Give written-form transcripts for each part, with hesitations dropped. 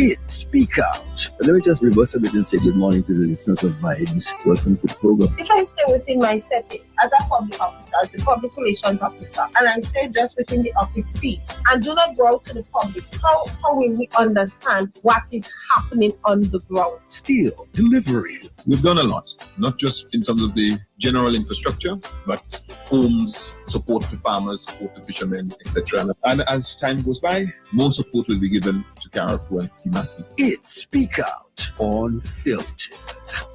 It's Speak Out. Let me just reverse a bit and say good morning to the listeners of Vibes. Welcome to the program. If I stay within my setting as a public officer, as the public relations officer, and I stay just within the office space and do not go out to the public, how will we understand what is happening on the ground? Still delivering. We've done a lot, not just in terms of the general infrastructure, but homes, support to farmers, support to fishermen, etc. And as time goes by, more support will be given to Caribou and Timaki. It's Speak Out Unfiltered.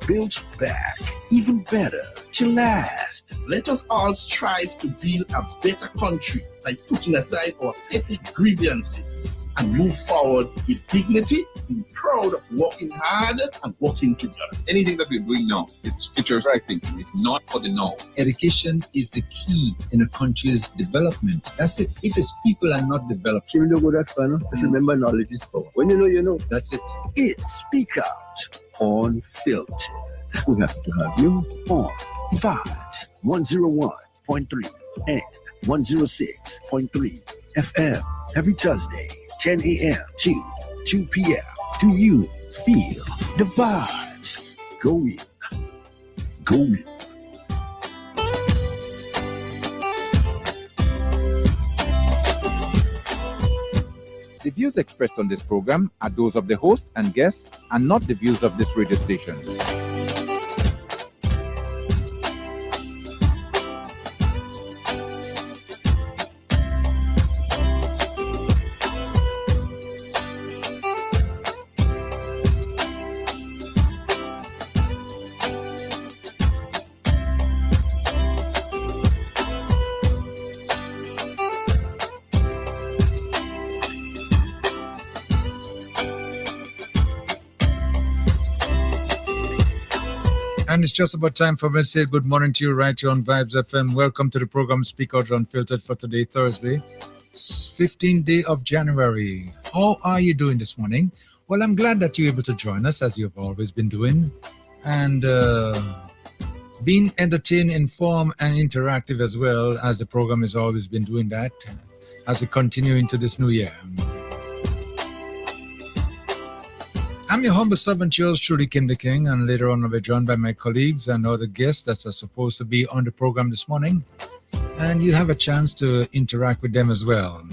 Built back, even better to last. Let us all strive to build a better country by putting aside our petty grievances and move forward with dignity, being proud of working hard and working together. Anything that we're doing now, it's futuristic thinking. It's not for the now. Education is the key in a country's development. That's it. If its people are not developed, You don't go that far, no? Just remember, knowledge is power. When you know, you know. that's it. It's Speak Out Unfiltered. We're happy to have you on Vibes 101.3 and 106.3 FM every Thursday, 10 a.m. to 2 p.m. Do you feel the vibes? Go in. Go in. The views expressed on this program are those of the host and guests and not the views of this radio station. And it's just about time for me to say good morning to you right here on Vibes FM. Welcome to the program Speak Out Unfiltered for today, Thursday, 15th day of January. How are you doing this morning? Well, I'm glad that you're able to join us as you've always been doing. And being entertained, informed, and interactive as well, as the program has always been doing that as we continue into this new year. I'm your humble servant, yours truly, Kim the King, and later on I'll be joined by my colleagues and other guests that are supposed to be on the program this morning. And you have a chance to interact with them as well.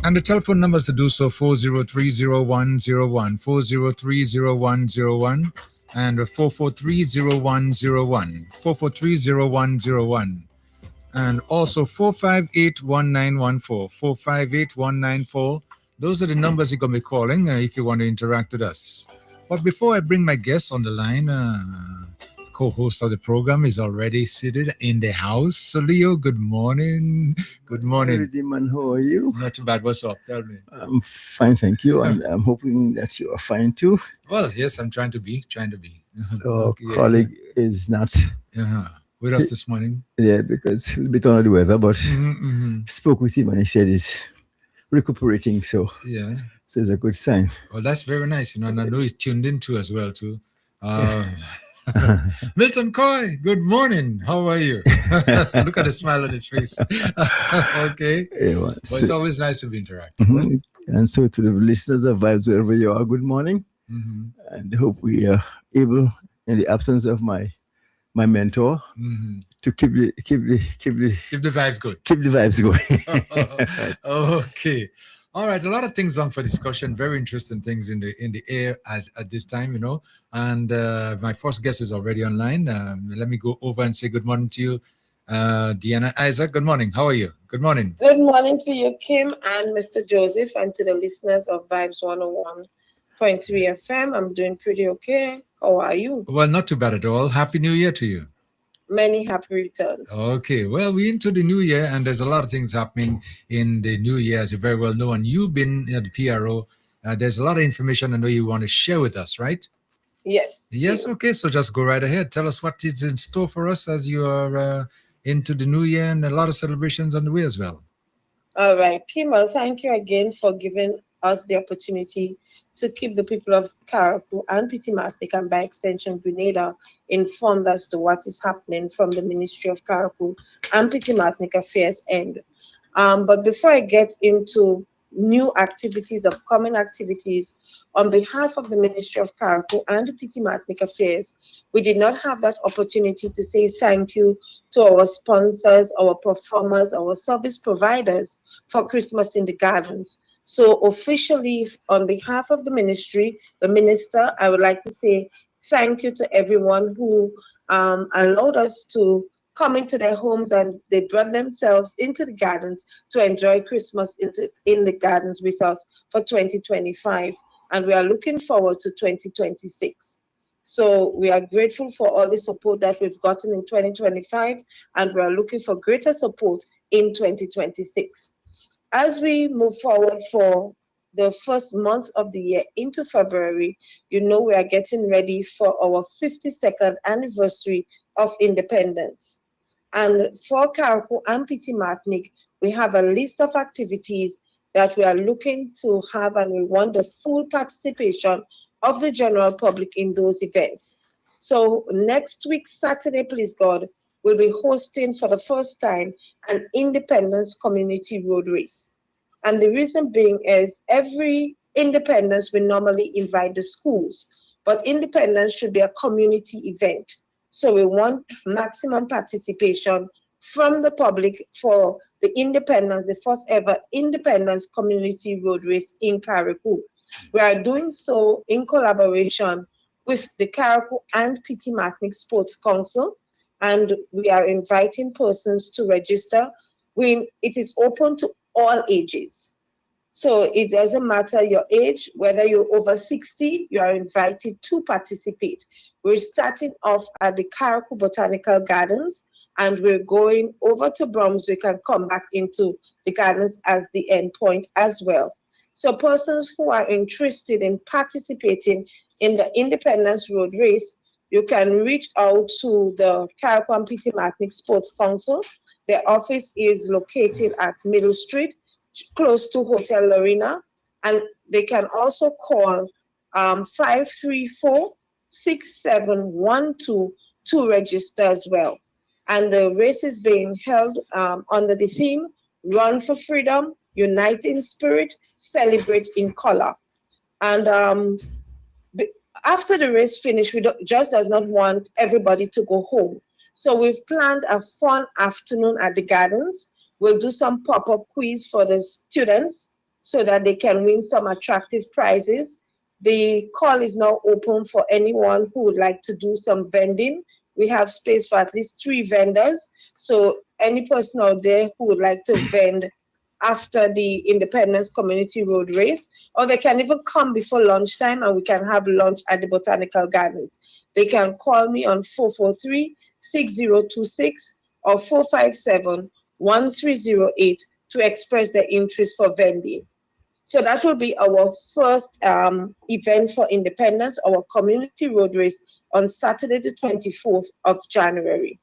And the telephone numbers to do so, 403-0101, 403-0101. And 443-0101, 443-0101, and also 458-1914, 458-194. Those are the numbers you're going to be calling if you want to interact with us. But before I bring my guests on the line, co-host of the program is already seated in the house. So Leo, good morning. Good morning. Hey, man, how are you? Not too bad. What's up? Tell me. I'm fine, thank you. I'm hoping that you are fine too. Well, yes, I'm trying to be. Our colleague is not with us this morning. Yeah, because he's a bit under the weather, but spoke with him and he said he's recuperating, so it's a good sign. Well, that's very nice, and I know he's tuned in too as well too. Milton Coy, good morning. How are you? Look at the smile on his face. Okay. Yeah, well, it's always nice to be interactive. Mm-hmm. And so to the listeners of Vibes, wherever you are, good morning. And hope we are able, in the absence of my mentor, to keep the vibes going. Keep the vibes going. Okay. All right, a lot of things on for discussion. Very interesting things in the air at this time, And my first guest is already online. Let me go over and say good morning to you, Deanna Isaac. Good morning. How are you? Good morning. Good morning to you, Kim and Mr. Joseph, and to the listeners of Vibes 101.3 FM. I'm doing pretty okay. How are you? Well, not too bad at all. Happy New Year to you. Many happy returns. Okay, well, we're into the new year, and there's a lot of things happening in the new year, as you very well know. And you've been at the PRO. There's a lot of information I know you want to share with us, right? Yes. Yes, okay, so just go right ahead. Tell us what is in store for us as you are into the new year, and a lot of celebrations on the way as well. All right, Kim, well, thank you again for giving us the opportunity to keep the people of Carriacou and Pitimatnik, and by extension Grenada, informed as to what is happening from the Ministry of Carriacou and Pitimatnik Affairs end. But before I get into new activities, upcoming activities, on behalf of the Ministry of Carriacou and Pitimatnik Affairs, we did not have that opportunity to say thank you to our sponsors, our performers, our service providers for Christmas in the Gardens. So officially, on behalf of the ministry, the minister, I would like to say thank you to everyone who allowed us to come into their homes, and they brought themselves into the gardens to enjoy Christmas in the gardens with us for 2025. And we are looking forward to 2026. So we are grateful for all the support that we've gotten in 2025, and we are looking for greater support in 2026. As we move forward for the first month of the year into February, we are getting ready for our 52nd anniversary of independence. And for Carriacou and Pitimatnik, we have a list of activities that we are looking to have, and we want the full participation of the general public in those events. So next week, Saturday, please God, we'll be hosting for the first time an Independence Community Road Race. And the reason being is every Independence we normally invite the schools, but Independence should be a community event. So we want maximum participation from the public for the Independence, the first ever Independence Community Road Race in Carriacou. We are doing so in collaboration with the Carriacou and Pitimatnik Sports Council, and we are inviting persons to register. It is open to all ages. So it doesn't matter your age, whether you're over 60, you are invited to participate. We're starting off at the Carriacou Botanical Gardens, and we're going over to Brunswick and come back into the gardens as the end point as well. So persons who are interested in participating in the Independence Road Race, you can reach out to the Carriacou and Pitimatnik Sports Council. Their office is located at Middle Street, close to Hotel Lorena, and they can also call 534-6712 to register as well. And the race is being held under the theme, Run for Freedom, Unite in Spirit, Celebrate in Color. And after the race finished, we just does not want everybody to go home. So we've planned a fun afternoon at the gardens. We'll do some pop-up quiz for the students so that they can win some attractive prizes. The call is now open for anyone who would like to do some vending. We have space for at least 3 vendors. So any person out there who would like to vend after the Independence Community Road Race, or they can even come before lunchtime and we can have lunch at the Botanical Gardens. They can call me on 443-6026 or 457-1308 to express their interest for vending. So that will be our first event for Independence, our community road race on Saturday, the 24th of January.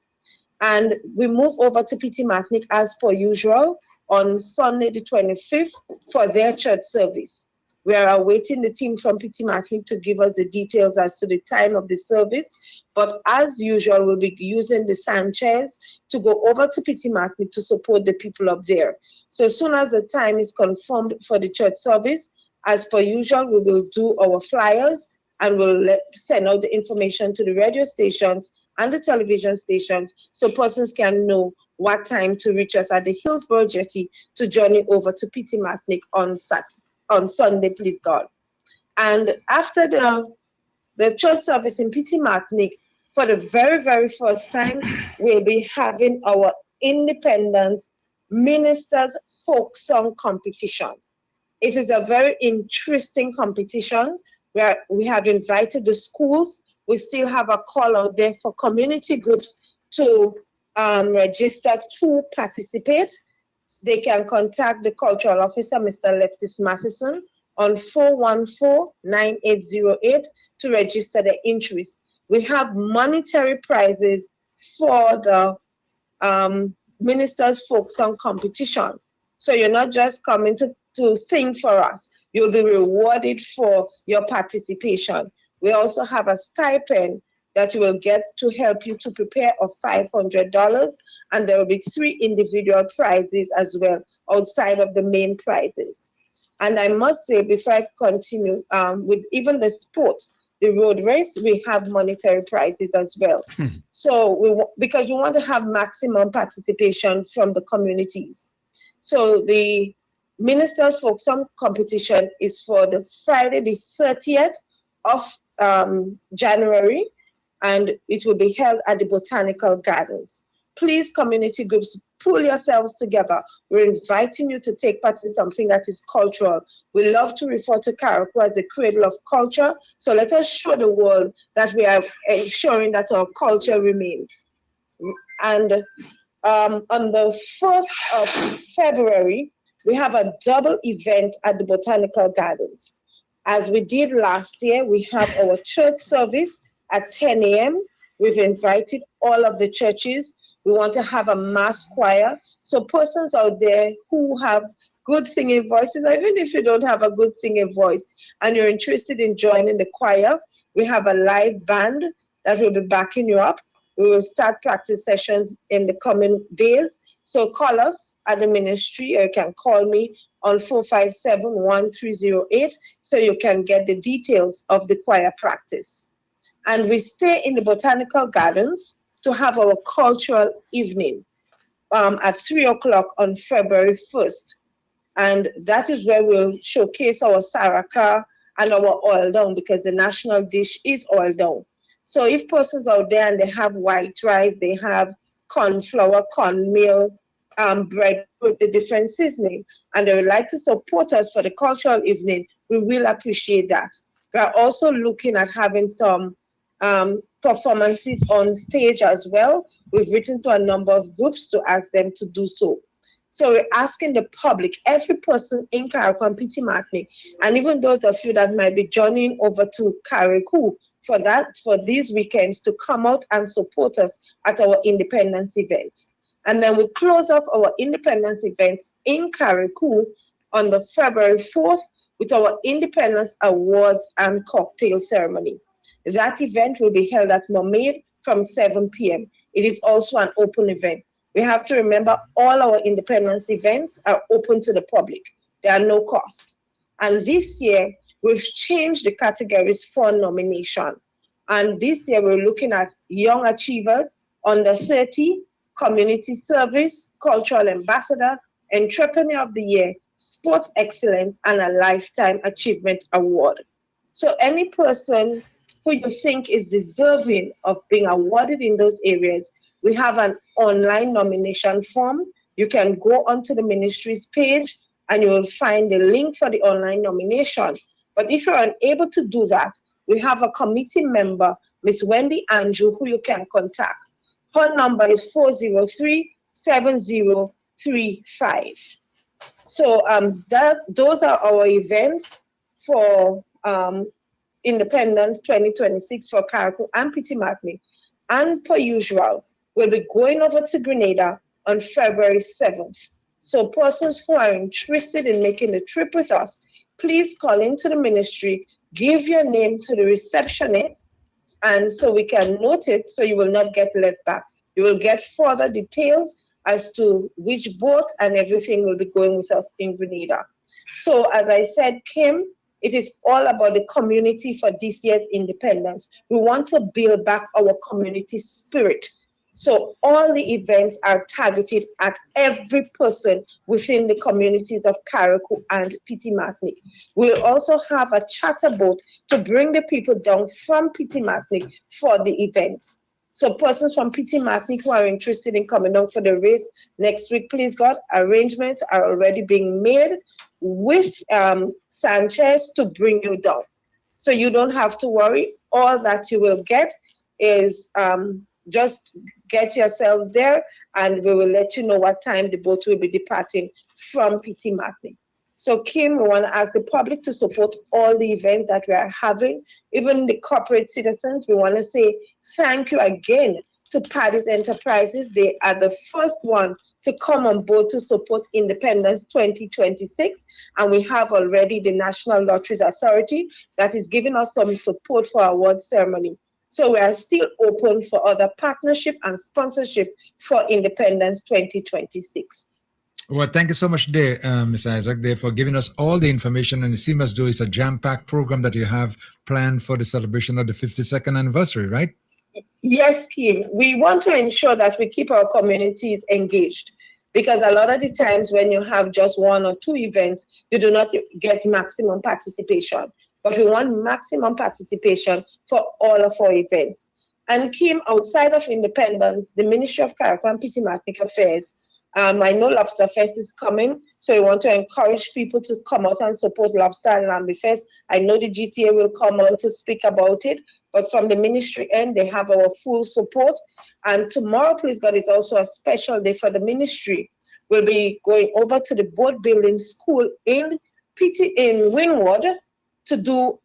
And we move over to Pitimatnik as per usual on Sunday, the 25th for their church service. We are awaiting the team from Pitimatnik to give us the details as to the time of the service. But as usual, we'll be using the Sanchez to go over to Pitimatnik to support the people up there. So as soon as the time is confirmed for the church service, as per usual, we will do our flyers and we'll send out the information to the radio stations and the television stations so persons can know what time to reach us at the Hillsborough Jetty to journey over to Pitimatnik on Sunday, please God. And after the church service in Pitimatnik, for the very, very first time, we'll be having our Independence Ministers Folk Song Competition. It is a very interesting competition where we have invited the schools. We still have a call out there for community groups to register to participate. They can contact the cultural officer, Mr. Leftis Matheson, on 414-9808 to register their interest. We have monetary prizes for the Ministers Folk Song Competition. So you're not just coming to sing for us. You'll be rewarded for your participation. We also have a stipend that you will get to help you to prepare of $500, and there will be 3 individual prizes as well outside of the main prizes. And I must say, before I continue, with even the sports, the road race, we have monetary prizes as well. So because we want to have maximum participation from the communities. So the Ministers for Some competition is for the Friday, the 30th of January, and it will be held at the Botanical Gardens. Please, community groups, pull yourselves together. We're inviting you to take part in something that is cultural. We love to refer to Carriacou as the cradle of culture. So let us show the world that we are ensuring that our culture remains. And on the 1st of February, we have a double event at the Botanical Gardens. As we did last year, we have our church service at 10 a.m. We've invited all of the churches. We want to have a mass choir. So persons out there who have good singing voices, even if you don't have a good singing voice and you're interested in joining the choir, we have a live band that will be backing you up. We will start practice sessions in the coming days. So call us at the ministry, or you can call me on 457-1308 so you can get the details of the choir practice. And we stay in the Botanical Gardens to have our cultural evening at 3 o'clock on February 1st. And that is where we'll showcase our saraka and our oil down, because the national dish is oil down. So if persons out there and they have white rice, they have corn flour, cornmeal, bread with the different seasoning, and they would like to support us for the cultural evening, we will appreciate that. We are also looking at having some performances on stage as well. We've written to a number of groups to ask them to do so. So we're asking the public, every person in Carriacou and Petit Martinique, and even those of you that might be joining over to Carriacou for these weekends, to come out and support us at our independence events. And then we close off our independence events in Carriacou on the February 4th with our Independence Awards and cocktail ceremony. That event will be held at Mermaid from 7 p.m. It is also an open event. We have to remember all our independence events are open to the public. They are no cost. And this year, we've changed the categories for nomination. And this year, we're looking at Young Achievers, Under 30, Community Service, Cultural Ambassador, Entrepreneur of the Year, Sports Excellence, and a Lifetime Achievement Award. So any person who you think is deserving of being awarded in those areas, we have an online nomination form. You can go onto the ministry's page and you will find the link for the online nomination. But if you're unable to do that, we have a committee member, Miss Wendy Andrew, who you can contact. Her number is 403-7035. So those are our events for Independence 2026 for Carriacou and Petit Martinique. And per usual, we'll be going over to Grenada on February 7th. So persons who are interested in making the trip with us, please call into the ministry, give your name to the receptionist, and so we can note it so you will not get left back. You will get further details as to which boat and everything will be going with us in Grenada. So as I said, Kim, it is all about the community for this year's independence. We want to build back our community spirit. So all the events are targeted at every person within the communities of Carriacou and Petit Martinique. We'll also have a charter boat to bring the people down from Petit Martinique for the events. So persons from Petit Martinique who are interested in coming down for the race next week, please God, arrangements are already being made with Sanchez to bring you down. So you don't have to worry. All that you will get is just get yourselves there, and we will let you know what time the boat will be departing from Petit Martinique. So Kim, we want to ask the public to support all the events that we are having. Even the corporate citizens, we want to say thank you again to Paddy's Enterprises. They are the first one to come on board to support Independence 2026. And we have already the National Lotteries Authority that is giving us some support for our award ceremony. So we are still open for other partnership and sponsorship for Independence 2026. Well, thank you so much, Ms. Isaac, for giving us all the information. And it seems as though it's a jam-packed program that you have planned for the celebration of the 52nd anniversary, right? Yes, Kim. We want to ensure that we keep our communities engaged, because a lot of the times when you have just one or two events, you do not get maximum participation. But we want maximum participation for all of our events. And Kim, outside of Independence, the Ministry of Caribbean and Pitty Affairs, I know Lobster Fest is coming, so we want to encourage people to come out and support Lobster and Lamby Fest. I know the GTA will come on to speak about it, but from the ministry end, they have our full support. And tomorrow, please God, is also a special day for the ministry. We'll be going over to the boat building school in Windward to do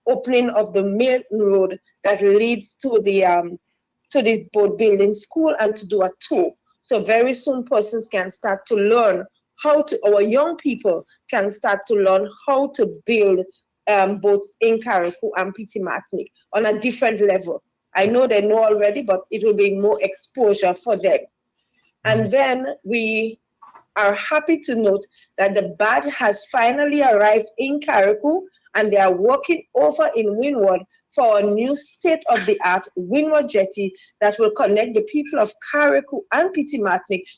opening of the main road that leads to the boat building school and to do a tour. So very soon persons can start to learn our young people can start to learn how to build boats in Carriacou and Pitty on a different level. I know they know already, but it will be more exposure for them. And then we are happy to note that the badge has finally arrived in Carriacou, and they are working over in Windward for a new state-of-the-art Windward jetty that will connect the people of Carriacou and Pitty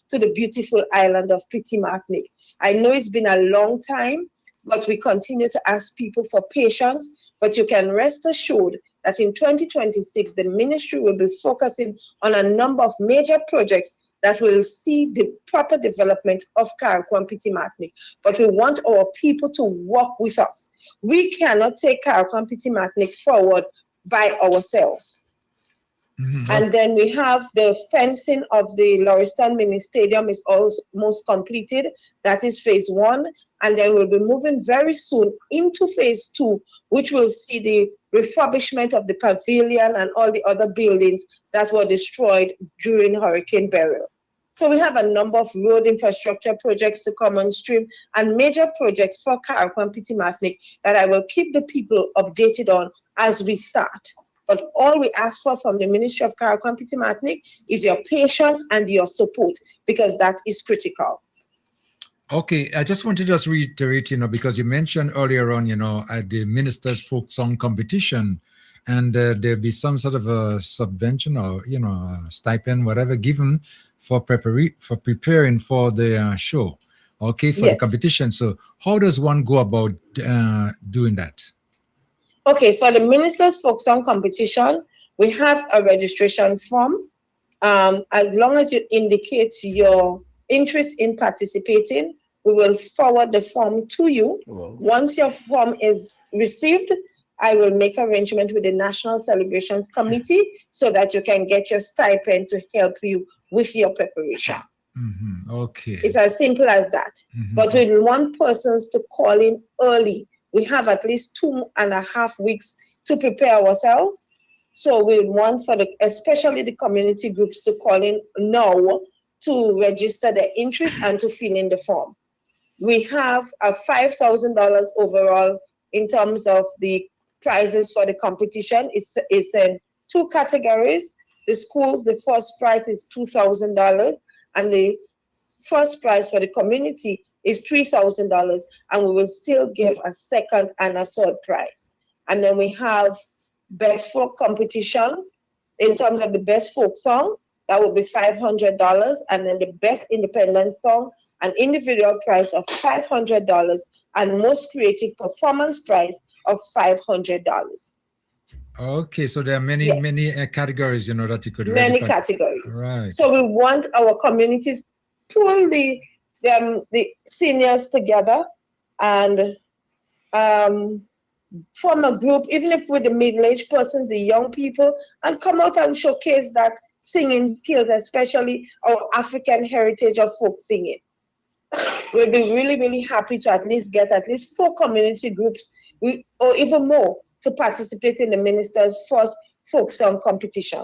to the beautiful island of Pitty. I know it's been a long time, but we continue to ask people for patience. But you can rest assured that in 2026, the ministry will be focusing on a number of major projects that will see the proper development of Carriacou and Pitty. But we want our people to work with us. We cannot take Carriacou and Pitty forward by ourselves. Mm-hmm. And then we have the fencing of the Lauriston Mini Stadium is almost completed. That is phase 1. And then we'll be moving very soon into phase 2, which will see the refurbishment of the pavilion and all the other buildings that were destroyed during Hurricane Beryl. So we have a number of road infrastructure projects to come on stream and major projects for Carriacou and Pitty that I will keep the people updated on as we start. But all we ask for from the Ministry of Carriacou and Pitty is your patience and your support, because that is critical. Okay, I just wanted to just reiterate, because you mentioned earlier on, at the Minister's Folk Song Competition, and there'll be some sort of a subvention or, stipend, whatever, given for preparing for the show, okay, for the competition. So how does one go about doing that? Okay, for the Minister's Folk Song Competition, we have a registration form. As long as you indicate your interest in participating, we will forward the form to you. Whoa. Once your form is received, I will make arrangement with the National Celebrations Committee so that you can get your stipend to help you with your preparation. Mm-hmm. Okay. It's as simple as that. Mm-hmm. But we want persons to call in early. We have at least 2.5 weeks to prepare ourselves. So we want especially the community groups to call in now to register their interest and to fill in the form. We have a $5,000 overall in terms of the prizes for the competition. It's in 2 categories. The schools, the first prize is $2,000, and the first prize for the community is $3,000, and we will still give a second and a third prize. And then we have best folk competition. In terms of the best folk song, that will be $500, and then the best independent song, an individual prize of $500, and most creative performance prize of $500. Okay, so there are many categories, that you could. Many categories. Right. So we want our communities pull the seniors together and form a group, even if with the middle-aged persons, the young people, and come out and showcase that singing skills, especially our African heritage of folk singing. We'll be really, really happy to at least get 4 community groups or even more to participate in the minister's first folk song competition.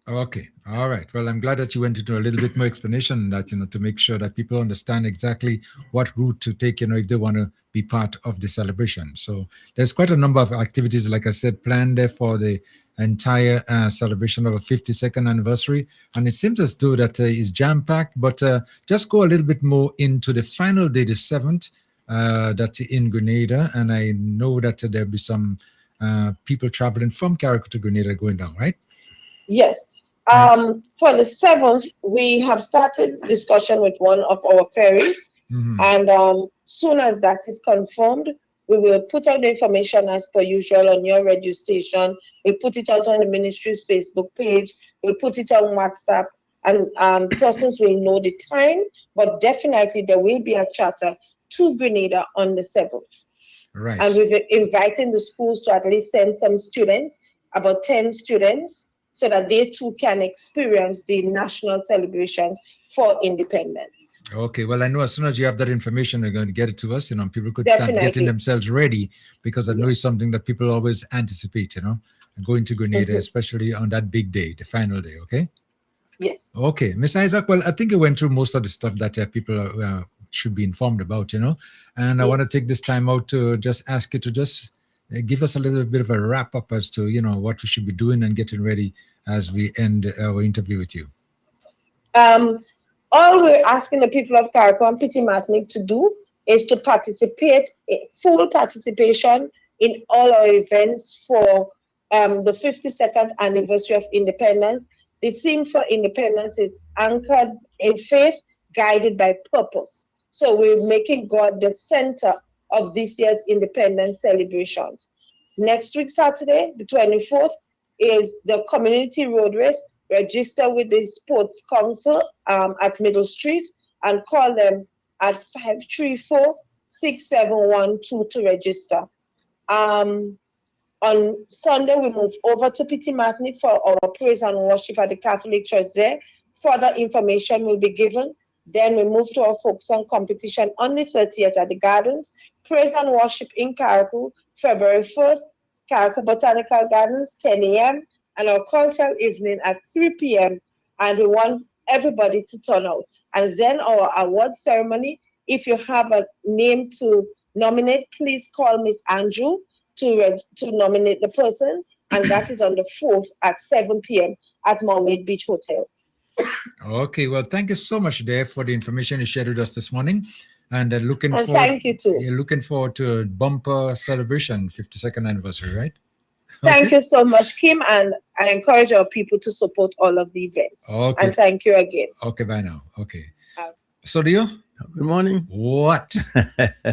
Okay. All right. Well, I'm glad that you went into a little bit more explanation on that, to make sure that people understand exactly what route to take, if they want to be part of the celebration. So there's quite a number of activities, like I said, planned there for the entire celebration of a 52nd anniversary. And it seems as though that is jam-packed, but just go a little bit more into the final day, the 7th, that's in Grenada. And I know that there'll be some people traveling from Carriacou to Grenada going down, right? Yes. For the 7th, we have started discussion with one of our ferries. Mhm. And soon as that is confirmed, we will put out the information as per usual on your radio station. We'll put it out on the ministry's Facebook page. We'll put it on WhatsApp. And persons will know the time, but definitely there will be a charter to Grenada on the 7th. Right. And we've invited the schools to at least send some students, about 10 students, so that they too can experience the national celebrations for independence. Okay, well, I know as soon as you have that information, you're going to get it to us. People could start getting Definitely. themselves ready, because I know it's something that people always anticipate, going to Grenada, especially on that big day, the final day, okay? Yes. Okay, Miss Isaac, well, I think you went through most of the stuff that people should be informed about, and I want to take this time out to just ask you to just give us a little bit of a wrap up as to, what we should be doing and getting ready as we end our interview with you. All we're asking the people of Carriacou and Petit Martinique to do is to participate, full participation in all our events for the 52nd anniversary of independence. The theme for independence is anchored in faith, guided by purpose. So we're making God the center of this year's independence celebrations. Next week, Saturday, the 24th, is the community road race. Register with the Sports Council at Middle Street and call them at 534-6712 to register. On Sunday, we move over to Petit Martinique for our praise and worship at the Catholic Church there. Further information will be given. Then we move to our folk song competition on the 30th at the Gardens. Praise and worship in Carriacou, February 1st, Carriacou Botanical Gardens, 10 a.m. and our cultural evening at 3 p.m. And we want everybody to turn out. And then our award ceremony. If you have a name to nominate, please call Miss Andrew to nominate the person. And that is on the 4th at 7 p.m. at Mermaid Beach Hotel. Okay, well, thank you so much, Dave, for the information you shared with us this morning. And Thank you too. You're looking forward to a bumper celebration, 52nd anniversary, right? Thank you so much, Kim, and I encourage our people to support all of the events. Okay. And thank you again. Okay, bye now. Okay. So do you? Good morning. What?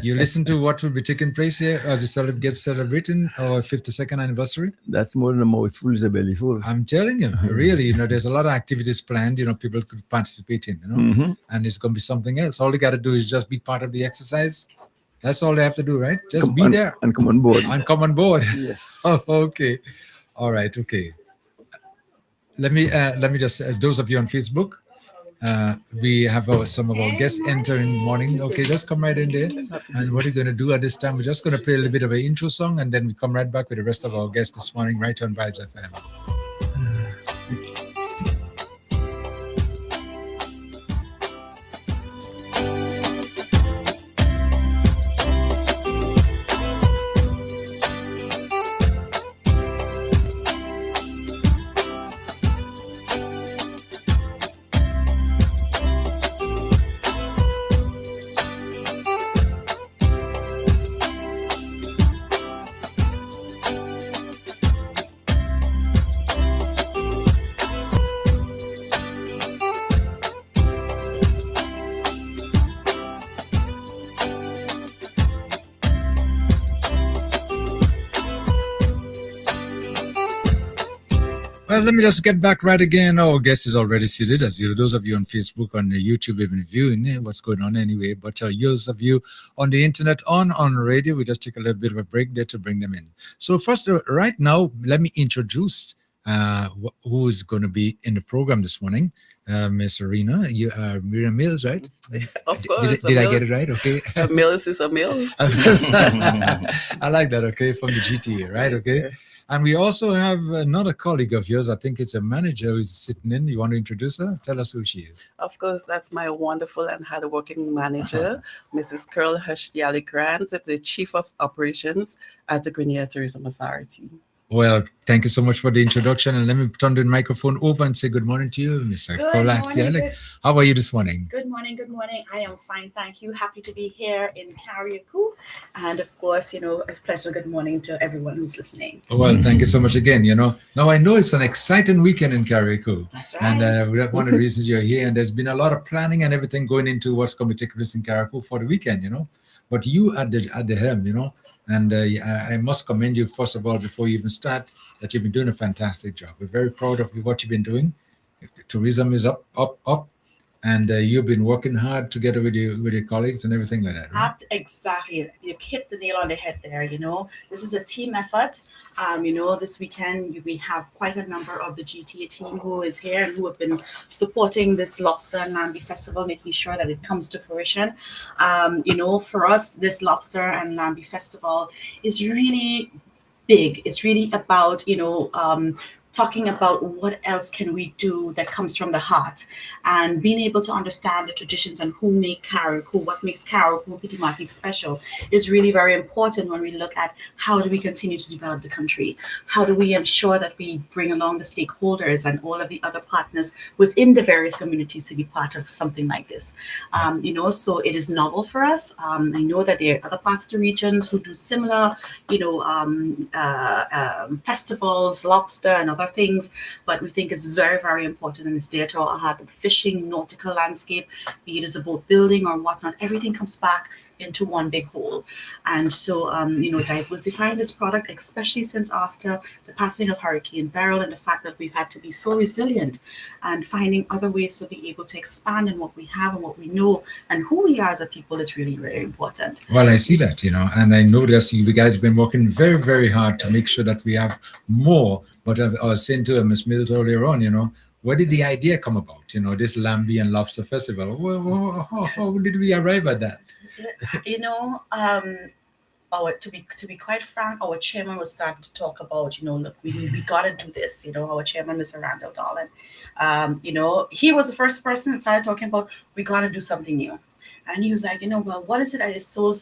You listen to what will be taking place here as you get celebrating our 52nd anniversary? That's more than a mouthful is a belly full. I'm telling you, really, there's a lot of activities planned, people could participate in, and it's going to be something else. All you got to do is just be part of the exercise. That's all they have to do, right? Just be there. And come on board. And come on board. Yes. Oh, okay. All right. Okay. Let me just, those of you on Facebook, we have some of our guests enter in the morning. Okay, just come right in there. And what are you going to do at this time? We're just going to play a little bit of an intro song, and then we come right back with the rest of our guests this morning, right on Vibes FM. Well, let me just get back right again. Our guest is already seated, as you, those of you on Facebook, on YouTube, have been viewing what's going on anyway. But those of you on the internet, on radio, we just take a little bit of a break there to bring them in. So first, right now, let me introduce who is going to be in the program this morning. Miss Arena, you are Miriam Mills, right? Of course. Did I get it right? Okay. Mills is a Mills. I like that. Okay, from the GTA, right? Okay. And we also have another colleague of yours. I think it's a manager who's sitting in. You want to introduce her? Tell us who she is. Of course, that's my wonderful and hardworking manager, Mrs. Curl Hushdiali Grant, the Chief of Operations at the Grenada Tourism Authority. Well, thank you so much for the introduction. And let me turn the microphone over and say good morning to you, Mr. Kolak. How are you this morning? Good morning. I am fine, thank you. Happy to be here in Carriacou. And of course, a pleasure. Good morning to everyone who's listening. Well, thank you so much again. Now I know it's an exciting weekend in Carriacou. That's right. And one of the reasons you're here, and there's been a lot of planning and everything going into what's going to take place in Carriacou for the weekend, But you at the helm, And I must commend you, first of all, before you even start, that you've been doing a fantastic job. We're very proud of what you've been doing. Tourism is up. And you've been working hard together with your colleagues and everything like that, right? Exactly. You hit the nail on the head there, This is a team effort. This weekend we have quite a number of the GTA team who is here and who have been supporting this Lobster and Lambi Festival, making sure that it comes to fruition. For us, this Lobster and Lambi Festival is really big. It's really about, talking about what else can we do that comes from the heart, and being able to understand the traditions and who make Carriacou, what makes Carriacou Petit Martinique special is really very important when we look at how do we continue to develop the country. How do we ensure that we bring along the stakeholders and all of the other partners within the various communities to be part of something like this. So it is novel for us. I know that there are other parts of the regions who do similar, festivals, lobster and other things, but we think it's very, very important, and it's there to our heart. Fishing, nautical landscape, be it as a boat building or whatnot, everything comes back into one big whole. And so, diversifying this product, especially since after the passing of Hurricane Beryl and the fact that we've had to be so resilient and finding other ways to be able to expand in what we have and what we know and who we are as a people is really, very important. Well, I see that, and I know that you guys have been working very, very hard to make sure that we have more. But I was saying to Ms. Mills earlier on, where did the idea come about? This Lambi and Lobster Festival. How did we arrive at that? To be quite frank, our chairman was starting to talk about, look, we got to do this. Our chairman, Mr. Randall Darlin, he was the first person that started talking about, we got to do something new. And he was like, well, what is it that is so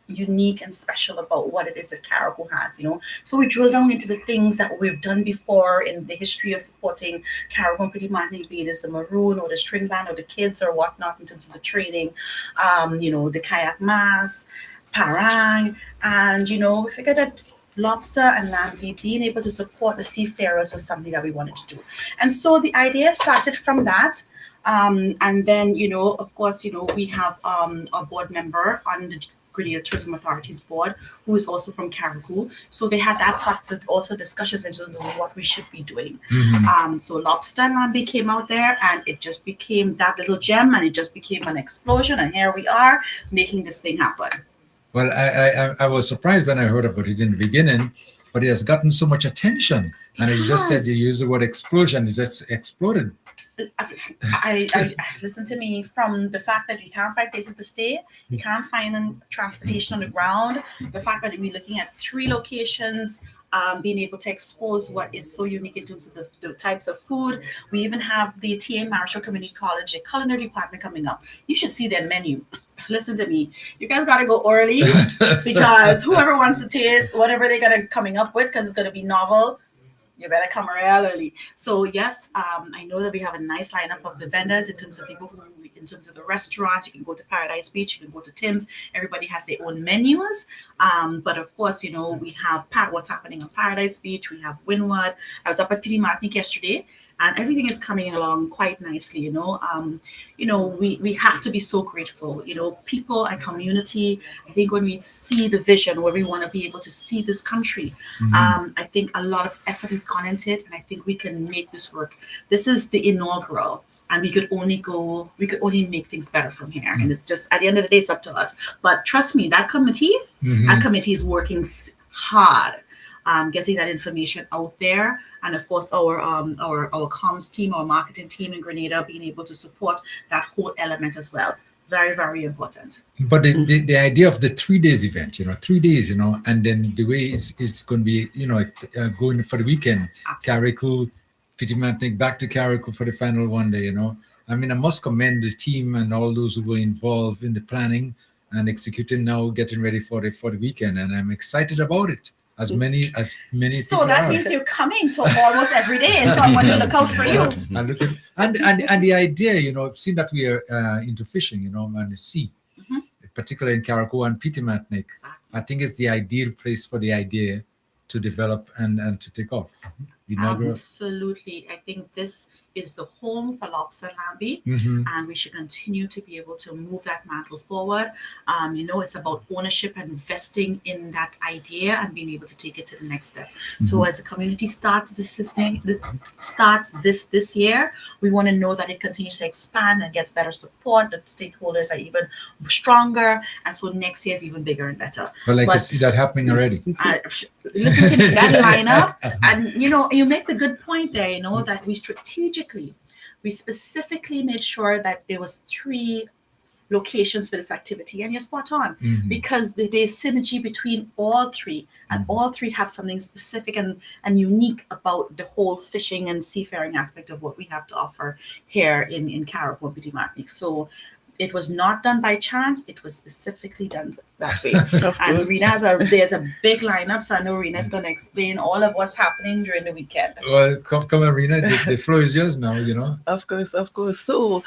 unique and special about what it is that Carriacou has, So we drill down into the things that we've done before in the history of supporting Carriacou Petit Martinique, be it as the Maroon or the string band or the kids or whatnot in terms of the training, the kayak mass, parang, and we figured that lobster and lambi, being able to support the seafarers was something that we wanted to do. And so the idea started from that. And then, of course, we have a board member on the Grenada Tourism Authority's board, who is also from Carriacou. So they had that talks and also discussions in terms of what we should be doing. Mm-hmm. So lobster and lambi came out there, and it just became that little gem, and it just became an explosion. And here we are making this thing happen. Well, I was surprised when I heard about it in the beginning, but it has gotten so much attention. And as you just said, you used the word explosion. It just exploded. I listen to me, from the fact that you can't find places to stay, you can't find transportation on the ground, the fact that we're looking at 3 locations, being able to expose what is so unique in terms of the types of food. We even have the TA Marshall Community College, a culinary department coming up. You should see their menu. Listen to me. You guys got to go early because whoever wants to taste whatever they're going to coming up with, because it's going to be novel, you better come real early. So yes, I know that we have a nice lineup of the vendors in terms of people who, in terms of the restaurants. You can go to Paradise Beach, you can go to Tim's. Everybody has their own menus. But of course, we have what's happening on Paradise Beach. We have Windward. I was up at Petit Martinique yesterday, and everything is coming along quite nicely. We have to be so grateful. People and community. I think when we see the vision where we want to be able to see this country, I think a lot of effort has gone into it, and I think we can make this work. This is the inaugural, and we could only make things better from here. And it's just, at the end of the day, it's up to us. But trust me, that committee is working hard, getting that information out there. And of course, our comms team, our marketing team in Grenada, being able to support that whole element as well. very, very important. But the idea of the 3 days event, 3 days, and then the way it's going to be, going for the weekend, Carriacou, Pitimatnik, back to Carriacou for the final one day, I mean, I must commend the team and all those who were involved in the planning and executing now, getting ready for the weekend, and I'm excited about it. As many So people that are. means you're coming to almost every day, so I'm going to look out for you. And the idea, seeing that we are into fishing, and the sea, particularly in Carriacou and Pitimatnik, I think it's the ideal place for the idea to develop and to take off. Absolutely. I think this is the home for lobster lambi, and we should continue to be able to move that mantle forward. It's about ownership and investing in that idea and being able to take it to the next step. So as the community starts this year, we want to know that it continues to expand and gets better support, that stakeholders are even stronger, and so next year is even bigger and better. Well, I can see that happening already. Listen to that lineup, and you make the good point there, that we specifically made sure that there was 3 locations for this activity, and you're spot on, because there's synergy between all 3, and all 3 have something specific and unique about the whole fishing and seafaring aspect of what we have to offer here in Carriacou and Pitimatnik. So it was not done by chance. It was specifically done that way. And Rena there's a big lineup, so I know Rena's going to explain all of what's happening during the weekend. Well, come on, Rena. The floor is yours now, Of course. So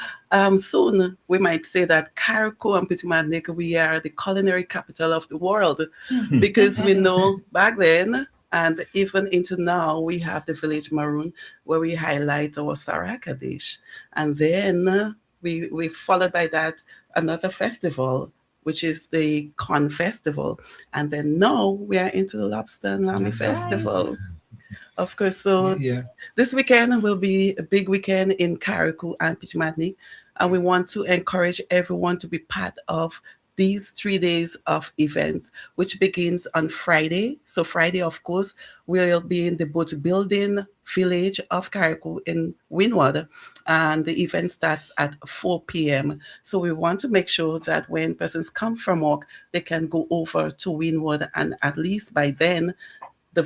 soon we might say that Carriacou and Pitimatnik, we are the culinary capital of the world, because we know back then and even into now, we have the Village Maroon, where we highlight our Saraka dish. And then we followed by that another festival, which is the Con Festival. And then now we are into the Lobster and Lamb Festival. Of course, so this weekend will be a big weekend in Carriacou and Pitimatnik. And we want to encourage everyone to be part of these 3 days of events, which begins on Friday. So Friday, of course, we'll be in the boat building village of Carriacou in Windward, and the event starts at 4 p.m. So we want to make sure that when persons come from work, they can go over to Windward, and at least by then, the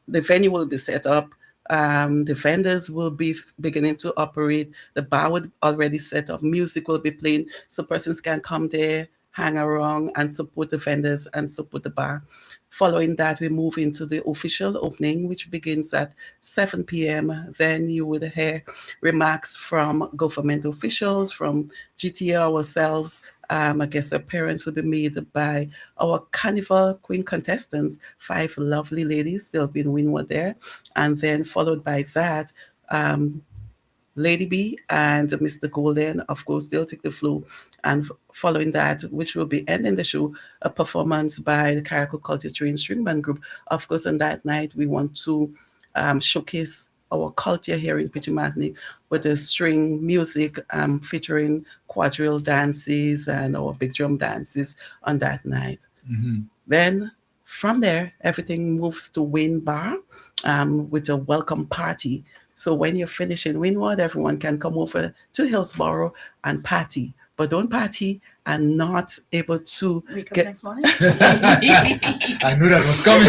venue will be set up. The vendors will be beginning to operate. The bar would already set up. Music will be playing, so persons can come there, hang around, and support the vendors and support the bar. Following that, we move into the official opening, which begins at 7 p.m. Then you would hear remarks from government officials, from GTA ourselves. I guess appearance will be made by our Carnival Queen contestants, 5 lovely ladies. They'll be in Windward there. And then followed by that, Lady B and Mr. Golden, of course, they'll take the floor. And following that, which will be ending the show, a performance by the Carriacou Culture Train String Band Group. Of course, on that night, we want to showcase our culture here in Pitimatnik with the string music featuring quadrille dances and our big drum dances on that night. Then from there, everything moves to Wayne Bar with a welcome party. So when you're finished in Windward, everyone can come over to Hillsborough and party. But don't party and not able to get next morning. I knew that was coming.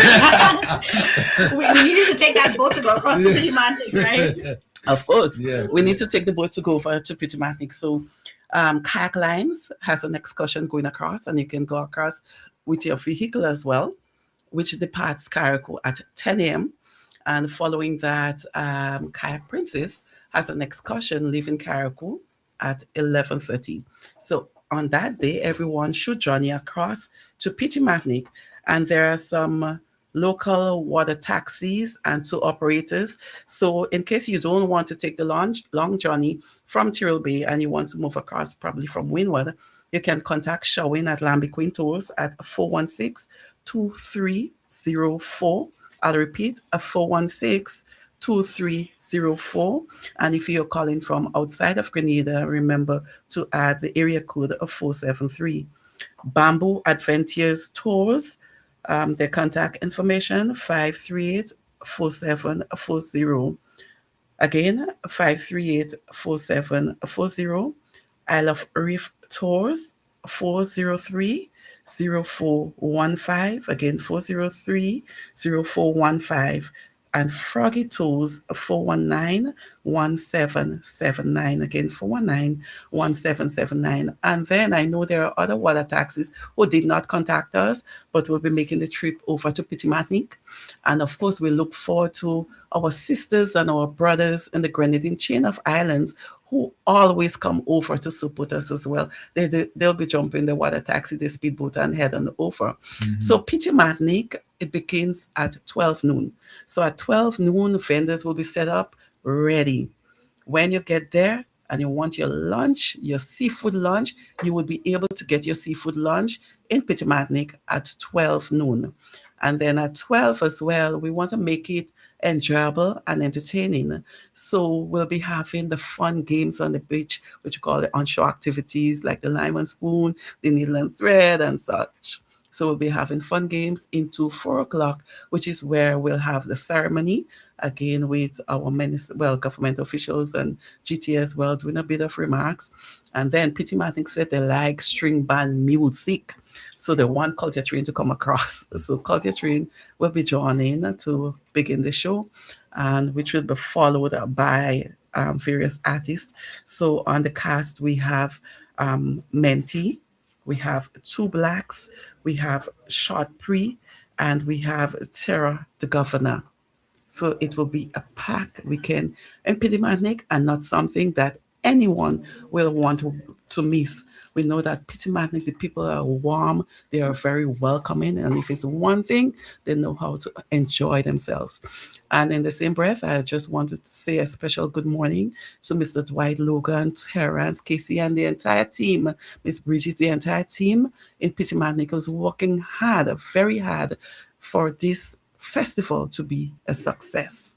we needed to take that boat to go across the Pitimatnik, right? Of course. We need to take the boat to go over to Pitimatnik. So Kayak Lines has an excursion going across, and you can go across with your vehicle as well, which departs Carriacou at 10 a.m. And following that, Kayak Princess has an excursion leaving Carriacou at 11:30. So on that day, everyone should journey across to Pitimatnik. And there are some local water taxis and tour operators. So in case you don't want to take the long journey from Tyrrell Bay and you want to move across probably from Windward, you can contact Shawin at Lambi Queen Tours at 416-2304. I'll repeat, 416-2304. And if you're calling from outside of Grenada, remember to add the area code of 473. Bamboo Adventures Tours, their contact information, 538-4740. Again, 538-4740. Isle of Reef Tours, 403-0415. Again, 403-0415. And Froggy Toes, 419-1779. Again, 419-1779. And then I know there are other water taxis who did not contact us, but will be making the trip over to Pittimatnik. And of course, we look forward to our sisters and our brothers in the Grenadine chain of islands who always come over to support us as well. They'll be jumping the water taxi, the speedboat, and head on over. So Pittimatnik, it begins at 12 noon. So at 12 noon, vendors will be set up ready. When you get there and you want your lunch, your seafood lunch, you will be able to get your seafood lunch in Pittimatnik at 12 noon. And then at 12 as well, we want to make it enjoyable and entertaining. So we'll be having the fun games on the beach, which we call the onshore activities like the lime and spoon, the needle and thread and such. So we'll be having fun games into 4 o'clock, which is where we'll have the ceremony, again with our government officials and GTA as well, doing a bit of remarks. And then Pittimatnik said they like string band music. So they want Culture Train to come across. So Culture Train will be joining to begin the show, and which will be followed by various artists. So on the cast, we have Menti, we have Two Blacks, we have Short Pre, and we have Terra the Governor. So it will be a packed weekend in Pittimatnik, and not something that anyone will want to miss. We know that Pittimatnik, the people are warm, they are very welcoming, and if it's one thing, they know how to enjoy themselves. And in the same breath, I just wanted to say a special good morning to Mr. Dwight Logan, Terrence, Casey, and the entire team, Miss Bridget, the entire team in Pittimatnik was working hard, very hard, for this festival to be a success.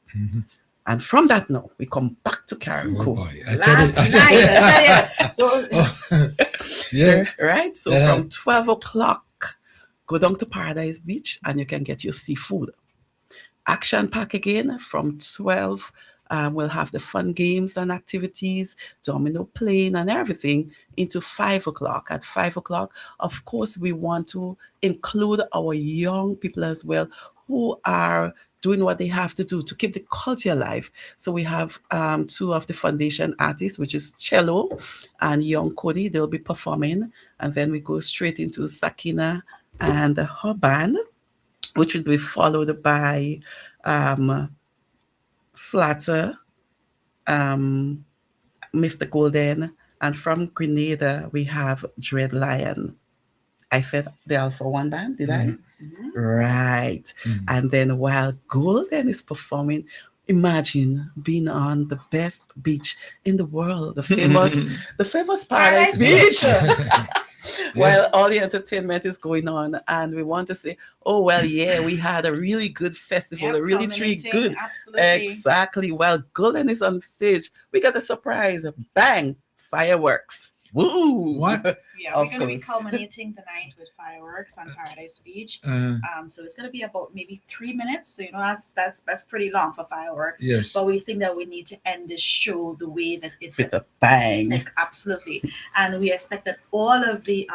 And from that note, we come back to Carriacou. Oh boy. Yeah. Right? So from 12 o'clock, go down to Paradise Beach and you can get your seafood. Action pack again from 12. We'll have the fun games and activities, domino playing and everything into 5 o'clock. At 5 o'clock, of course, we want to include our young people as well who are doing what they have to do to keep the culture alive. So we have two of the foundation artists, which is Cello and Young Cody. They'll be performing. And then we go straight into Sakina and her band, which will be followed by Flatter, Mr. Golden. And from Grenada, we have Dread Lion. I said the Alpha One band, did I? Right. And then while Golden is performing, imagine being on the best beach in the world, the famous Paradise Beach. While all the entertainment is going on, and we want to say, oh well, yeah, we had a really good festival, a really good. Absolutely. Exactly. While Golden is on stage, we got a surprise, bang, fireworks. Woo! What? Yeah, we're going to be culminating the night with fireworks on Paradise Beach. So it's going to be about maybe 3 minutes. So that's pretty long for fireworks. Yes. But we think that we need to end this show the way that it's with a bang. Like, absolutely. And we expect that all of the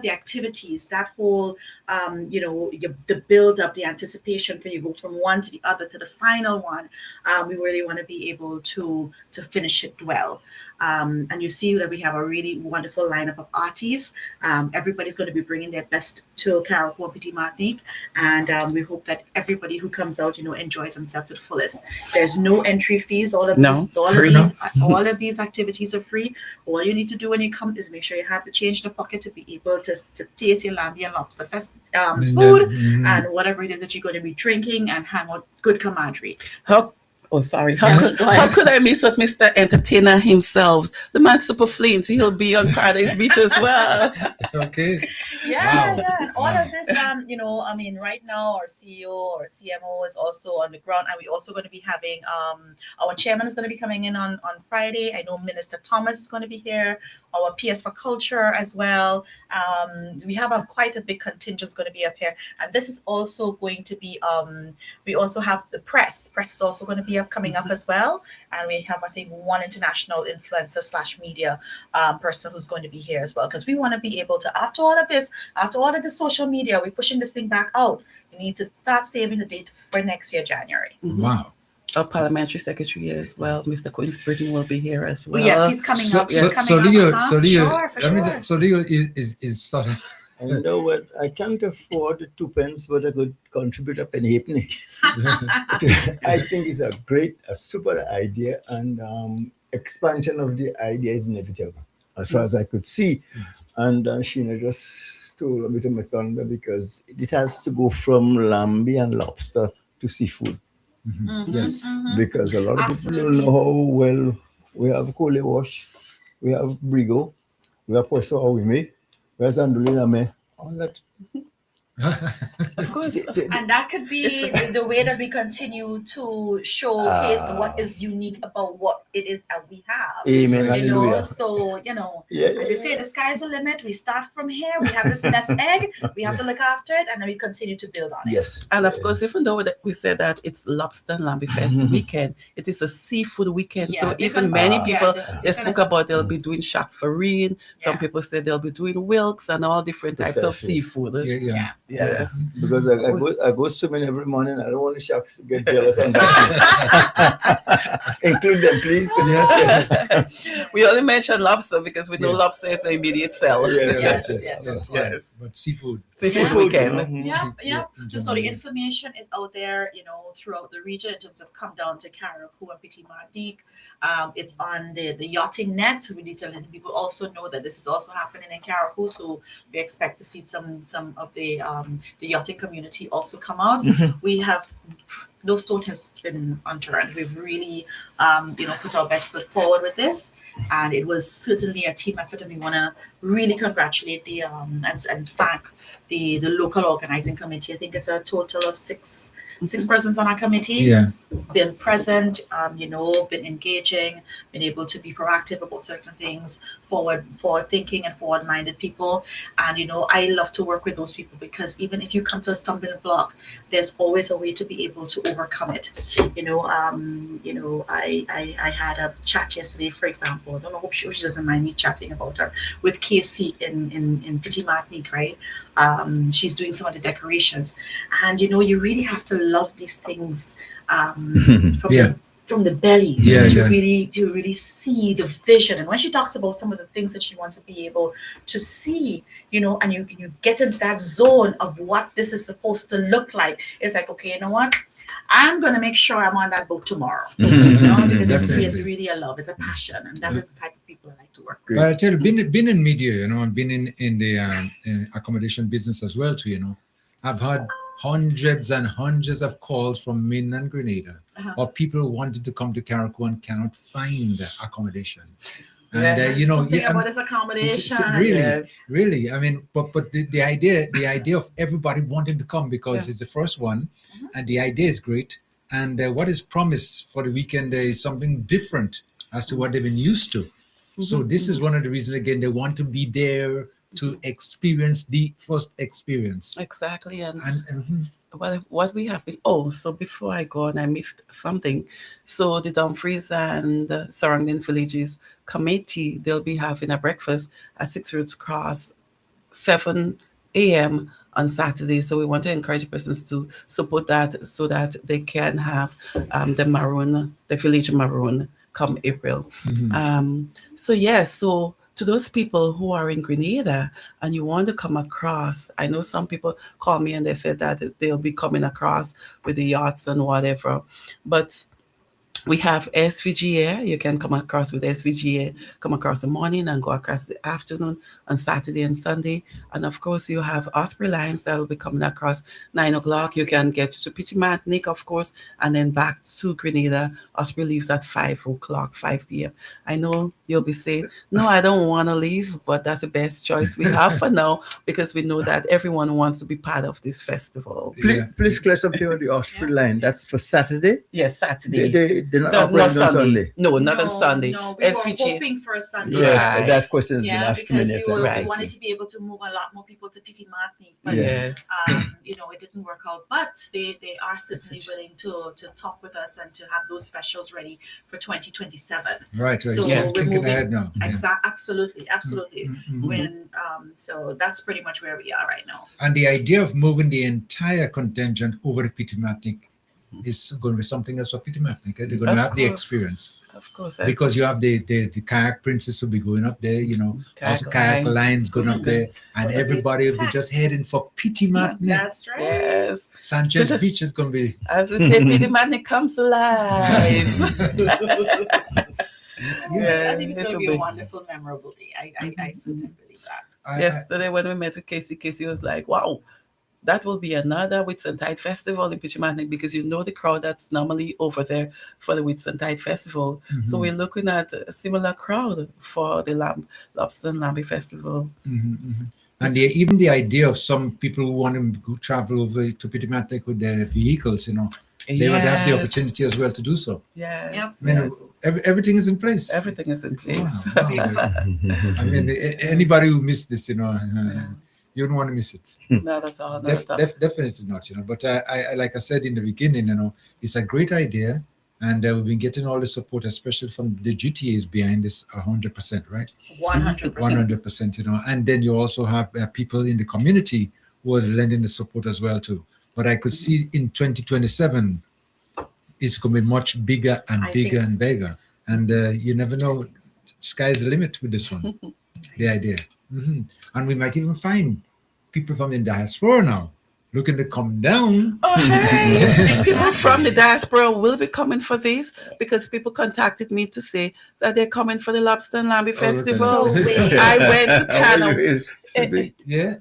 activities, that whole the build up, the anticipation for you go from one to the other to the final one. We really want to be able to finish it well. And you see that we have a really wonderful lineup of artists. Everybody's going to be bringing their best to Carriacou and Pittimatnik, and we hope that everybody who comes out, enjoys themselves to the fullest. There's no entry fees. All of these activities are free. All you need to do when you come is make sure you have the change in the pocket to be able to taste your lamb and lobster food and whatever it is that you're going to be drinking and hang out. Good camaraderie. Oh, sorry. How could I miss up Mr. Entertainer himself? The man super flint. He'll be on Paradise Beach as well. Okay. Yeah. And all of this, right now our CEO or CMO is also on the ground, and we're also going to be having our chairman is going to be coming in on Friday. I know Minister Thomas is going to be here. Our PS for Culture as well. We have quite a big contingent going to be up here, and this is also going to be. We also have the press. Press is also going to be media coming up as well. And we have, I think, one international influencer / media person who's going to be here as well. Because we want to be able to, after all of this social media, we're pushing this thing back out. We need to start saving the date for next year, January. Wow. Our parliamentary secretary as well, Mr. Queen's Britain, will be here as well. Well, yes, he's coming up. So Leo is sort of. And you know what? I can't afford 2 pence, but I could contribute a penny halfpenny. I think it's a super idea, and expansion of the idea is inevitable, as far as I could see. And Sheena just stole a bit of my thunder, because it has to go from lamb and lobster to seafood. Yes. Because a lot of people don't know how well we have Cole wash, we have brigo, we have poisson awime, we have andouille, all that. Of course. And that could be the way that we continue to showcase what is unique about what it is that we have. Amen. Hallelujah. So, as you say, the sky's the limit. We start from here. We have this nest egg. We have to look after it, and then we continue to build on it. Yes. And of course, even though we said that it's Lobster and Lamb Fest weekend, it is a seafood weekend. So even many people, they spoke about they'll be doing shark farine. Some people say they'll be doing wilks and all different types of seafood. Yes. Because I go swimming every morning. I don't want the sharks to get jealous and include them, please. Yes. We only mentioned lobster because we know lobster is an immediate sell. Yes. But seafood weekend. So the information is out there, throughout the region in terms of come down to Carriacou and Petit Martinique. It's on the yachting net. We need to let people also know that this is also happening in Carriacou. So we expect to see some of the yachting community also come out. We have no stone has been unturned. We've really put our best foot forward with this, and it was certainly a team effort, and we want to really congratulate the and thank the local organizing committee. I think it's a total of six persons on our committee. Been present, been engaging, been able to be proactive about certain things, forward thinking and forward minded people. And I love to work with those people, because even if you come to a stumbling block, there's always a way to be able to overcome it. I had a chat yesterday, for example. I don't know, hope she doesn't mind me chatting about her, with Casey in Petit Martinique, right? She's doing some of the decorations, and you really have to love these things from the belly to really see the vision. And when she talks about some of the things that she wants to be able to see, and you get into that zone of what this is supposed to look like, it's like, okay, you know what? I'm going to make sure I'm on that boat tomorrow. Because you see, it's really a love, it's a passion, and that is the type of people I like to work with. But I tell you, been in media, and been in the accommodation business as well too. I've had hundreds and hundreds of calls from mainland Grenada of people who wanted to come to Carriacou and cannot find accommodation. And something about this accommodation. Really. I mean, but the idea of everybody wanting to come, because it's the first one, and the idea is great. And what is promised for the weekend is something different as to what they've been used to. So this is one of the reasons, again, they want to be there to experience the first experience. Exactly. And what we have been, so before I go on, I missed something. So the Dumfries and the surrounding villages committee, they'll be having a breakfast at 6 Roads Cross, 7 a.m. on Saturday. So we want to encourage persons to support that, so that they can have the village maroon come April. So to those people who are in Grenada and you want to come across, I know some people call me and they said that they'll be coming across with the yachts and whatever, but we have SVGA. You can come across with SVGA, come across the morning and go across the afternoon on Saturday and Sunday. And of course, you have Osprey Lines that will be coming across 9 o'clock. You can get to Petit Martinique, of course, and then back to Grenada. Osprey leaves at 5 o'clock, 5 p.m. I know you'll be saying, no, I don't want to leave, but that's the best choice we have for now, because we know that everyone wants to be part of this festival. Please clear something on the Osprey line. That's for Saturday? Yes, Saturday. They're not Not operating on Sunday. Sunday. No, not on Sunday. No, we were SVG. hoping for a Sunday. Yeah, Right. that question has been Yeah, asked because many we times. wanted to be able to move a lot more people to Pity Martini, but Yes. you know, it didn't work out. But they are certainly willing to talk with us and to have those specials ready for 2027. Right. So So we're thinking moving- ahead now. Yeah. Absolutely. Mhm. When so that's pretty much where we are right now. And the idea of moving the entire contingent over to Pitimatnik is going to be something else for Pitimatnik. They're going to Of have the course. experience. Of course. Because you have the kayak princess will be going up there, you know, also kayak lines going up there, and So everybody will be just heading for Pitimatnik. That's right. Yes. Sanchez Beach is going to be. As we say, Pity Martini comes alive. I think it's it'll going to be be- a wonderful, memorable day. I certainly believe that. Yesterday when we met with Casey was like, wow, that will be another Whitsuntide Festival in Pichimatnik, because you know the crowd that's normally over there for the Whitsuntide Festival. So we're looking at a similar crowd for the Lobster and Lamby Festival. And even the idea of some people who want to go travel over to Pitimatnik with their vehicles, you know, they would have the Yes. opportunity as well to do so. Yes. I mean, Yes. everything is in place. Everything is in place. Wow. I mean, anybody who missed this, you know, you don't want to miss it. Not at all. Not at all. Definitely not, you know. But I like I said in the beginning, you know, it's a great idea, and we've been getting all the support, especially from the GTAs behind this 100%, right? 100%. 100%, you know. And then you also have people in the community who is lending the support as well too. But I could see in 2027, it's going to be much bigger and I bigger think and bigger. And you never know, sky's the limit with this one, the idea. And we might even find people from the diaspora now looking to come down. Oh, hey, people from the diaspora will be coming for this, because people contacted me to say that they're coming for the Lobster and Lamby Festival. okay. I went to Canada. Yeah.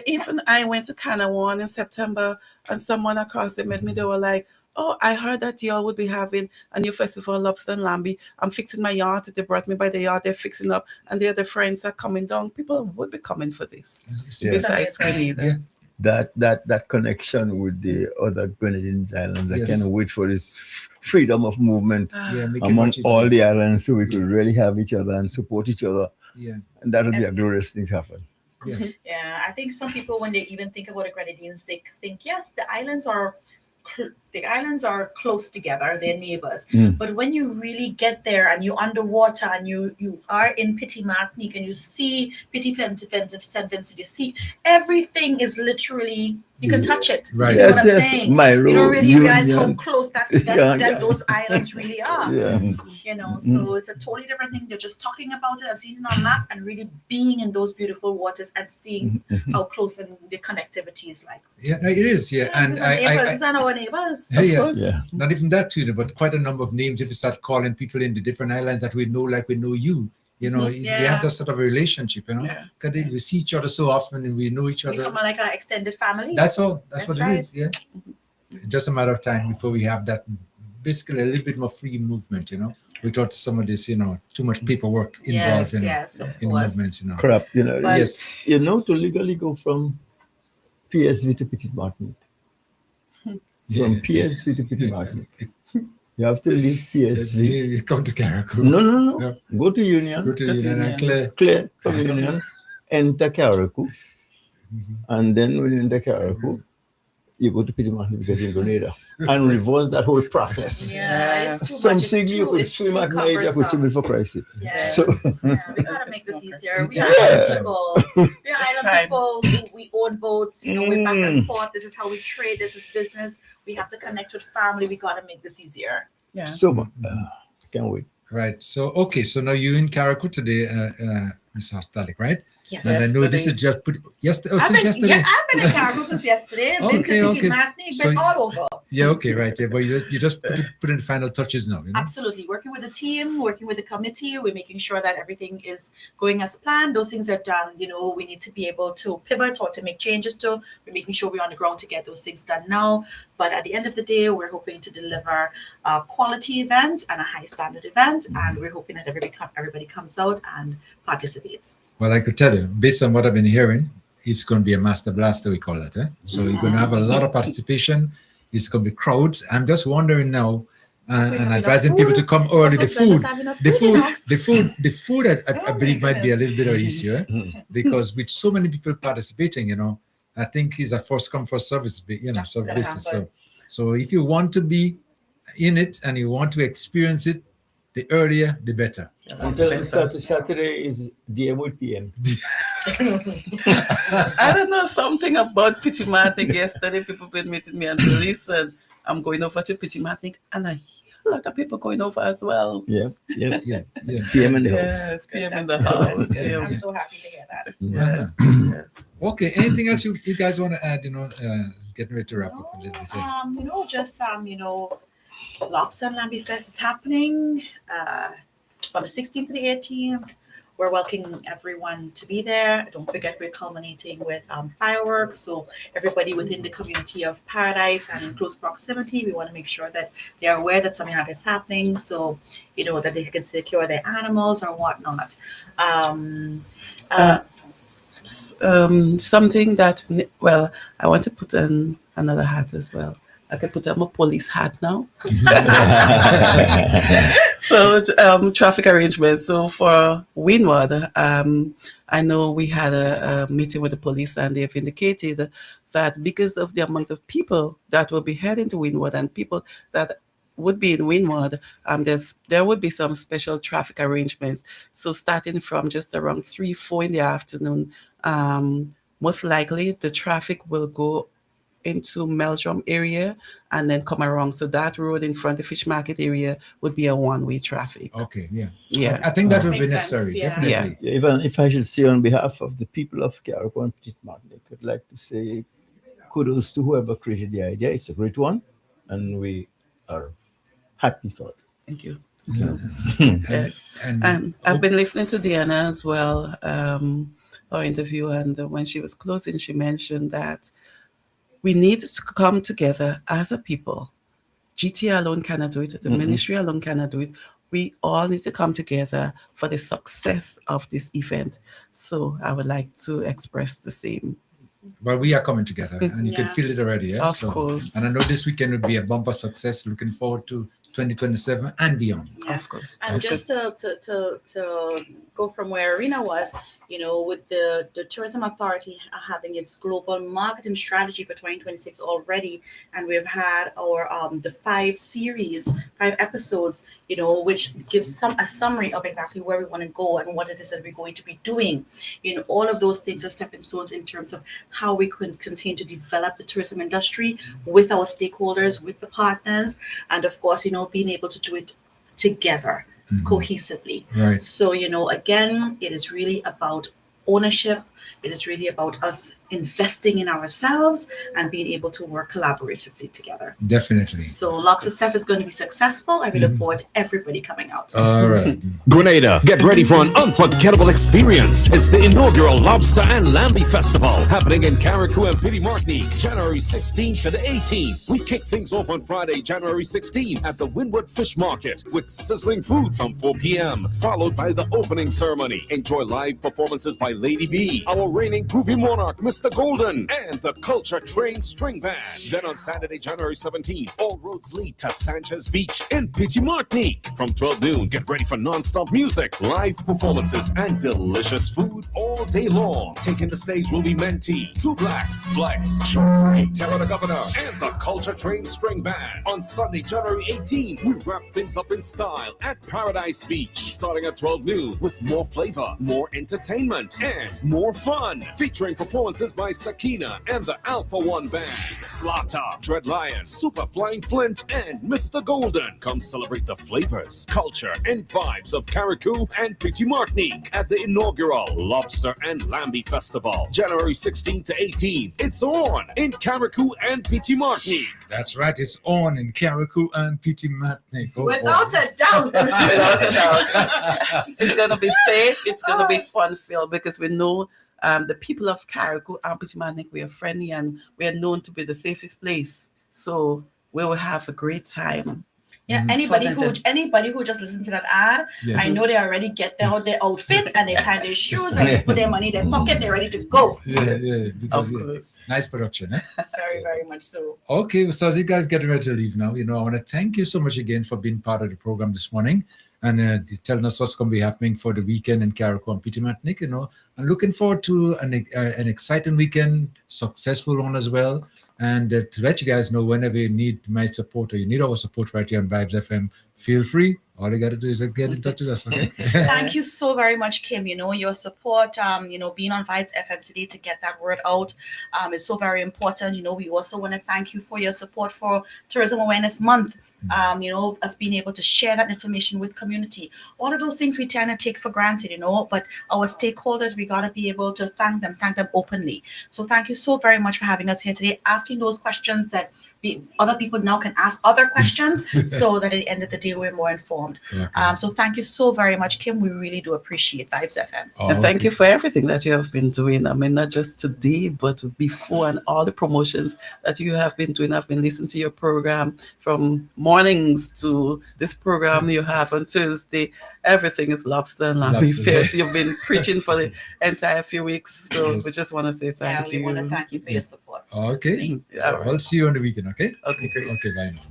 Even I went to Canada one in September, and someone across them met me. They were like, oh, I heard that y'all would be having a new festival, Lobster and Lamby. I'm fixing my yard. They brought me by the yard. They're fixing up, and the other friends are coming down. People would be coming for this. Yeah. Besides Grenada. Yeah. That connection with the other Grenadines islands. I Yes. can't wait for this freedom of movement Yeah, make it among much easier. all the islands, so we could really have each other and support each other. Yeah. And that would be a glorious thing to happen. Yeah. Yeah, I think some people, when they even think about the Grenadines, they think, yes, the islands are close together, they're neighbors. But when you really get there and you're underwater and you are in Pity Martinique and you see Pity St. Vincent, you see everything is literally, you can touch it. Right. You know what I'm Yes, saying? Myro, You don't really realize how Union. close that Yeah. those islands really are. Yeah. You know, so it's a totally different thing. They're just talking about it and seeing it on map and really being in those beautiful waters and seeing how close and the connectivity is like. Yeah, no, it is. Yeah. And These are our neighbors. yeah. Not even that too, but quite a number of names. If you start calling people in the different islands that we know, like we know you, you know, we have that sort of a relationship, you know, because we see each other so often and we know each We other. become like our extended family. That's all. That's what right. it is. Yeah. Just a matter of time before we have that, basically a little bit more free movement, you know, without some of this, you know, too much paperwork involved in movements, you know. Crap, you know. But- Yes. You know, to legally go from PSV to Petit Martinique. From PSV to Petit Martinique. You have to leave PSV. You come to Carriacou. No. Go to Union. Go to Union and Claire. Claire from Union. Enter Carriacou. And then when you enter Carriacou, you go to Petit Martinique because you're in Grenada. And reverse that whole process. Yeah, it's too much. Something you could swim at night, you could swim it for Christ's sake. Yeah. So, We gotta make this easier. We are Yeah. island people. We are island people. We own boats. You know, we're back and forth. This is how we trade. This is business. We have to connect with family. We gotta make this easier. Yeah. so much. Can't wait. Right. So, okay. So now you're in Carriacou today, Mr. Hostalik, right? Yes. And I know this is just put yesterday. Oh, since yesterday. Yeah, I've been in Carriacou since yesterday. Been to Petit Martinique, been all over. Yeah. Okay. Right. Yeah. But you just put in the final touches now. You know? Absolutely. Working with the team, working with the committee, we're making sure that everything is going as planned. Those things are done. You know, we need to be able to pivot or to make changes to. We're making sure we're on the ground to get those things done now. But at the end of the day, we're hoping to deliver a quality event and a high standard event. And we're hoping that everybody comes out and participates. Well, I could tell you, based on what I've been hearing, it's going to be a master blaster, we call it. So you're going to have a lot of participation. It's going to be crowds. I'm just wondering now, and advising people to come early. The food, I believe might be a little bit easier because with so many people participating, I think it's a first come first service, basis. So if you want to be in it and you want to experience it, the earlier the better. Until Saturday is DM with PM. I don't know, something about Petit Martinique. Yesterday, people been meeting me and they listen. I'm going over to Petit Martinique, and I hear a lot of people going over as well. Yeah. PM in the house. Yes, PM in the house. PM. I'm so happy to hear that. Yes. Okay. Anything else you guys want to add? Getting ready to wrap up a little bit. Lobster and Lamby Fest is happening. It's on the 16th to the 18th. We're welcoming everyone to be there. Don't forget, we're culminating with fireworks. So everybody within the community of Paradise and in close proximity, we want to make sure that they are aware that something like this is happening. So, that they can secure their animals or whatnot. Something that, I want to put on another hat as well. I can put on my police hat now. So traffic arrangements. So for Windward, I know we had a meeting with the police, and they've indicated that because of the amount of people that will be heading to Windward and people that would be in Windward, there would be some special traffic arrangements. So starting from just around 3-4 in the afternoon, most likely the traffic will go into Meldrum area and then come around. So that road in front of the fish market area would be a one-way traffic. Okay, yeah. Yeah. I think that would be Makes necessary, sense, yeah. definitely. Yeah, even if I should say on behalf of the people of Carriacou and Petit Martinique, I'd like to say kudos to whoever created the idea. It's a great one, and we are happy for it. Thank you. Yes. And I've been listening to Diana as well, our interview, and when she was closing, she mentioned that we need to come together as a people. GTA alone cannot do it. The ministry alone cannot do it. We all need to come together for the success of this event. So I would like to express the same. Well, we are coming together, and you can feel it already. Yeah? Of course. And I know this weekend will be a bumper success. Looking forward to 2027 and beyond. Yeah. Of course. And just to go from where Arena was, with the Tourism Authority having its global marketing strategy for 2026 already, and we've had our the 5 episodes, which gives a summary of exactly where we want to go and what it is that we're going to be doing. All of those things are stepping stones in terms of how we can continue to develop the tourism industry with our stakeholders, with the partners, and of course, being able to do it together, cohesively. Right. So, again, it is really about ownership. It is really about us investing in ourselves and being able to work collaboratively together. Definitely. So Lobster Chef is going to be successful, and we look forward to everybody coming out. All right. Grenada, get ready for an unforgettable experience. It's the inaugural Lobster and Lamby Festival happening in Carriacou and Petit Martinique, January 16th to the 18th. We kick things off on Friday, January 16th at the Windward Fish Market with sizzling food from 4 p.m., followed by the opening ceremony. Enjoy live performances by Lady B, our reigning groovy monarch, Mr. Golden, and the Culture Train String Band. Then on Saturday, January 17th, all roads lead to Sanchez Beach in Petit Martinique. From 12 noon, get ready for non-stop music, live performances, and delicious food all day long. Taking the stage will be Menti, Two Blacks, Flex, Short, Terror the Governor, and the Culture Train String Band. On Sunday, January 18th, we wrap things up in style at Paradise Beach, starting at 12 noon with more flavor, more entertainment, and more fun. Featuring performances by Sakina and the Alpha One Band, Slaughter, Dread Lion, Super Flying Flint, and Mr. Golden. Come celebrate the flavors, culture, and vibes of Carriacou and Petit Martinique at the inaugural Lobster and Lamby Festival, January 16th to 18th. It's on in Carriacou and Petit Martinique. That's right. It's on in Carriacou and Petit Martinique. Oh, Without a doubt. Without a doubt. It's going to be safe. It's going to be fun-filled because we know the people of Carriacou and Petit Martinique, we are friendly and we are known to be the safest place. So we will have a great time. Yeah, anybody who just listened to that ad, Yeah. I know they already get their outfits and they find their shoes and they put their money in their pocket. They're ready to go. Yeah, because Of course. nice production, eh? Very, very much so. Okay, so as you guys getting ready to leave now, I want to thank you so much again for being part of the program this morning and telling us what's going to be happening for the weekend in Carriacou and Petit Martinique. I'm looking forward to an exciting weekend, successful one as well. And to let you guys know, whenever you need my support or you need our support right here on Vibes FM, feel free. All you got to do is get in touch with us, okay? Thank you so very much, Kim. Your support, being on Vibes FM today to get that word out is so very important. We also want to thank you for your support for Tourism Awareness Month. Us being able to share that information with community. All of those things we tend to take for granted, but our stakeholders, we got to be able to thank them openly. So thank you so very much for having us here today, asking those questions that other people now can ask other questions so that at the end of the day, we're more informed. Okay. So thank you so very much, Kim. We really do appreciate Vibes FM. And thank you for everything that you have been doing. I mean, not just today, but before and all the promotions that you have been doing. I've been listening to your program from mornings to this program you have on Thursday. Everything is lobster and lamb fairs. You've been preaching for the entire few weeks. So we just want to say thank you. We want to thank you for your support. Okay. All right. I'll see you on the weekend, okay? Okay, great. Okay, bye now.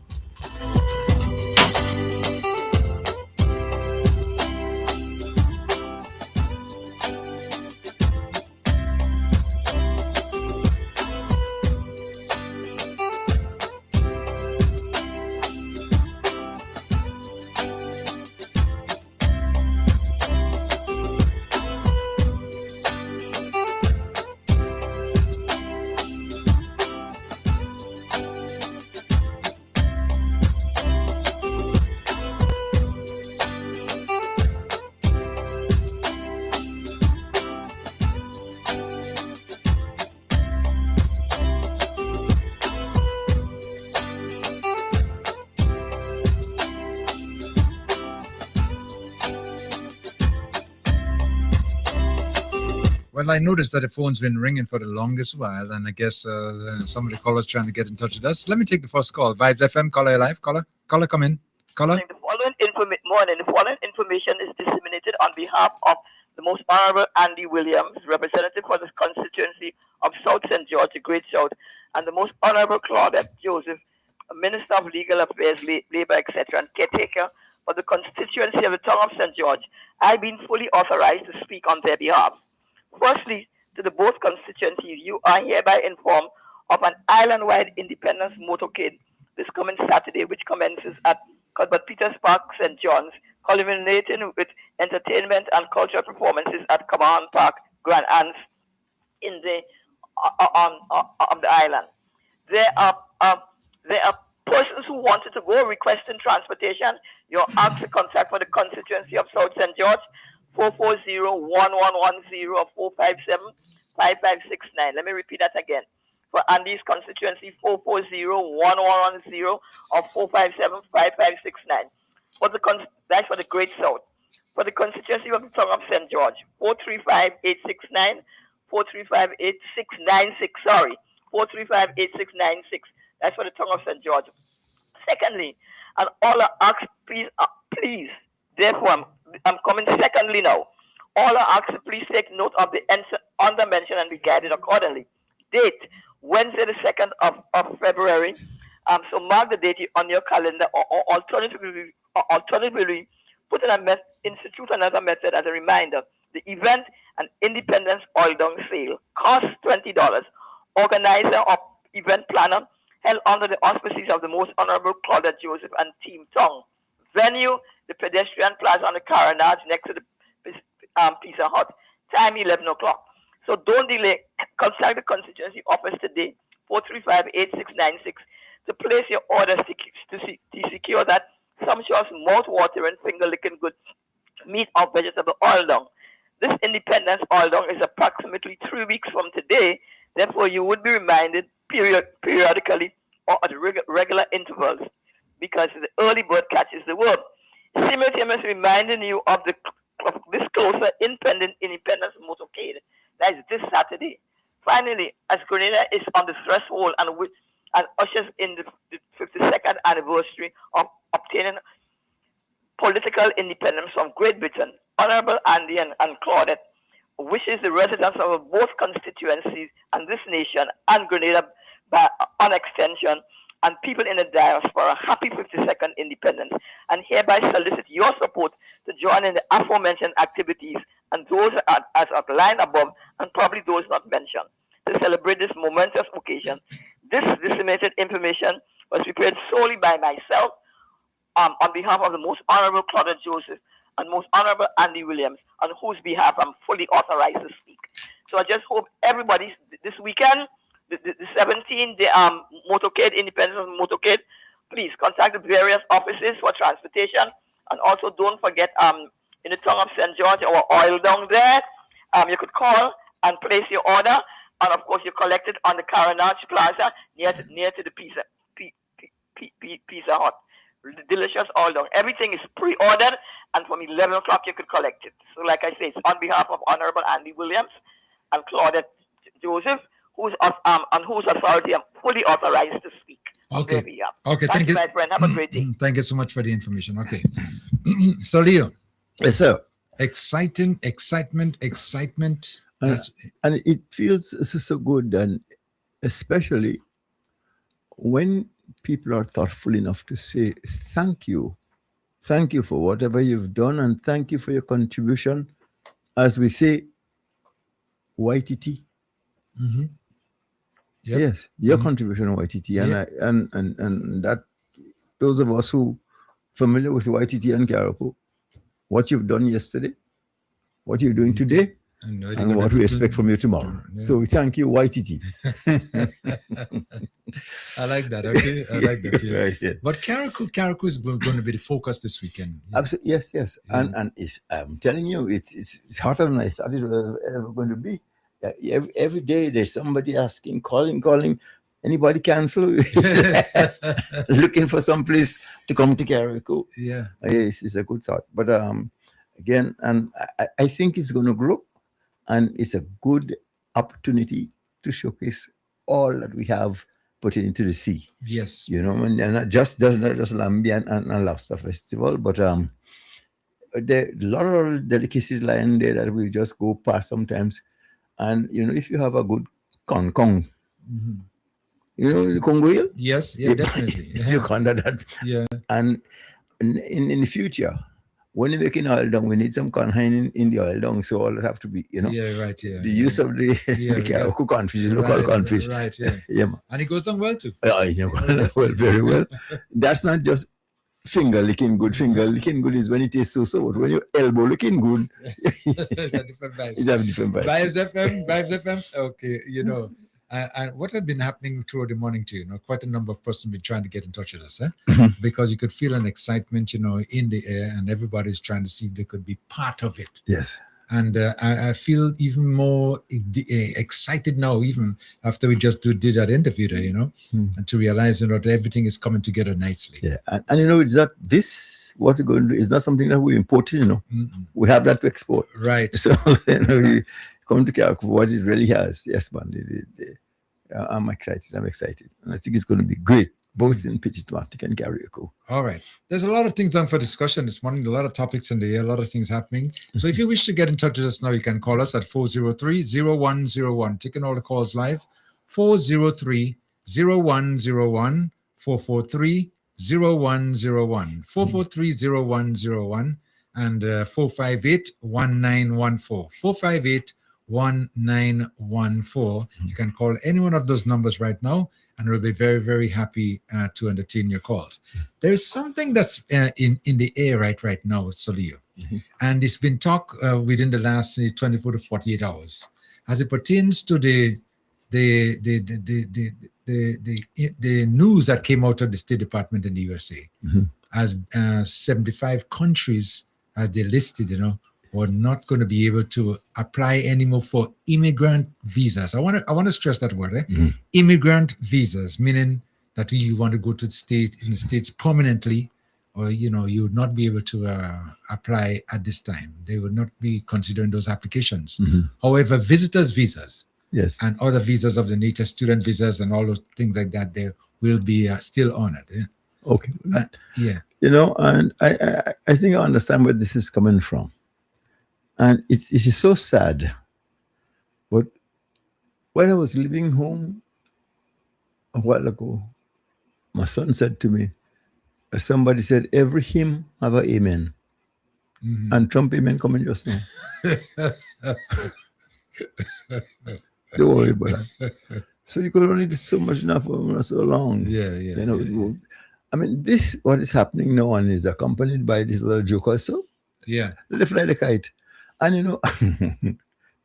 Well, I noticed that the phone's been ringing for the longest while, and I guess some of the callers trying to get in touch with us. Let me take the first call. Vibes FM, caller live. Caller, come in. Caller. The following information is disseminated on behalf of the Most Honorable Andy Williams, representative for the constituency of South St. George, the Great South, and the Most Honorable Claudette Joseph, Minister of Legal Affairs, Labour, etc., and caretaker for the constituency of the Tongue of St. George. I've been fully authorized to speak on their behalf. Firstly, to the both constituencies, you are hereby informed of an island-wide independence motorcade this coming Saturday, which commences at Cuthbert Peters Park, St. John's, culminating with entertainment and cultural performances at Command Park, Grand Anse, in the of the island. There are persons who wanted to go requesting transportation. You're asked to contact for the constituency of South St. George, 440-1110 or 457-5569. Let me repeat that again. For Andy's constituency, 440-1110 or 457-5569. That's for the Great South. For the constituency of the Tongue of St. George, 435-869, 435-8696, 435-8696. That's for the Tongue of St. George. Secondly, and all are asked, please, therefore, I'm coming secondly now. All are asked to please take note of the under mentioned and be guided accordingly. Date, Wednesday the 2nd of February. So mark the date on your calendar, or alternatively put institute another method as a reminder. The event, an Independence Oil Dung Sale, costs $20. Organizer or event planner, held under the auspices of the Most Honorable Claudette Joseph and Team Tongue. Venue, the pedestrian plaza on the Carenage next to the Pizza Hut. Time 11 o'clock. So don't delay. Contact the constituency office today, 435-8696, to place your orders to secure that sumptuous, mouth-watering, finger-licking good meat or vegetable oil dung. This Independence Oil Dung is approximately 3 weeks from today. Therefore, you would be reminded periodically or at regular intervals, because the early bird catches the worm. Simultaneously reminding you of this closer impending Independence motorcade. That is this Saturday. Finally, as Grenada is on the threshold and and ushers in the 52nd anniversary of obtaining political independence from Great Britain. Honorable Andy and Claudette wishes the residents of both constituencies and this nation and Grenada by on extension and people in the diaspora a happy 52nd independence, and hereby solicit your support to join in the aforementioned activities and those as outlined above, and probably those not mentioned, to celebrate this momentous occasion. This disseminated information was prepared solely by myself on behalf of the Most Honorable Claudette Joseph and Most Honorable Andy Williams, on whose behalf I'm fully authorized to speak. So I just hope everybody this weekend, the 17th, the motorcade, Independence Motorcade, please contact the various offices for transportation, and also don't forget in the town of St. George, our oil down there, you could call and place your order, and of course you collect it on the Carnage Plaza near to the Pizza Hut. Delicious oil down. Everything is pre-ordered, and from 11 o'clock you could collect it. So like I say, it's on behalf of Honorable Andy Williams and Claudette Joseph, whose on whose authority I'm fully authorized to speak. Okay. Okay, thank you. My friend. Have a great day. Thank you so much for the information. Okay. So, Leo. Yes, sir. Excitement. And it feels so good, and especially when people are thoughtful enough to say thank you for whatever you've done, and thank you for your contribution, as we say, YTT. Mm-hmm. Yep. Yes, your contribution, YTT, Yep. and that those of us who familiar with YTT and Carriacou, what you've done yesterday, what you're doing today, and what we expect from you tomorrow. Yeah. So thank you, YTT. I like that. Okay, I like that. Yeah. Right, yeah. But Carriacou is going to be the focus this weekend. Yeah. Absolutely, yes. Yeah. And it's, I'm telling you, it's hotter than I thought it was ever going to be. Every day there's somebody asking, calling. Anybody cancel? Looking for some place to come to Carriacou. Yeah. Yes, it's a good thought. But again, and I think it's going to grow, and it's a good opportunity to showcase all that we have put into the sea. Yes. You know, and not just Lambie and Lobster Festival, but there are a lot of delicacies lying there that we just go past sometimes. And you know, if you have a good Kong, mm-hmm. You know the Congo wheel? Yes, yeah, definitely. You conquer that. Yeah. And in the future, when you're making oil dung, we need some conhine in the oil dung, so all that have to be, you know. Yeah, right, yeah. The use of the Carriacou cornfish, the local cornfish. Right, yeah. Yeah, man. And it goes down well too. Yeah, well, very well. That's not just finger licking good. Finger licking good is when it tastes so. But when your elbow looking good, it's a different vibe. It's a different vibe. Vibes FM. Okay, you know. And what had been happening throughout the morning too, you know, quite a number of persons been trying to get in touch with us, because you could feel an excitement, you know, in the air, and everybody's trying to see if they could be part of it. Yes. And I feel even more excited now, even after we just did that interview there, you know, and to realize, you know, that everything is coming together nicely. Yeah, and you know, it's that what we're going to do is not something that we imported, you know. Mm-mm. We have that to export. Right. So, you know, you come to Carriacou, what it really has. Yes, man. I'm excited. And I think it's going to be great, both in Petit-Matic and Carriacou. All right. There's a lot of things on for discussion this morning, a lot of topics in the air, a lot of things happening. So if you wish to get in touch with us now, you can call us at 403-0101. Taking all the calls live, 403-0101, 443-0101, 443-0101, and 458-1914, 458-1914. You can call any one of those numbers right now, and we'll be very, very happy to entertain your calls. There's something that's in the air right now, Solio, and it's been talked within the last 24 to 48 hours as it pertains to the news that came out of the State Department in the USA, as 75 countries, as they listed, you know, were not going to be able to apply anymore for immigrant visas. I want to stress that word, immigrant visas, meaning that you want to go to the States permanently, or, you know, you would not be able to apply at this time. They would not be considering those applications. However, visitors visas, yes, and other visas of the nature, student visas and all those things like that, they will be still honored. Yeah. Okay. Yeah. You know, and I think I understand where this is coming from. And it is so sad. But when I was leaving home a while ago, my son said to me, somebody said, every hymn have a amen. Mhm. And Trump amen coming just now. Don't worry about that. So you could only do so much now for so long. Yeah. You know, I mean, this what is happening now and is accompanied by this little joke also. Yeah. Let it fly the kite. And you know,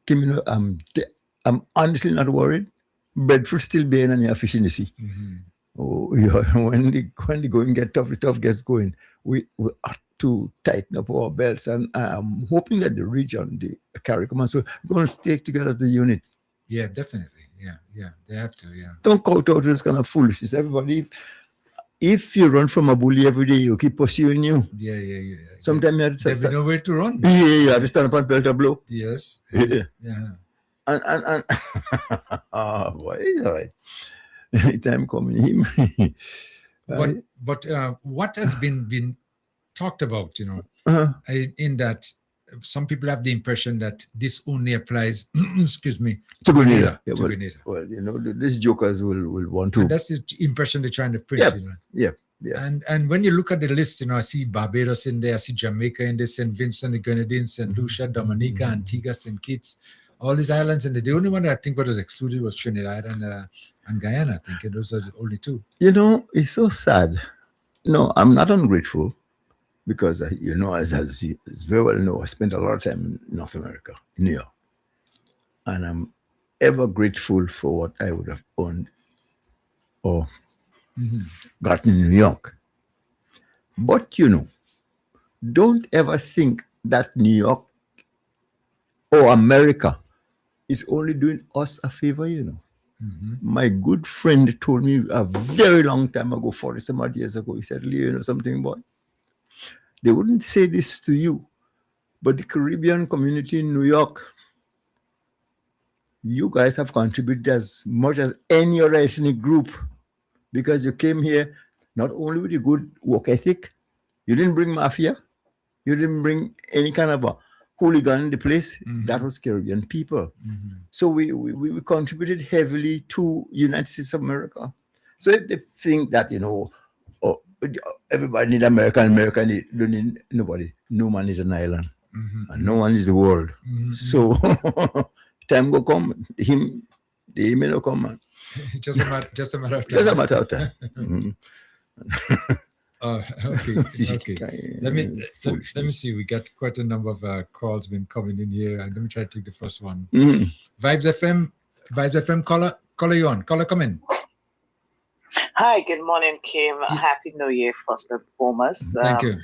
Kim, you know, I'm honestly not worried. Breadfruit still being on your fish in the sea. Mm-hmm. Oh, yeah. When the going get tough, the tough gets going. We are to tighten up our belts, and I'm hoping that the region, the CARICOM, so we're going to stick together as a unit. Yeah, definitely. Yeah, they have to. Yeah. Don't go out this kind of foolishness. Everybody, if you run from a bully every day, you keep pursuing you. Yeah. Sometimes you have to There'll be nowhere to run. Yeah, you have to stand up and belt a blow. Yes. Yeah. Yeah. And oh boy, it's all right. Time coming. But what has been talked about, you know, in that some people have the impression that this only applies, excuse me, to Grenada. Yeah, to Grenada. Well, you know, these jokers will want to. And that's the impression they're trying to print, you know. Yeah. And when you look at the list, you know, I see Barbados in there, I see Jamaica in there, St. Vincent, the Grenadines, St. Lucia, Dominica, Antigua, St. Kitts, all these islands. And the only one that I think was excluded was Trinidad and Guyana, I think. And those are the only two. You know, it's so sad. No, I'm not ungrateful because, you know, as you very well know, I spent a lot of time in North America, in New York. And I'm ever grateful for what I would have owned or gotten in New York. But, you know, don't ever think that New York or America is only doing us a favor, you know. My good friend told me a very long time ago, 40-some odd years ago, he said, Leo, you know something, boy? They wouldn't say this to you, but the Caribbean community in New York, you guys have contributed as much as any other ethnic group because you came here not only with a good work ethic, you didn't bring mafia, you didn't bring any kind of a hooligan in the place. That was Caribbean people. So we contributed heavily to United States of America. So if they think that, you know, everybody need America don't need nobody. No man is an island. And no one is the world. So time will come, the email will come. Just a matter of time. Just a matter of time. Okay. Let me see. We got quite a number of calls been coming in here. And let me try to take the first one. Vibes FM caller you on. Caller, come in. Hi, good morning, Kim. Happy New Year, first and foremost. Thank you.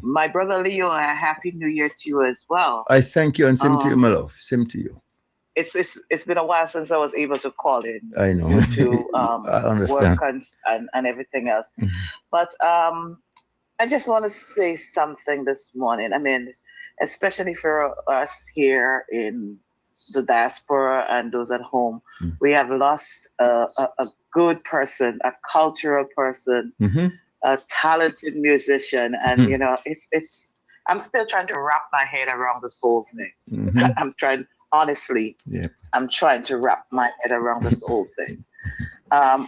My brother Leo, a happy New Year to you as well. I thank you, and same to you, my love. Same to you. It's been a while since I was able to call in. I know. Due to I understand. work and everything else. But I just want to say something this morning. I mean, especially for us here in the diaspora and those at home, we have lost a good person, a cultural person, a talented musician, and you know, it's. I'm still trying to wrap my head around this whole thing. I'm trying. Honestly, I'm trying to wrap my head around this whole thing.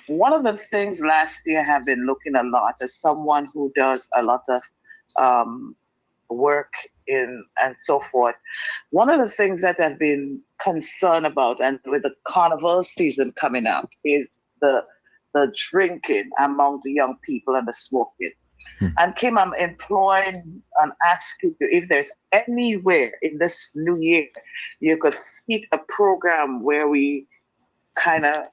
One of the things last year I have been looking a lot as someone who does a lot of work in and so forth. One of the things that I've been concerned about, and with the carnival season coming up, is the drinking among the young people and the smoking. And Kim, I'm employing and asking you if there's anywhere in this new year you could fit a program where we kind of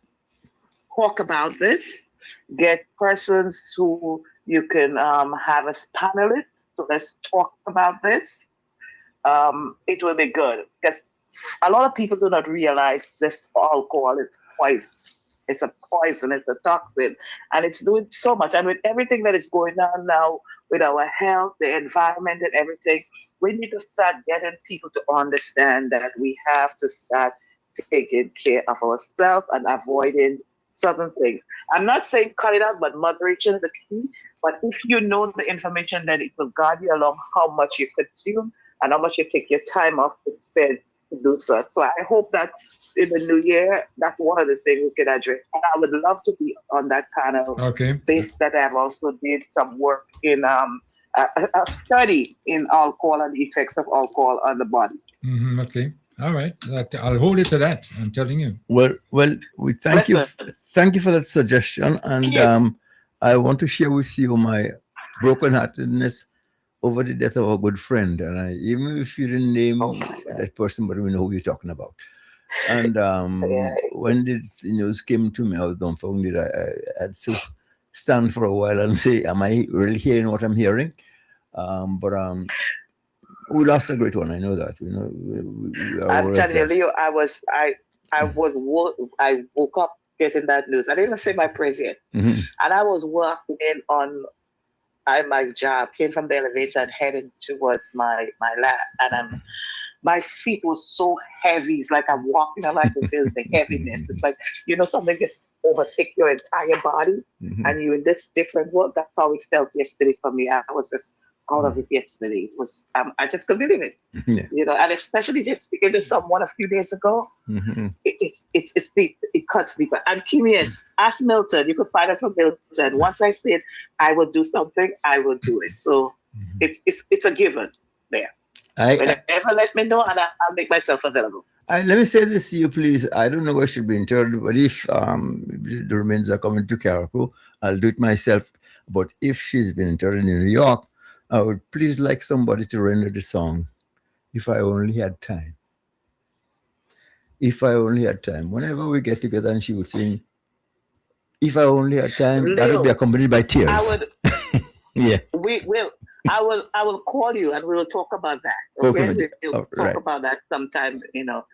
talk about this, get persons who you can have as panelists. So let's talk about this. It will be good because a lot of people do not realize this alcohol is poison. It's a poison, it's a toxin, and it's doing so much. And with everything that is going on now with our health, the environment, and everything, we need to start getting people to understand that we have to start taking care of ourselves and avoiding certain things. I'm not saying cut it out, but moderation is the key. But if you know the information, then it will guide you along how much you consume and how much you take your time off to spend to do so. So I hope that in the new year, that's one of the things we can address. And I would love to be on that kind of base that I've also did some work in a study in alcohol and the effects of alcohol on the body. Okay. All right. I'll hold it to that. I'm telling you. Well, we thank you. Thank you for that suggestion. And I want to share with you my brokenheartedness over the death of a good friend. And even if you didn't name that person, but we know who you're talking about. And when the news came to me, I was dumbfounded. I had to stand for a while and say, am I really hearing what I'm hearing? But we lost a great one. I know that. I'm telling you, Leo, I woke up getting that news. I didn't even say my prayers yet. And I was walking in on my job, came from the elevator and heading towards my lab. And my feet were so heavy. It's like I'm walking and like it feels the heaviness. It's like, something just overtake your entire body and you're in this different world. That's how it felt yesterday for me. I was just out of it yesterday. It was, I just couldn't believe it. And especially just speaking to someone a few days ago, it's deep. It cuts deeper. I'm curious. Ask Milton. You could find it from Milton. Once I said I will do something, I will do it. So it's a given there. Whenever let me know, and I'll make myself available. Let me say this to you, please. I don't know where she'll be interred, but if the remains are coming to Carriacou, I'll do it myself. But if she's been interred in New York, I would please like somebody to render the song, If I Only Had Time. If I Only Had Time. Whenever we get together and she would sing, If I Only Had Time, Leo, that would be accompanied by tears. Yeah. I will call you and we will talk about that. Okay? We'll talk about that sometime,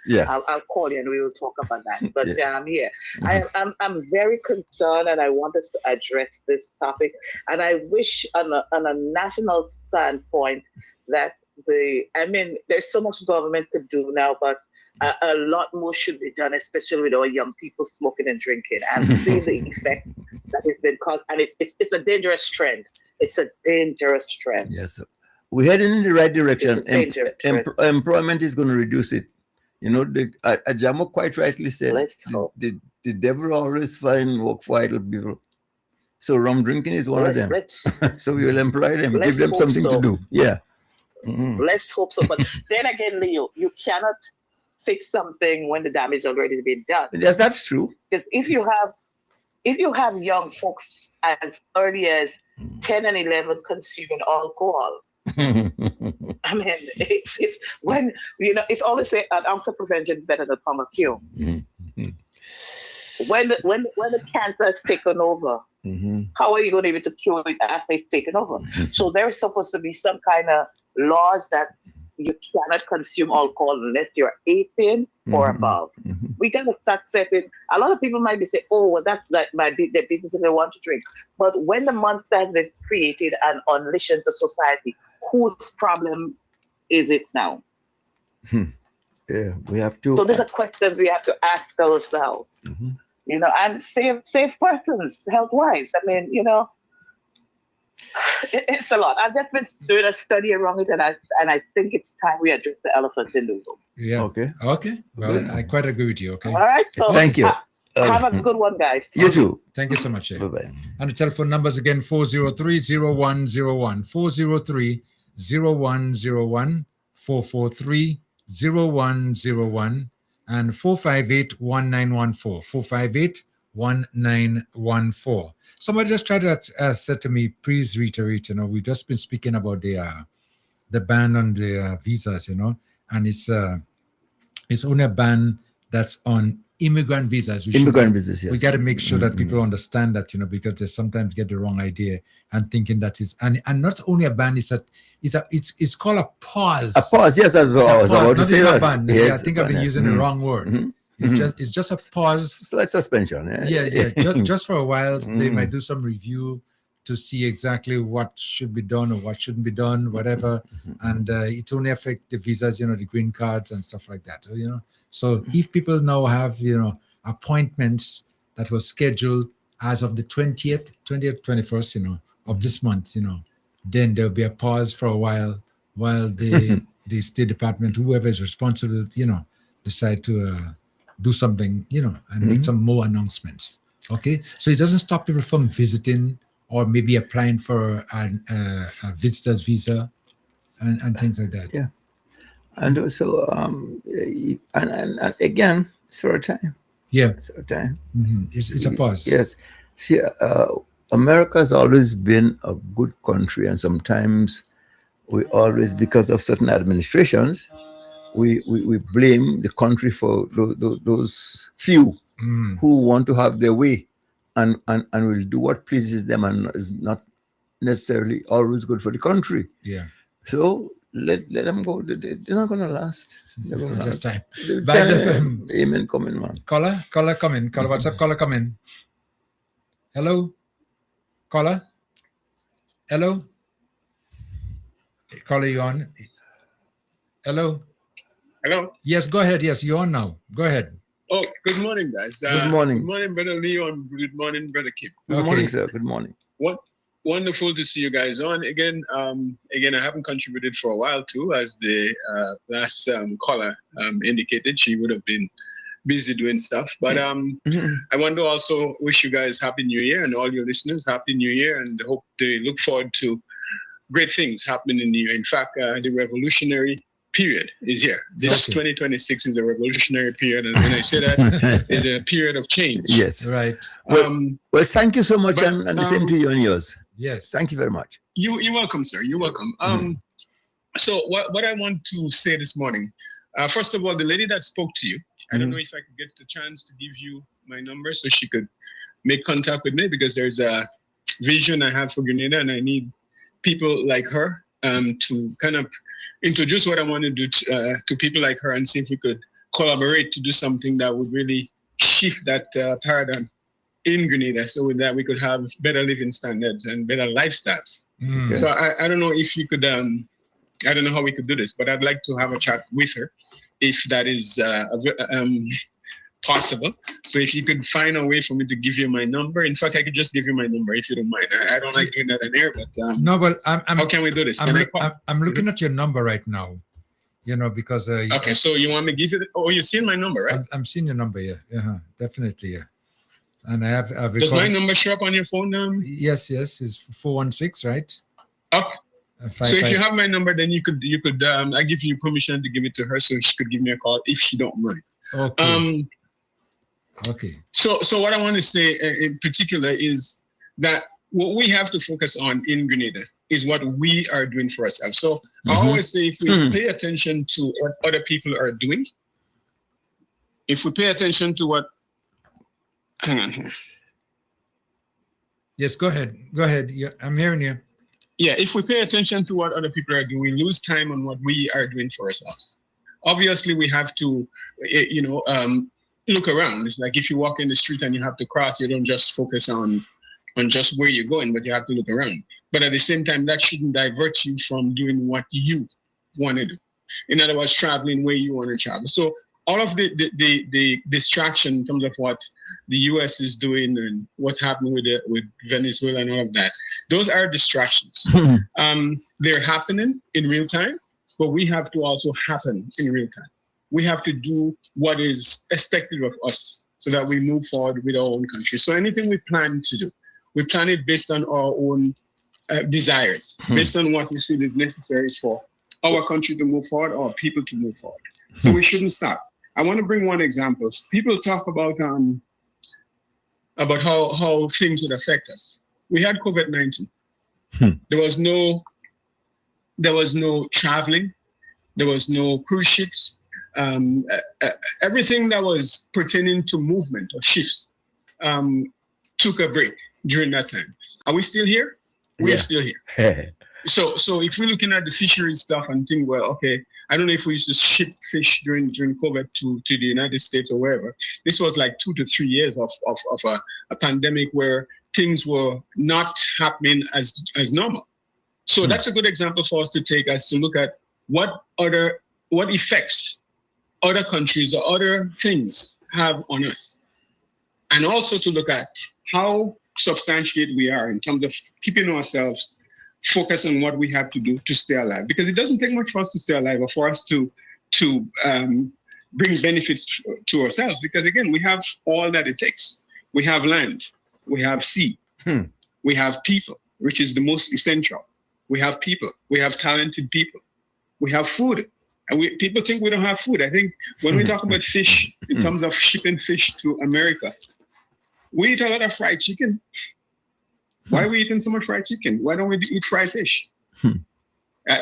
Yeah. I'll call you and we will talk about that. But I'm here. I'm very concerned and I want us to address this topic. And I wish on a national standpoint that there's so much government could do now, but a lot more should be done, especially with our young people smoking and drinking. I've seen the effects that has been caused, and it's a dangerous trend. It's a dangerous trend. Yes, we're heading in the right direction. Employment is going to reduce it. Ajamo quite rightly said, the devil always find work for idle people. So rum drinking is one of them. So we will employ them, give them something to do. Yeah. Let's hope so. But then again, Leo, you cannot fix something when the damage already has been done. Yes, that's true. Because if you have young folks as early as 10 and 11 consuming alcohol, it's when it's always say an ounce of prevention is better than a pound of cure. When the cancer is taken over, how are you going to be able to cure it after it's taken over? So there's supposed to be some kind of laws that you cannot consume alcohol unless you're 18 or above. We got to start setting. A lot of people might be saying, "Oh, well, that's like their business if they want to drink." But when the monster has been created and unleashed into society, whose problem is it now? Yeah, we have to. So these are questions we have to ask ourselves. And safe persons, health-wise. It's a lot. I've just been doing a study around it, and I think it's time we address the elephant in the room. Yeah. Okay. Well, I quite agree with you. Okay. All right. So thank you. Have a good one, guys. You too. Thank you so much. Bye-bye. And the telephone numbers again: 403-0101, 403-0101, 443-0101, and 458-1914, 458-1914. Somebody just tried to said to me, please reiterate, we've just been speaking about the ban on the visas, and it's only a ban that's on immigrant visas. Visas, yes. We got to make sure that people understand that, because they sometimes get the wrong idea and thinking that it's, and not only a ban, it's called a pause. A pause, yes, as well. I was about to say that. Ban. Yes, I think I've been using the wrong word. It's just a pause. Slight suspension. Yeah. Just for a while, they might do some review to see exactly what should be done or what shouldn't be done, whatever. And it only affects the visas, the green cards and stuff like that. So if people now have, appointments that was scheduled as of the 20th, 21st, of this month, then there'll be a pause for a while the State Department, whoever is responsible, decide to do something, and make some more announcements. Okay, so it doesn't stop people from visiting or maybe applying for a visitor's visa and things like that. Yeah, and also, and again, it's for a time. Yeah, it's for a time. It's a pause. Yes, see, America has always been a good country, and sometimes we always, because of certain administrations, we blame the country for those few who want to have their way and will do what pleases them and is not necessarily always good for the country. Yeah. So let them go. They're not going to last. They're going to last. Time. Amen. Coming, man. Caller, come in. Caller, what's up? Caller, come in. Hello? Caller? Hello? Caller, you on? Hello? Hello? Yes, go ahead. Yes, you're on now. Go ahead. Oh, good morning, guys. Good morning. Good morning, Brother Leon. Good morning, Brother Kim. Good morning, sir. Good morning. Wonderful to see you guys on. Again, I haven't contributed for a while too, as the last caller indicated. She would have been busy doing stuff. But I want to also wish you guys Happy New Year, and all your listeners Happy New Year, and hope they look forward to great things happening in the year. In fact, the revolutionary period is here. This 2026 is a revolutionary period, and when I say that, it's a period of change. Yes, right. Well, thank you so much, and the same to you and yours. Yes, thank you very much. You're welcome, sir. You're welcome. So what I want to say this morning, first of all, the lady that spoke to you, I don't know if I could get the chance to give you my number so she could make contact with me, because there's a vision I have for Grenada, and I need people like her to kind of introduce what I want to do to people like her, and see if we could collaborate to do something that would really shift that paradigm in Grenada, so with that we could have better living standards and better lifestyles. So I don't know if you could, I don't know how we could do this, but I'd like to have a chat with her, if that is possible. So if you could find a way for me to give you my number. In fact, I could just give you my number if you don't mind. I don't like doing that in air, but no, but how can we do this? I'm looking at your number right now, because okay, so you want me to give you you've seen my number, right? I'm seeing your number, yeah. Definitely, yeah. And I've Does my number show up on your phone now? Yes, it's 416, right? Okay. So if you have my number, then you could I give you permission to give it to her, so she could give me a call if she don't mind. Okay. Okay. So what I want to say in particular is that what we have to focus on in Grenada is what we are doing for ourselves. So I always say, if we pay attention to what other people are doing, if we pay attention to what, hang on here. Yes, go ahead. Yeah, I'm hearing you. Yeah, if we pay attention to what other people are doing, we lose time on what we are doing for ourselves. Obviously, we have to, look around. It's like if you walk in the street and you have to cross, you don't just focus on just where you're going, but you have to look around. But at the same time, that shouldn't divert you from doing what you want to do. In other words, traveling where you want to travel. So all of the distraction in terms of what the US is doing and what's happening with Venezuela and all of that, those are distractions. They're happening in real time, but we have to also happen in real time. We have to do what is expected of us so that we move forward with our own country. So anything we plan to do, we plan it based on our own desires, based on what we feel is necessary for our country to move forward, our people to move forward. So we shouldn't stop. I want to bring one example. People talk about how things would affect us. We had COVID-19. There was no traveling. There was no cruise ships. Everything that was pertaining to movement or shifts took a break during that time. Are we still here? We're still here. So if we're looking at the fishery stuff and think, well, okay, I don't know if we used to ship fish during COVID to the United States or wherever. This was like 2 to 3 years of a pandemic where things were not happening as normal. So that's a good example for us to take, as to look at what effects other countries or other things have on us. and also to look at how substantiated we are in terms of keeping ourselves focused on what we have to do to stay alive. Because it doesn't take much for us to stay alive or for us to bring benefits to ourselves. Because again, we have all that it takes. We have land, we have sea, we have people, which is the most essential. We have people, we have talented people, we have food. And people think we don't have food. I think when we talk about fish, in terms of shipping fish to America, we eat a lot of fried chicken. Why are we eating so much fried chicken? Why don't we eat fried fish?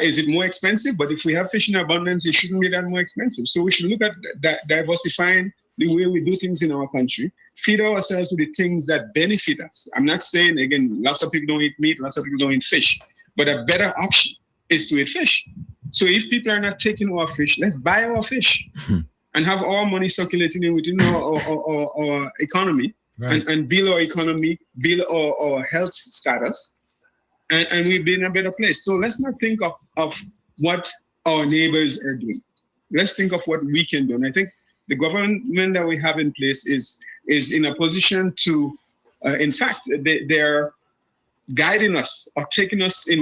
Is it more expensive? But if we have fish in abundance, it shouldn't be that more expensive. So we should look at that, diversifying the way we do things in our country, feed ourselves with the things that benefit us. I'm not saying, again, lots of people don't eat meat, lots of people don't eat fish, but a better option is to eat fish. So if people are not taking our fish, let's buy our fish and have our money circulating within our economy. Right. And build our economy, build our health status, and we'll be in a better place. So let's not think of what our neighbors are doing. Let's think of what we can do. And I think the government that we have in place is in a position to, in fact, they're guiding us or taking us in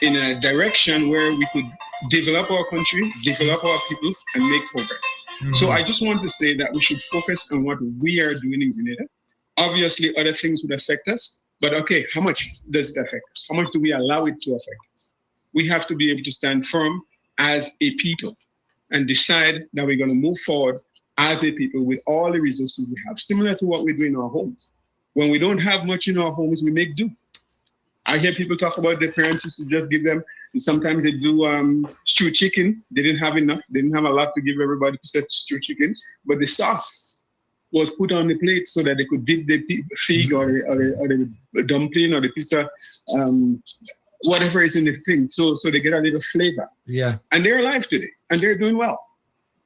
a direction where we could develop our country, develop our people, and make progress. So I just want to say that we should focus on what we are doing in Grenada. Obviously, other things would affect us, but okay, how much does it affect us? How much do we allow it to affect us? We have to be able to stand firm as a people and decide that we're going to move forward as a people with all the resources we have, similar to what we do in our homes. When we don't have much in our homes, we make do. I hear people talk about their parents used to just give them, sometimes they do stewed chicken. They didn't have enough. They didn't have a lot to give everybody to set stewed chicken, but the sauce was put on the plate so that they could dip the fig or the dumpling or the pizza, whatever is in the thing, so they get a little flavor. Yeah. And they're alive today, and they're doing well.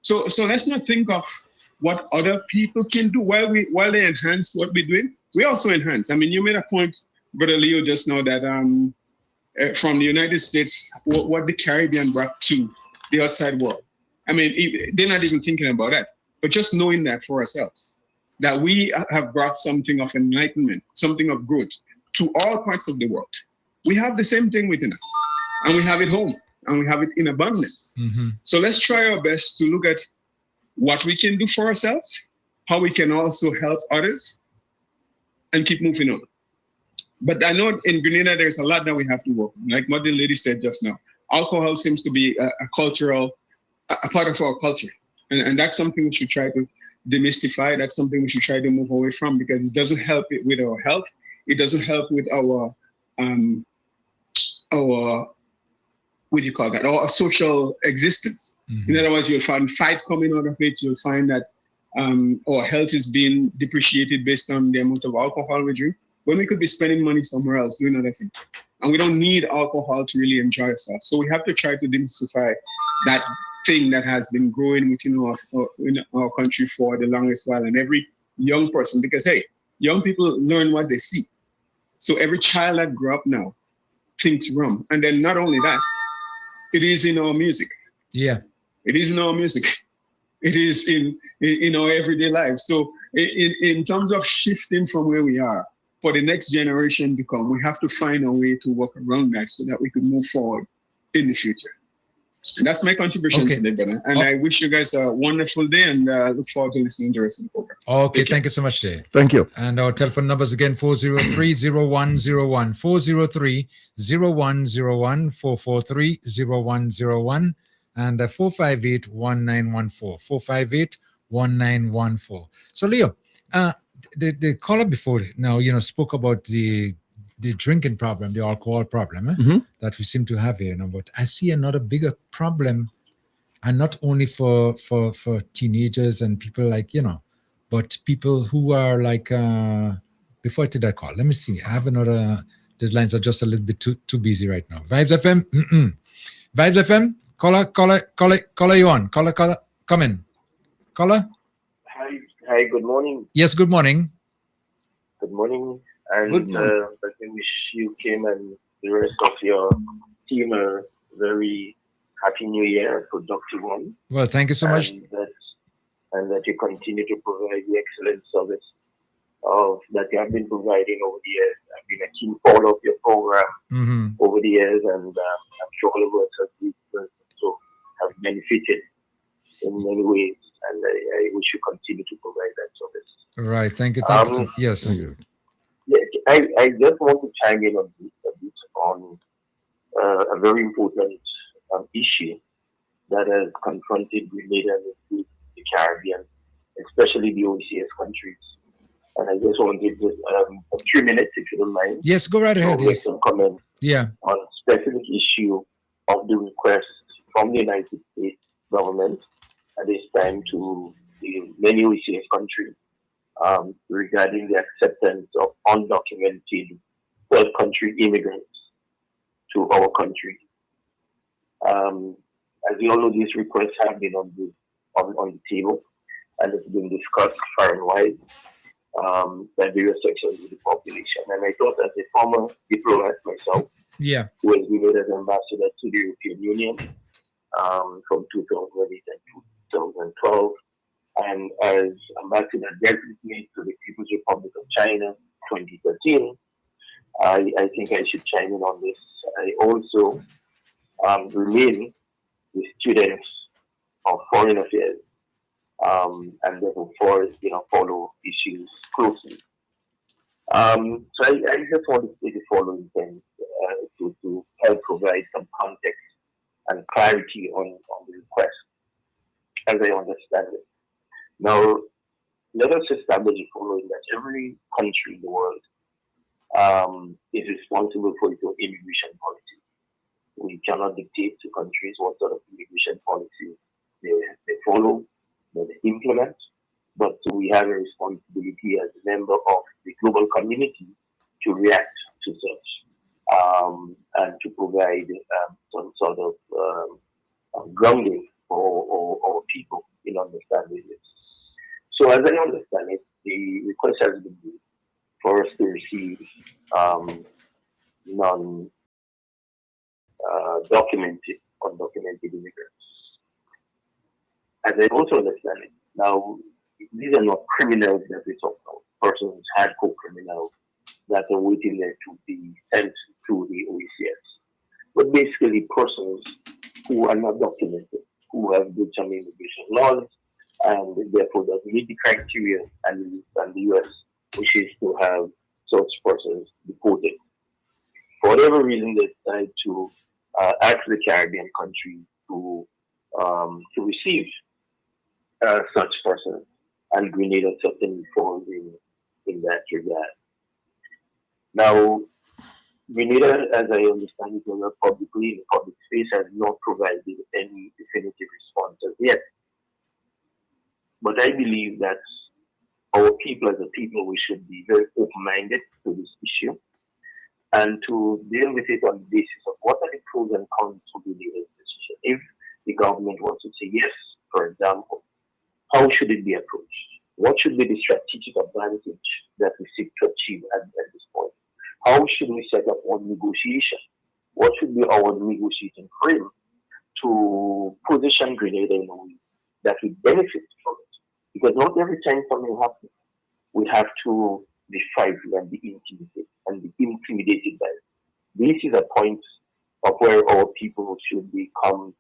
So let's not think of what other people can do while they enhance what we're doing. We also enhance. I mean, you made a point, Brother Leo, just now that from the United States, what the Caribbean brought to the outside world. I mean, they're not even thinking about that. But just knowing that for ourselves, that we have brought something of enlightenment, something of growth to all parts of the world. We have the same thing within us, and we have it home, and we have it in abundance. So let's try our best to look at what we can do for ourselves, how we can also help others, and keep moving on. But I know in Grenada, there's a lot that we have to work on. Like what the lady said just now, alcohol seems to be a part of our culture. And that's something we should try to demystify. That's something we should try to move away from, because it doesn't help it with our health. It doesn't help with our what do you call that? Our social existence. In other words, you'll find fight coming out of it. You'll find that our health is being depreciated based on the amount of alcohol we drink, when we could be spending money somewhere else doing other things. And we don't need alcohol to really enjoy ourselves. So we have to try to demystify that thing that has been growing within our country for the longest while. And every young person, because hey, young people learn what they see. So every child that grew up now thinks rum. And then not only that, it is in our music. Yeah. It is in our music. It is in our everyday life. So in terms of shifting from where we are, for the next generation to come, we have to find a way to work around that so that we can move forward in the future. And that's my contribution today, brother. And I wish you guys a wonderful day, and look forward to listening to the rest of the program. Okay, thank you so much, Jay. Thank you. And our telephone numbers again, 403-0101, 403-0101, 443-0101, and 458-1914, 458-1914. So, Leo, the caller before now, spoke about the drinking problem, the alcohol problem that we seem to have here. But I see another bigger problem, and not only for teenagers and people but people who are like, before I take that call, let me see. I have another, these lines are just a little bit too busy right now. Vibes FM, Vibes FM, caller, you on. Caller, come in. Caller? Hi, good morning. Yes, good morning. Good morning. And let me wish you, Kim, and the rest of your team a very happy new year, productive one. Well, thank you so much. and that you continue to provide the excellent service that you have been providing over the years. I've been a keen follower of your program over the years, and I'm sure all of us have benefited in many ways, and I wish you continue to provide that service. Right. Thank you. Thank you. Yes. Yeah, I just want to chime in on this a bit on a very important issue that has confronted Grenada and the Caribbean, especially the OECS countries. And I just want to give just 3 minutes, if you don't mind. Yes, go right ahead. Make some comments Yeah. on a specific issue of the request from the United States government at this time to the many OECS countries regarding the acceptance of undocumented third-country immigrants to our country. As you all know, these requests have been on the table, and it's been discussed far and wide by various sections of the population. And I thought, as a former diplomat myself, who has been as ambassador to the European Union from 2008 and 2012, and as ambassador designate to the People's Republic of China 2013, I think I should chime in on this. I also remain the students of foreign affairs, and therefore follow issues closely. So I just want to say the following things to help provide some context and clarity on the request, as I understand it. Now, let us establish the following: that every country in the world is responsible for its own immigration policy. We cannot dictate to countries what sort of immigration policy they follow, that they implement, but we have a responsibility as a member of the global community to react to such and to provide some sort of grounding for our people in understanding this. So as I understand it, the request has been made for us to receive undocumented immigrants. As I also understand it, now these are not criminals that we talk about, persons, hardcore criminals that are waiting there to be sent to the OECS, but basically persons who are not documented, who have good some immigration laws, and therefore that meet the criteria, and the US wishes to have such persons deported. For whatever reason, they decide to ask the Caribbean country to receive such persons, and Grenada certainly falls in that regard. Now, Grenada, as I understand it, publicly in the public space, has not provided any definitive response as yet. But I believe that our people, as a people, we should be very open-minded to this issue and to deal with it on the basis of what are the pros and cons of Grenada's decision. If the government wants to say yes, for example, how should it be approached? What should be the strategic advantage that we seek to achieve at this point? How should we set up our negotiation? What should be our negotiating frame to position Grenada in a way that we benefit from it? Because not every time something happens, we have to be frightened and be intimidated by it. This is a point of where our people should become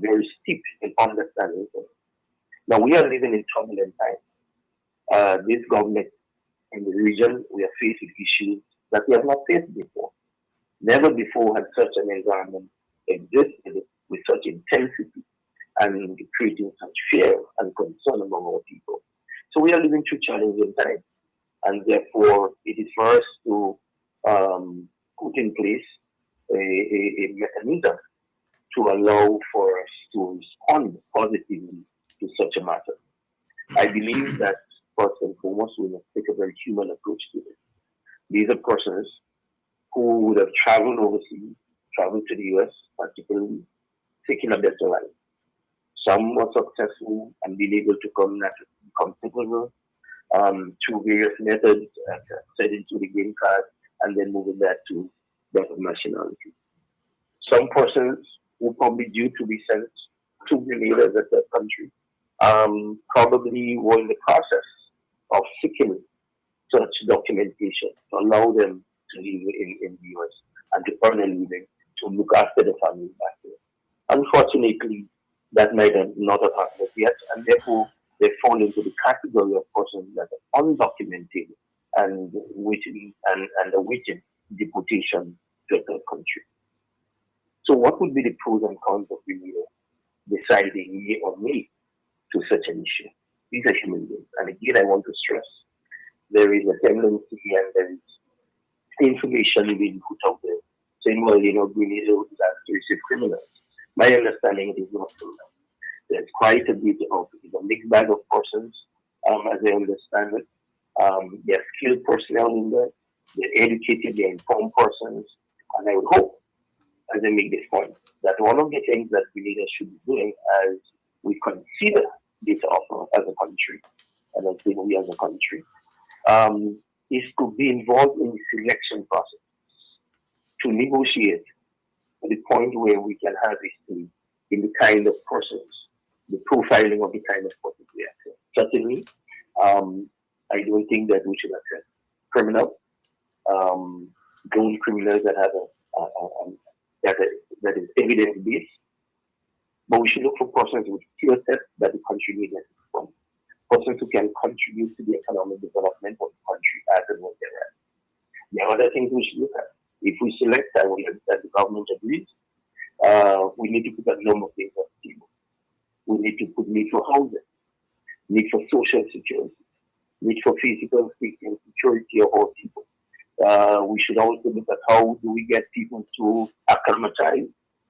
very steep in understanding things. Now, we are living in turbulent times. This government in the region, we are faced with issues that we have not faced before. Never before had such an environment existed with such intensity and creating such fear and concern among our people. So we are living through challenging times, and therefore it is for us to put in place a mechanism to allow for us to respond positively to such a matter. I believe that first and foremost we must take a very human approach to it. These are persons who would have traveled overseas, traveled to the US, particularly seeking a better life. Some were successful and been able to come comfortable through various methods, setting to the green card, and then moving that to that of nationality. Some persons who probably due to be sent to Grenada as that country probably were in the process of seeking such documentation to allow them to live in the US and to earn a living to look after the family back there. Unfortunately, that might not have happened yet, and therefore they fall into the category of persons that are undocumented and awaiting deportation to a third country. So what would be the pros and cons of deciding yea or nay to such an issue? These are human beings. And again, I want to stress, there is a tendency and there is information being put out there saying, well, Grenada would have to receive criminals. My understanding is not true. There's quite a bit of a mixed bag of persons, as I understand it. They're skilled personnel in there, they're educated, they're informed persons, and I would hope, as I make this point, that one of the things that we leaders should be doing as we consider this offer as a country, and I think we as a country, is to be involved in the selection process, to negotiate to the point where we can have history in the kind of persons, the profiling of the kind of persons we accept. Certainly, I don't think that we should accept criminals, those criminals that have that is evidence-based, but we should look for persons with skill sets that the country needs from, persons who can contribute to the economic development of the country as and when they're at. There are other things we should look at. If we select that the government agrees, we need to put a number of things on the table. We need to put need for housing, need for social security, need for physical safety and security of all people. We should also look at how do we get people to acclimatize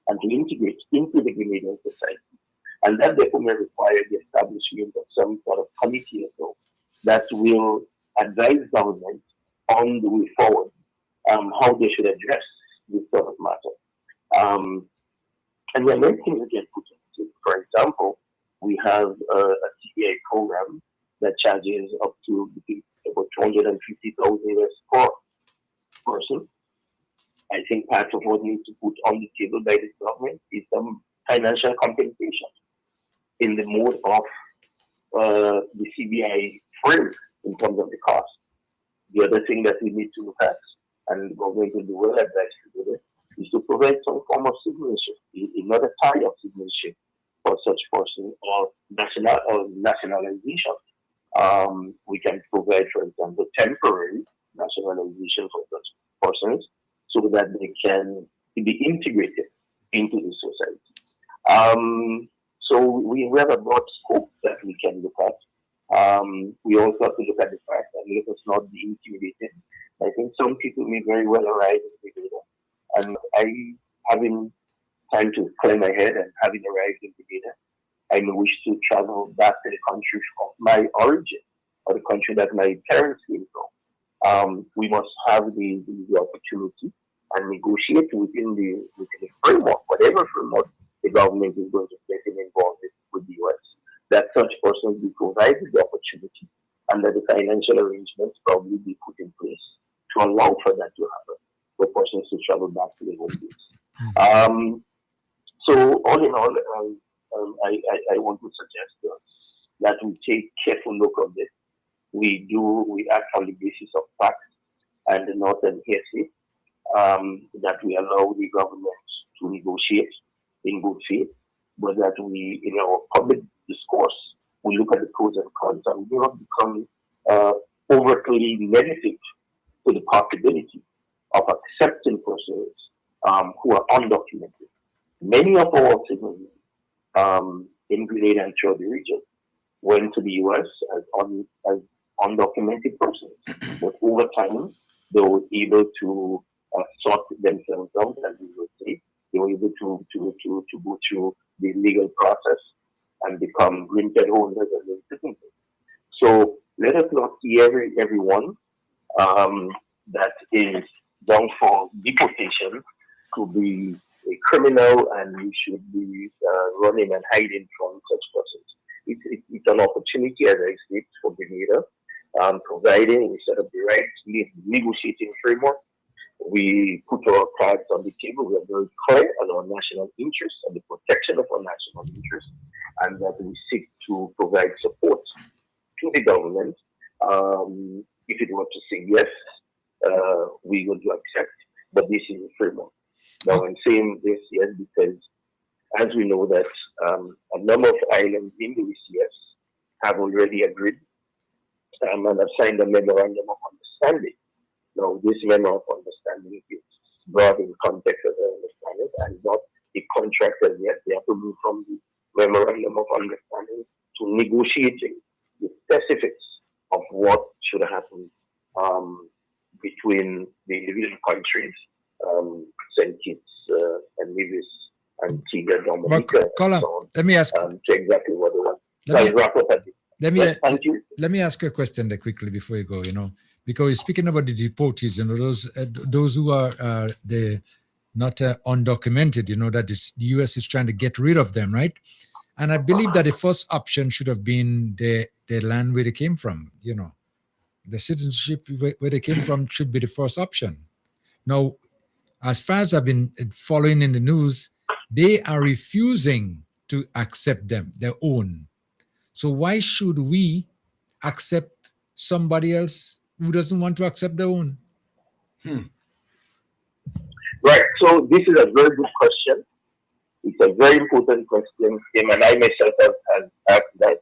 and to integrate into the Grenadian society. And that therefore may require the establishment of some sort of committee or so that will advise government on the way forward, how they should address this sort of matter. And there are many things we can put into. For example, we have a CPI program that charges up to about 250,000 US per person. I think part of what needs to put on the table by this government is some financial compensation in the mode of the CBI frame in terms of the cost. The other thing that we need to look at, and the government will be well advised to do it, is to provide some form of citizenship, another type of citizenship for such person or nationalization. We can provide, for example, temporary nationalization for such persons so that they can be integrated into the society. So we have a broad scope that we can look at. We also have to look at the fact that let us not be intimidated. I think some people may very well arrive in the data. And I, having time to clear my head and having arrived in the data, I may wish to travel back to the country of my origin or the country that my parents came from. We must have the opportunity and negotiate within the framework, whatever framework the government is going to get involved with the US, that such persons be provided the opportunity and that the financial arrangements probably be put in place to allow for that to happen, for persons to travel back to their home base. So all in all, I want to suggest that we take careful look of this. We act on the basis of facts and not an hearsay, that we allow the government to negotiate in good faith, but that we, in our public discourse, we look at the pros and cons and we do not become overtly negative to the possibility of accepting persons who are undocumented. Many of our citizens in Grenada and throughout the region went to the US as undocumented persons, but over time they were able to sort themselves out, as we would say. They were able to go through the legal process and become green card holders and citizens. So let us not see everyone that is down for deportation to be a criminal and we should be running and hiding from such persons. It's an opportunity, as I said, for Grenada, providing we set up the right negotiating framework. We put our cards on the table. We are very clear on our national interests and the protection of our national interests. and that we seek to provide support to the government. If it were to say yes, we would accept, but this is a framework. Now, I'm saying this yes because, as we know that a number of islands in the ECS have already agreed and have signed a memorandum of understanding. Now, this memorandum of understanding is broad in context as I understand it, and not a contract as yet. They have to move from the memorandum of understanding to negotiating the specifics of what should happen between the individual countries, St. Kitts and Nevis, Antigua, Dominica, Colin, let me ask. to exactly what they want. I'll wrap up at this. Thank you. Let me ask you a question there quickly before you go. Because you're speaking about the deportees, those who are not undocumented, that the U.S. is trying to get rid of them, right? And I believe that the first option should have been the land where they came from. The citizenship where they came from should be the first option. Now, as far as I've been following in the news, they are refusing to accept them, their own. So why should we accept somebody else who doesn't want to accept their own? Right. So this is a very good question. It's a very important question, Tim, and I myself have asked that.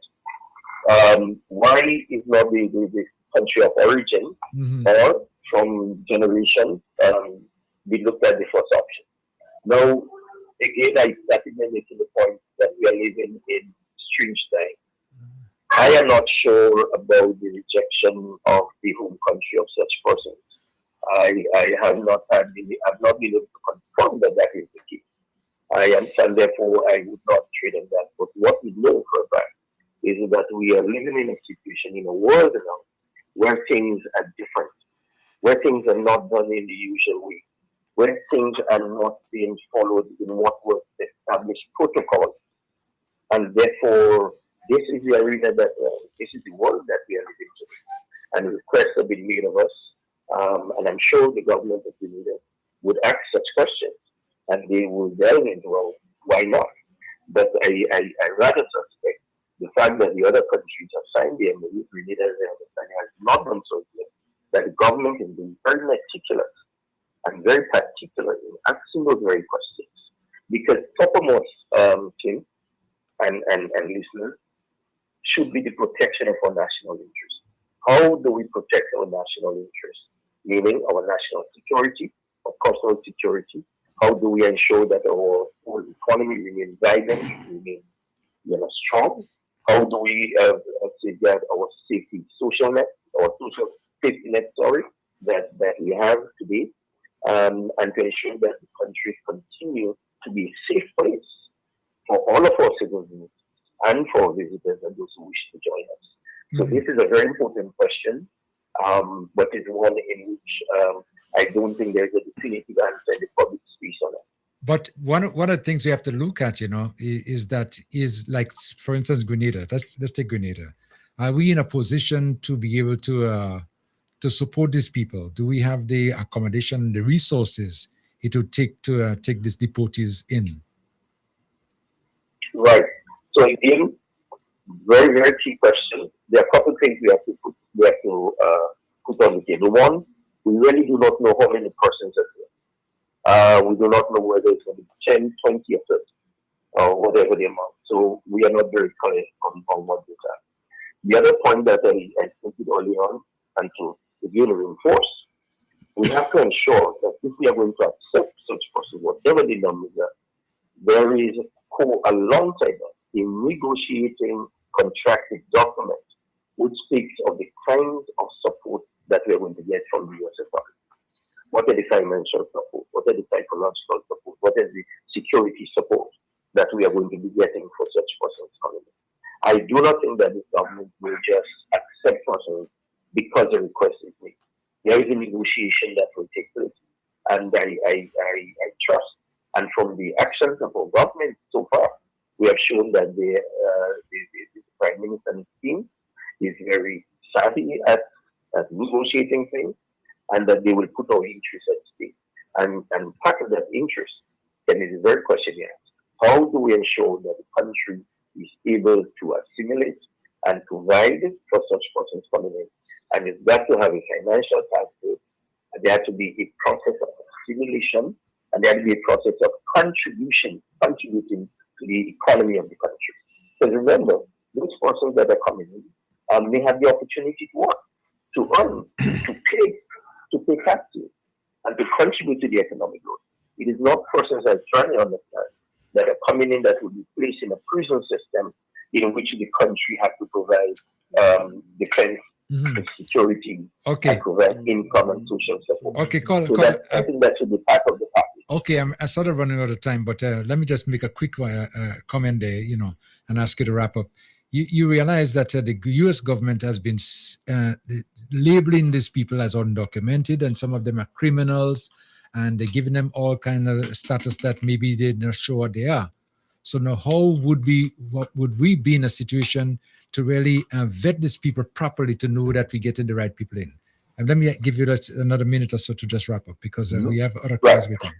Why is not the country of origin or from generation be looked at the first option? Now, again, I started making the point that we are living in strange times. I am not sure about the rejection of the home country of such persons. I have not been able to confirm that is the case. And therefore I would not trade on that. But what we know for a fact is that we are living in a situation in a world now where things are different, where things are not done in the usual way, where things are not being followed in what was established protocol. And therefore, this is the arena that, this is the world that we are living in. And requests have been made of us. And I'm sure the government of the leader would ask such questions. And they will delve into, well, why not? But I rather suspect the fact that the other countries have signed the MOU, related as I understand, has not done so yet, that the government is being very meticulous and very particular in asking those very questions. Because toppermost, Tim, and listeners, should be the protection of our national interest. How do we protect our national interest? Meaning our national security, our personal security. How do we ensure that our whole economy remains vibrant, remains strong? How do we safeguard our safety social net, our social safety net, that we have today, and to ensure that the country continue to be a safe place for all of our citizens and for visitors and those who wish to join us. So this is a very important question, but it's one in which I don't think there's a definitive answer in the public space on it. But one of the things we have to look at, is like, for instance, Grenada. Let's take Grenada. Are we in a position to be able to support these people? Do we have the accommodation, the resources it would take to take these deportees in? Right. So again, very, very key question. There are a couple of things we have to put on the table. One, we really do not know how many persons are here. We do not know whether it's going to be 10, 20, or 30, or whatever the amount. So we are not very clear on what this are. The other point that I stated earlier on, and to again reinforce, we have to ensure that if we are going to accept such persons, whatever the numbers are, there is alongside that a negotiating contracted document which speaks of the kinds of support that we are going to get from the US authorities. What are the financial support? What are the psychological support? What is the security support that we are going to be getting for such persons coming in? I do not think that this government will just accept persons because a request is made. There is a negotiation that will take place, and I trust. And from the actions of our government so far, we have shown that the Prime Minister and his team is very savvy at negotiating things, and that they will put our interests at stake. And part of that interest, and it is a very question here, how do we ensure that the country is able to assimilate and provide for such persons coming in. And it's got to have a financial pathway. There has to be a process of assimilation, and there has to be a process of contributing to the economy of the country. Because remember, those persons that are coming in may have the opportunity to work, to earn, to pay taxes, and to contribute to the economic growth. It is not persons that are trying to understand that are coming in that will be placed in a prison system in which the country has to provide defense, security, and provide income and social support. Okay, I think that should be part of the package. Okay, I'm sort of running out of time, but let me just make a quick comment there, and ask you to wrap up. You realize that the U.S. government has been labeling these people as undocumented, and some of them are criminals, and they're giving them all kind of status that maybe they're not sure what they are. So now, would we be in a situation to really vet these people properly to know that we're getting the right people in? And let me give you another minute or so to just wrap up, because we have other calls waiting.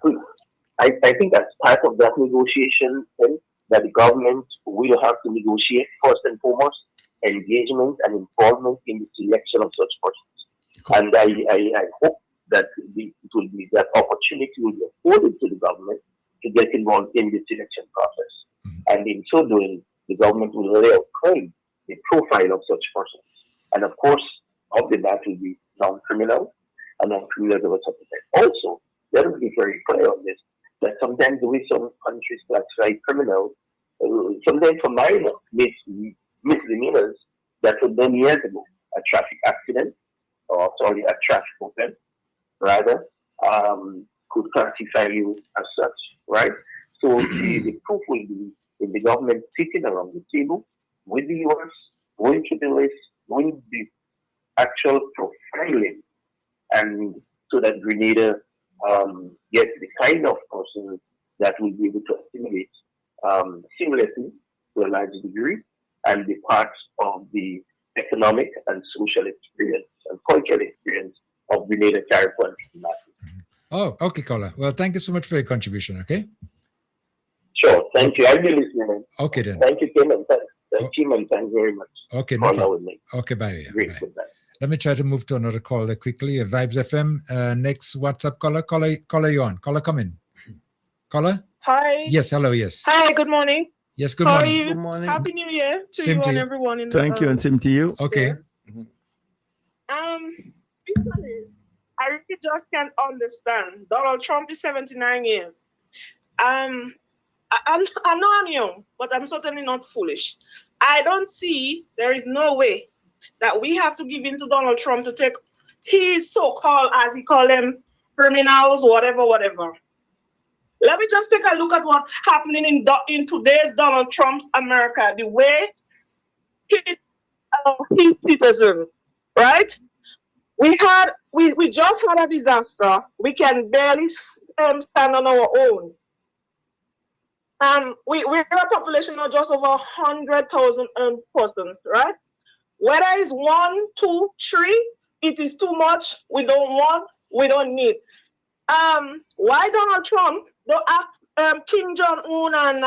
I think as part of that negotiation, that the government will have to negotiate first and foremost engagement and involvement in the selection of such persons. And I hope that it will be that opportunity will be afforded to the government to get involved in the selection process. And in so doing, the government will lay out claim the profile of such persons. And of course, of the that will be non-criminal and non-criminals of a certain type. Also, let us be very clear on this, that sometimes the way some countries classify criminals, sometimes for minor misdemeanors that were done years ago, a traffic accident, or a traffic offense, rather, could classify you as such, right? So the proof will be in the government sitting around the table with the US, going to the list, going the actual profiling, and so that Grenada gets the kind of person that will be able to assimilate seamlessly to a large degree and be part of the economic and social experience and cultural experience of Grenada, Caribbean, and Latin. Oh, okay, caller. Well, thank you so much for your contribution, okay? Sure, thank you. I'll be listening. Okay, then. Thank you, Kim, and thanks very much. Okay, no problem. Okay, bye. Great, bye. Let me try to move to another caller quickly. Vibes FM, next WhatsApp caller. Caller, you on. Caller, come in. Caller? Hi. Yes, hello, yes. Hi, good morning. Yes, good How morning. are you? Good morning. Happy New Year to Same you to and you. everyone in the Thank you, and same to you. Okay. This is, I really just can't understand. Donald Trump is 79 years. I know I'm young, but I'm certainly not foolish. I don't see, there is no way that we have to give in to Donald Trump to take his so-called, as he call them, criminals, whatever. Let me just take a look at what's happening in today's Donald Trump's America, the way his citizens, right? We just had a disaster. We can barely stand on our own. We're a population of just over 100,000 persons, right? Whether it's 1, 2, 3, it is too much. We don't want, we don't need. Why Donald Trump don't ask Kim Jong-un and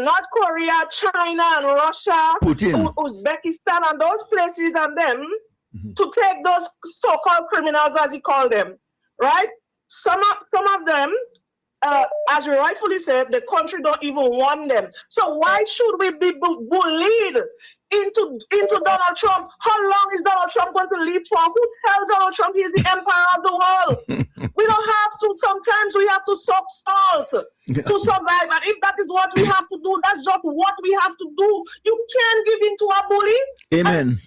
North Korea, China and Russia, Uzbekistan and those places and them to take those so-called criminals, as he called them, right? Some of them, as you rightfully said, the country don't even want them. So why should we be bullied into Donald Trump? How long is Donald Trump going to live for? Who tells Donald Trump he's the empire of the world? We don't have to. Sometimes we have to suck salt to survive. And if that is what we have to do, that's just what we have to do. You can't give in to a bully. Amen.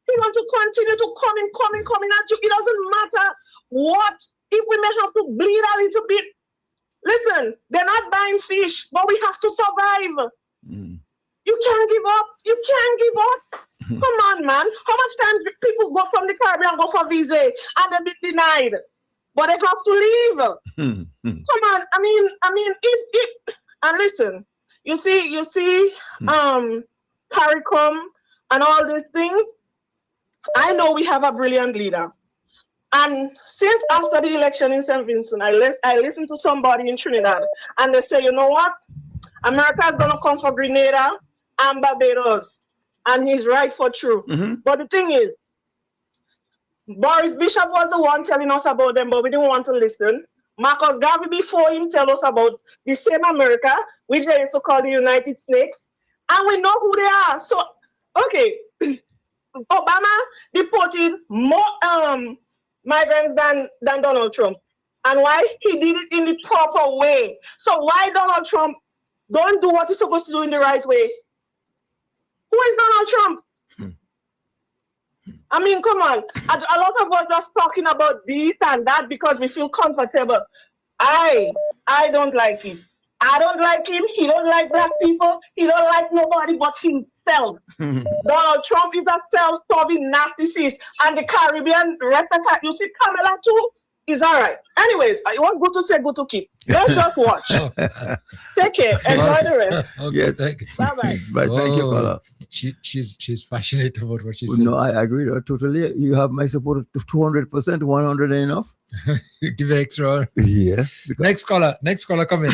He want to continue to coming at you. It doesn't matter what. If we may have to bleed a little bit. Listen, they're not buying fish, but we have to survive. You can't give up. You can't give up. Come on, man. How much time do people go from the Caribbean, go for visa, and they be denied? But they have to leave. Come on. I mean, if and listen, you see, CARICOM and all these things. I know we have a brilliant leader. And since after the election in St. Vincent, I listened to somebody in Trinidad, and they say, you know what? America's gonna come for Grenada and Barbados, and he's right for true. But the thing is, Boris Bishop was the one telling us about them, but we didn't want to listen. Marcus Garvey before him tell us about the same America, which they used to call the United Snakes, and we know who they are. So, okay, Obama deported more migrants than Donald Trump. And why? He did it in the proper way. So why Donald Trump don't do what he's supposed to do in the right way? Who is Donald Trump? I mean, come on. A lot of us just talking about this and that because we feel comfortable. I don't like him. I don't like him. He don't like black people. He don't like nobody but himself. Donald Trump is a self-starving narcissist. And the Caribbean, rest of the, you see Kamala too, is all right. Anyways, I want good to say, good to keep. Let's just watch. Take care. Enjoy the rest. Okay, yes. Bye-bye. But thank you, caller. She's passionate about what she said. No, I agree totally. You have my support 200%. 100 enough. Give extra. Yeah. Next caller, come in.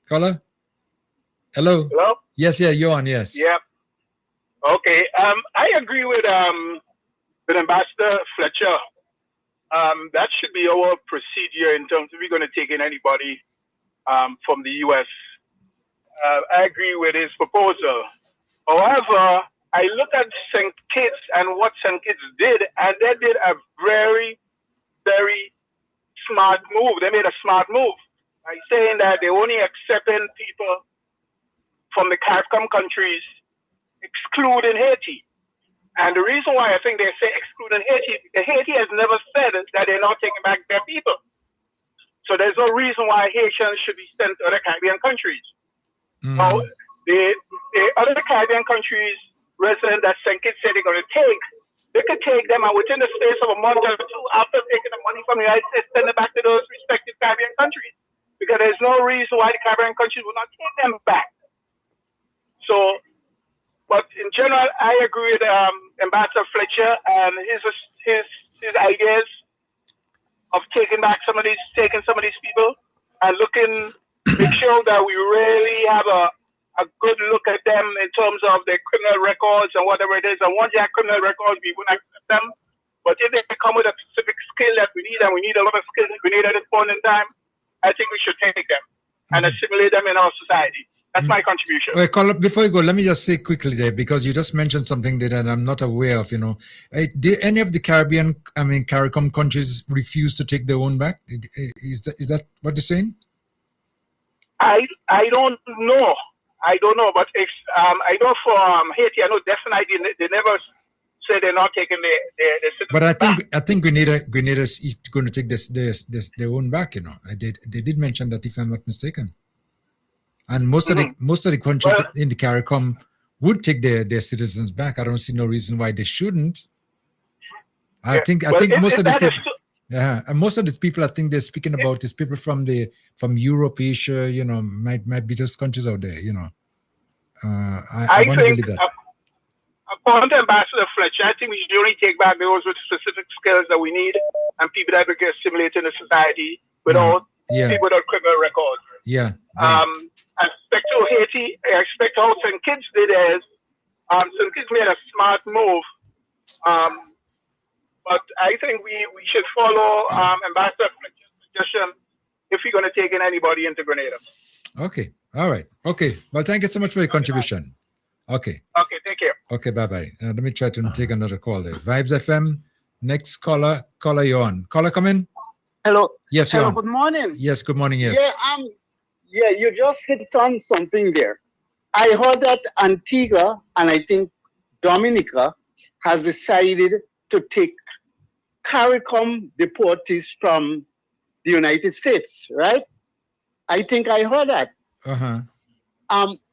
Caller. Hello. Hello. Yes, yeah, you're on. Yes. Yep. Okay. I agree with Ambassador Fletcher. That should be our procedure in terms of we're going to take in anybody from the U.S. I agree with his proposal. However, I look at St. Kitts and what St. Kitts did, and they did a very, very smart move. They made a smart move by saying that they're only accepting people from the CARICOM countries, excluding Haiti. And the reason why I think they say excluding Haiti, Haiti has never said that they're not taking back their people. So there's no reason why Haitians should be sent to other Caribbean countries. Now, the other Caribbean countries, residents that St. Kitts said they're going to take, they could take them and within the space of a month or two after taking the money from the United States, send it back to those respective Caribbean countries. Because there's no reason why the Caribbean countries will not take them back. So, but in general, I agree with Ambassador Fletcher and his ideas of taking some of these people and make sure that we really have a good look at them in terms of their criminal records and whatever it is. And once they have criminal records, we wouldn't accept them. But if they come with a specific skill that we need, and we need a lot of skills that we need at this point in time, I think we should take them and assimilate them in our society. That's my contribution. Well, Carl, before you go, let me just say quickly there, because you just mentioned something that I'm not aware of, Did any of the CARICOM countries refuse to take their own back? Is that what you're saying? I don't know. I don't know, but I know for Haiti, I know definitely they never say they're not taking their But I think Grenada's going to take their own back. They did mention that, if I'm not mistaken. And most of the countries in the CARICOM would take their citizens back. I don't see no reason why they shouldn't. I think most of these people. Yeah, and most of these people I think they're speaking about is people from Europe, Asia. Might be just countries out there. I want to believe that. According to Ambassador Fletcher, I think we should only take back those with specific skills that we need and people that we get assimilated in the society without people without criminal records. Yeah. I expect to Haiti. I expect how St. Kitts did is St. Kitts made a smart move. But I think we should follow Ambassador Fletcher's suggestion if we're going to take in anybody into Grenada. Okay. All right. Okay. Well, thank you so much for your contribution. Okay. Okay. Take care. Okay. Bye-bye. Let me try to take another call there. Vibes FM. Next caller, you're on. Caller, come in. Hello. Yes, hello. you're on. Good morning. Yes. Good morning. Yes. Yeah, you just hit on something there. I heard that Antigua and I think Dominica has decided to take CARICOM deportees from the United States, right? I think I heard that.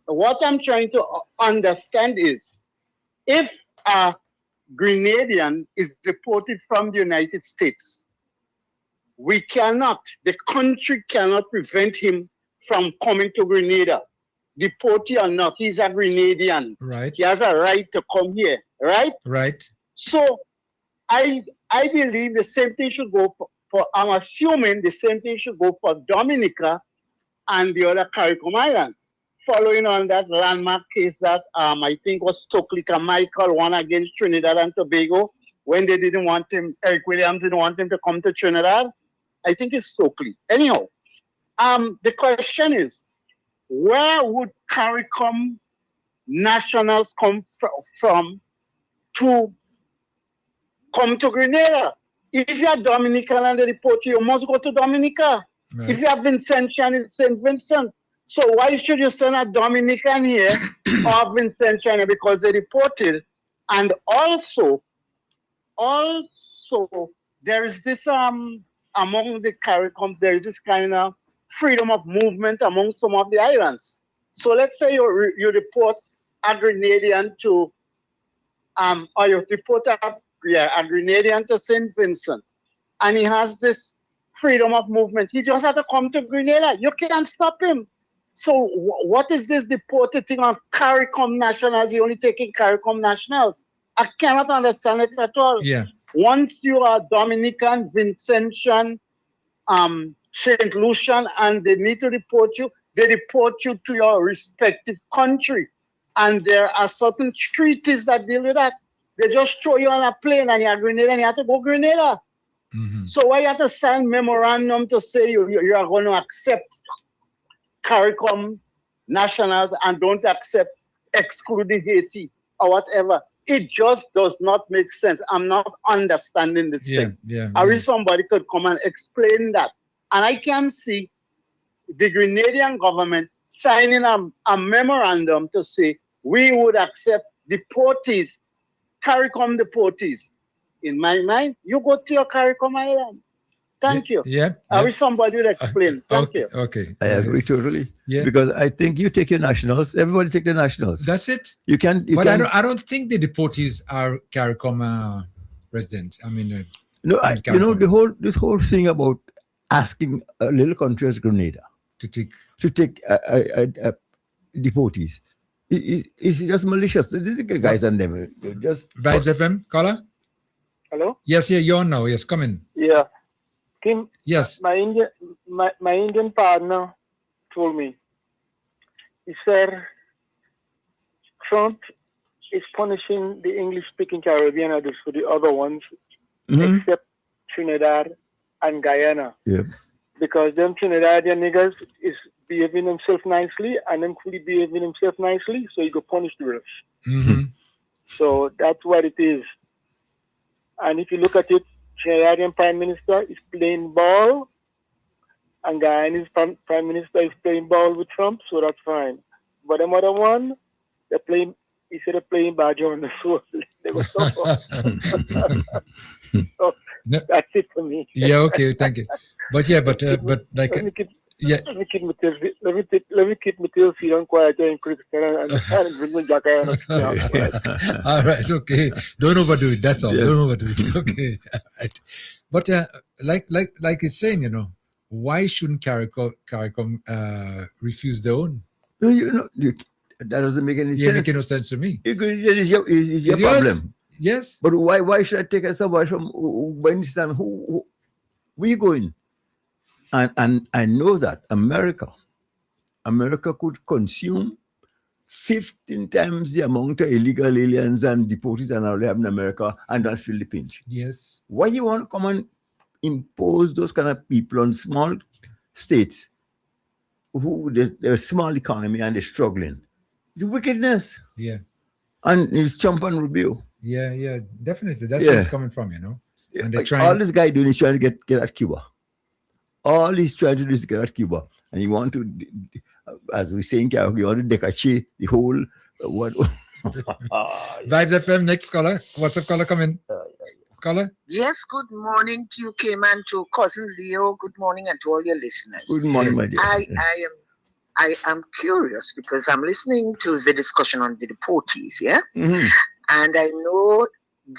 What I'm trying to understand is, if a Grenadian is deported from the United States, the country cannot prevent him from coming to Grenada. Deportee or not, he's a Grenadian. Right. He has a right to come here, right? Right. So I believe the same thing should go for I'm assuming the same thing should go for Dominica and the other CARICOM islands. following on that landmark case that I think was Stokely Carmichael won against Trinidad and Tobago when they didn't want him, Eric Williams didn't want him to come to Trinidad. I think it's Stokely. Anyhow, the question is, where would CARICOM nationals come from to come to Grenada? If you are Dominican and they deport you, you must go to Dominica. Right. If you have Vincentian in St. Vincent, so why should you send a Dominican here or Vincentian because they deported? And also there is this among the CARICOM, there is this kind of freedom of movement among some of the islands. So let's say you report a Grenadian to or you report a Grenadian to St. Vincent, and he has this freedom of movement. He just has to come to Grenada. You can't stop him. So what is this deported thing on CARICOM nationals? You only taking CARICOM nationals. I cannot understand it at all. Yeah. Once you are Dominican, Vincentian, St. Lucian, and they need to report you, they report you to your respective country. And there are certain treaties that deal with that. They just throw you on a plane and you're Grenada and you have to go Grenada. Mm-hmm. So why you have to sign memorandum to say you are going to accept CARICOM nationals and don't accept excluding Haiti or whatever? It just does not make sense. I'm not understanding this thing. I wish somebody could come and explain that. And I can see the Grenadian government signing a memorandum to say we would accept deportees, CARICOM deportees. In my mind, you go to your CARICOM island. Thank you. I wish somebody would explain. Thank you. Okay. I agree totally. Yeah. Because I think you take your nationals, everybody take their nationals. That's it. You can. I don't think the deportees are CARICOM residents. I mean, this whole thing about asking a little country as Grenada to take deportees is just malicious. These guys and them just Vibes FM caller. Hello. Yes, you're on now. Yes, come in. Yeah. Kim, yes. My Indian partner told me, he said Trump is punishing the English-speaking Caribbean others for the other ones, except Trinidad and Guyana. Yeah. Because them Trinidadian niggas is behaving themselves nicely and them fully behaving themselves nicely, so you go punish the rest. Mm-hmm. So that's what it is. And if you look at it, Trinidadian Prime Minister is playing ball, and Guyana's Prime Minister is playing ball with Trump, so that's fine. But the other one, they're playing, instead of playing badger on the soul, they go so that's it for me. Yeah, okay, thank you. But like let me keep my tail feet on quiet and critical and bring my jacket. All right, okay. Don't overdo it. That's all. Yes. Don't overdo it. Okay. Right. But like it's saying, why shouldn't CARICOM refuse their own? No, that doesn't make any sense. Yeah, making no sense to me. It is your problem. Yes. But why should I take somebody from Winston? Who we going? And I know that America could consume 15 times the amount of illegal aliens and deportees and all they have in America and not feel the pinch. Yes. Why you want to come and impose those kind of people on small states who they're a small economy and they're struggling? It's wickedness. Yeah. And it's Trump and Rubio. Yeah, definitely. That's where it's coming from, And they're trying. All this guy doing is trying to get at Cuba. All he's trying to do is get at Cuba. And you want to, as we say in Carol, you want to decache the whole, what? Vibes FM, next caller. What's up, caller? Come in. Caller? Yes, good morning to you, Kim, and to Cousin Leo. Good morning, and to all your listeners. Good morning, my dear. I am curious because I'm listening to the discussion on the deportees, yeah? Mm-hmm. And I know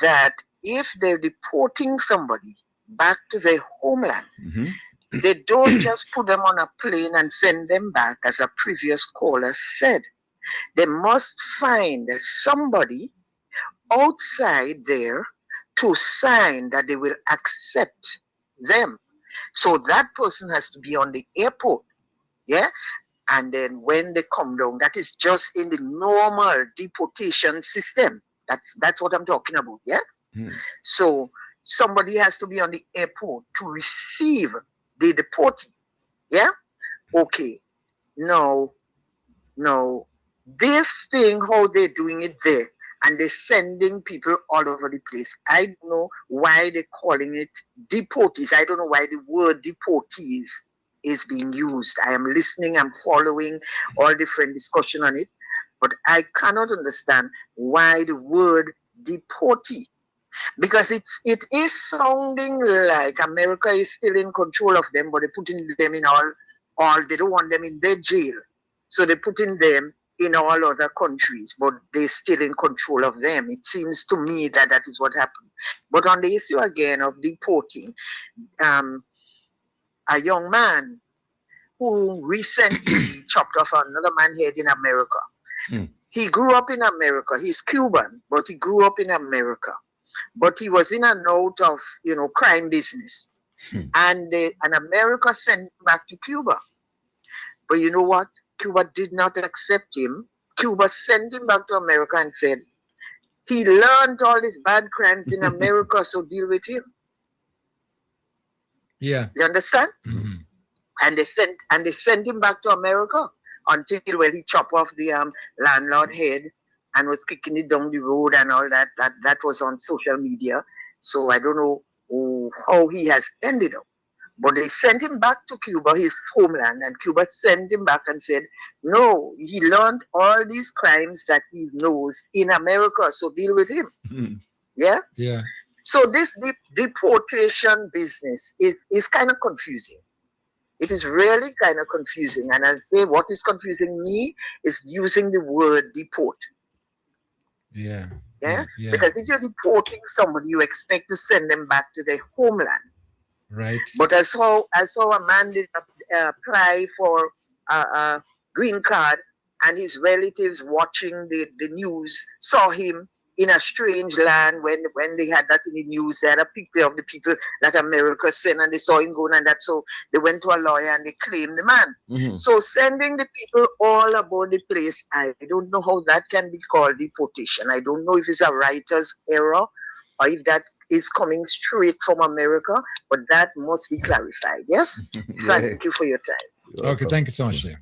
that if they're deporting somebody back to their homeland, they don't just put them on a plane and send them back, as a previous caller said. They must find somebody outside there to sign that they will accept them. So that person has to be on the airport, yeah? And then when they come down, that is just in the normal deportation system. That's what I'm talking about, yeah? So somebody has to be on the airport to receive the deportee, yeah? Okay, no, this thing, how they're doing it there, and they're sending people all over the place. I don't know why they're calling it deportees. I don't know why the word deportees is being used. I am listening, I'm following all different discussion on it, but I cannot understand why the word deportee, because it is sounding like America is still in control of them, but they're putting them in all they don't want them in their jail, so they're putting them in all other countries, but they're still in control of them. It seems to me that is what happened. But on the issue again of deporting, a young man who recently chopped off another man's head in America. He grew up in America. He's Cuban, but he grew up in America. But he was in and out of, crime business. And America sent him back to Cuba. But you know what? Cuba did not accept him. Cuba sent him back to America and said, he learned all these bad crimes in America, so deal with him. Yeah. You understand? And they sent him back to America until he chopped off the landlord head and was kicking it down the road and all that. That was on social media. So I don't know how he has ended up. But they sent him back to Cuba, his homeland, and Cuba sent him back and said, no, he learned all these crimes that he knows in America, so deal with him. Yeah? Yeah. So this deportation business is kind of confusing. It is really kind of confusing. And I'd say what is confusing me is using the word deport. Yeah. Yeah? Because if you're deporting somebody, you expect to send them back to their homeland. Right. But I saw a man did apply for a green card, and his relatives watching the news saw him in a strange land. When they had that in the news, they had a picture of the people that America sent, and they saw him going, and that, so they went to a lawyer and they claimed the man. So sending the people all about the place, I don't know how that can be called deportation. I don't know if it's a writer's error or if that is coming straight from America, but that must be clarified. Yes? Thank you for your time. Okay, thank you so much. Yeah.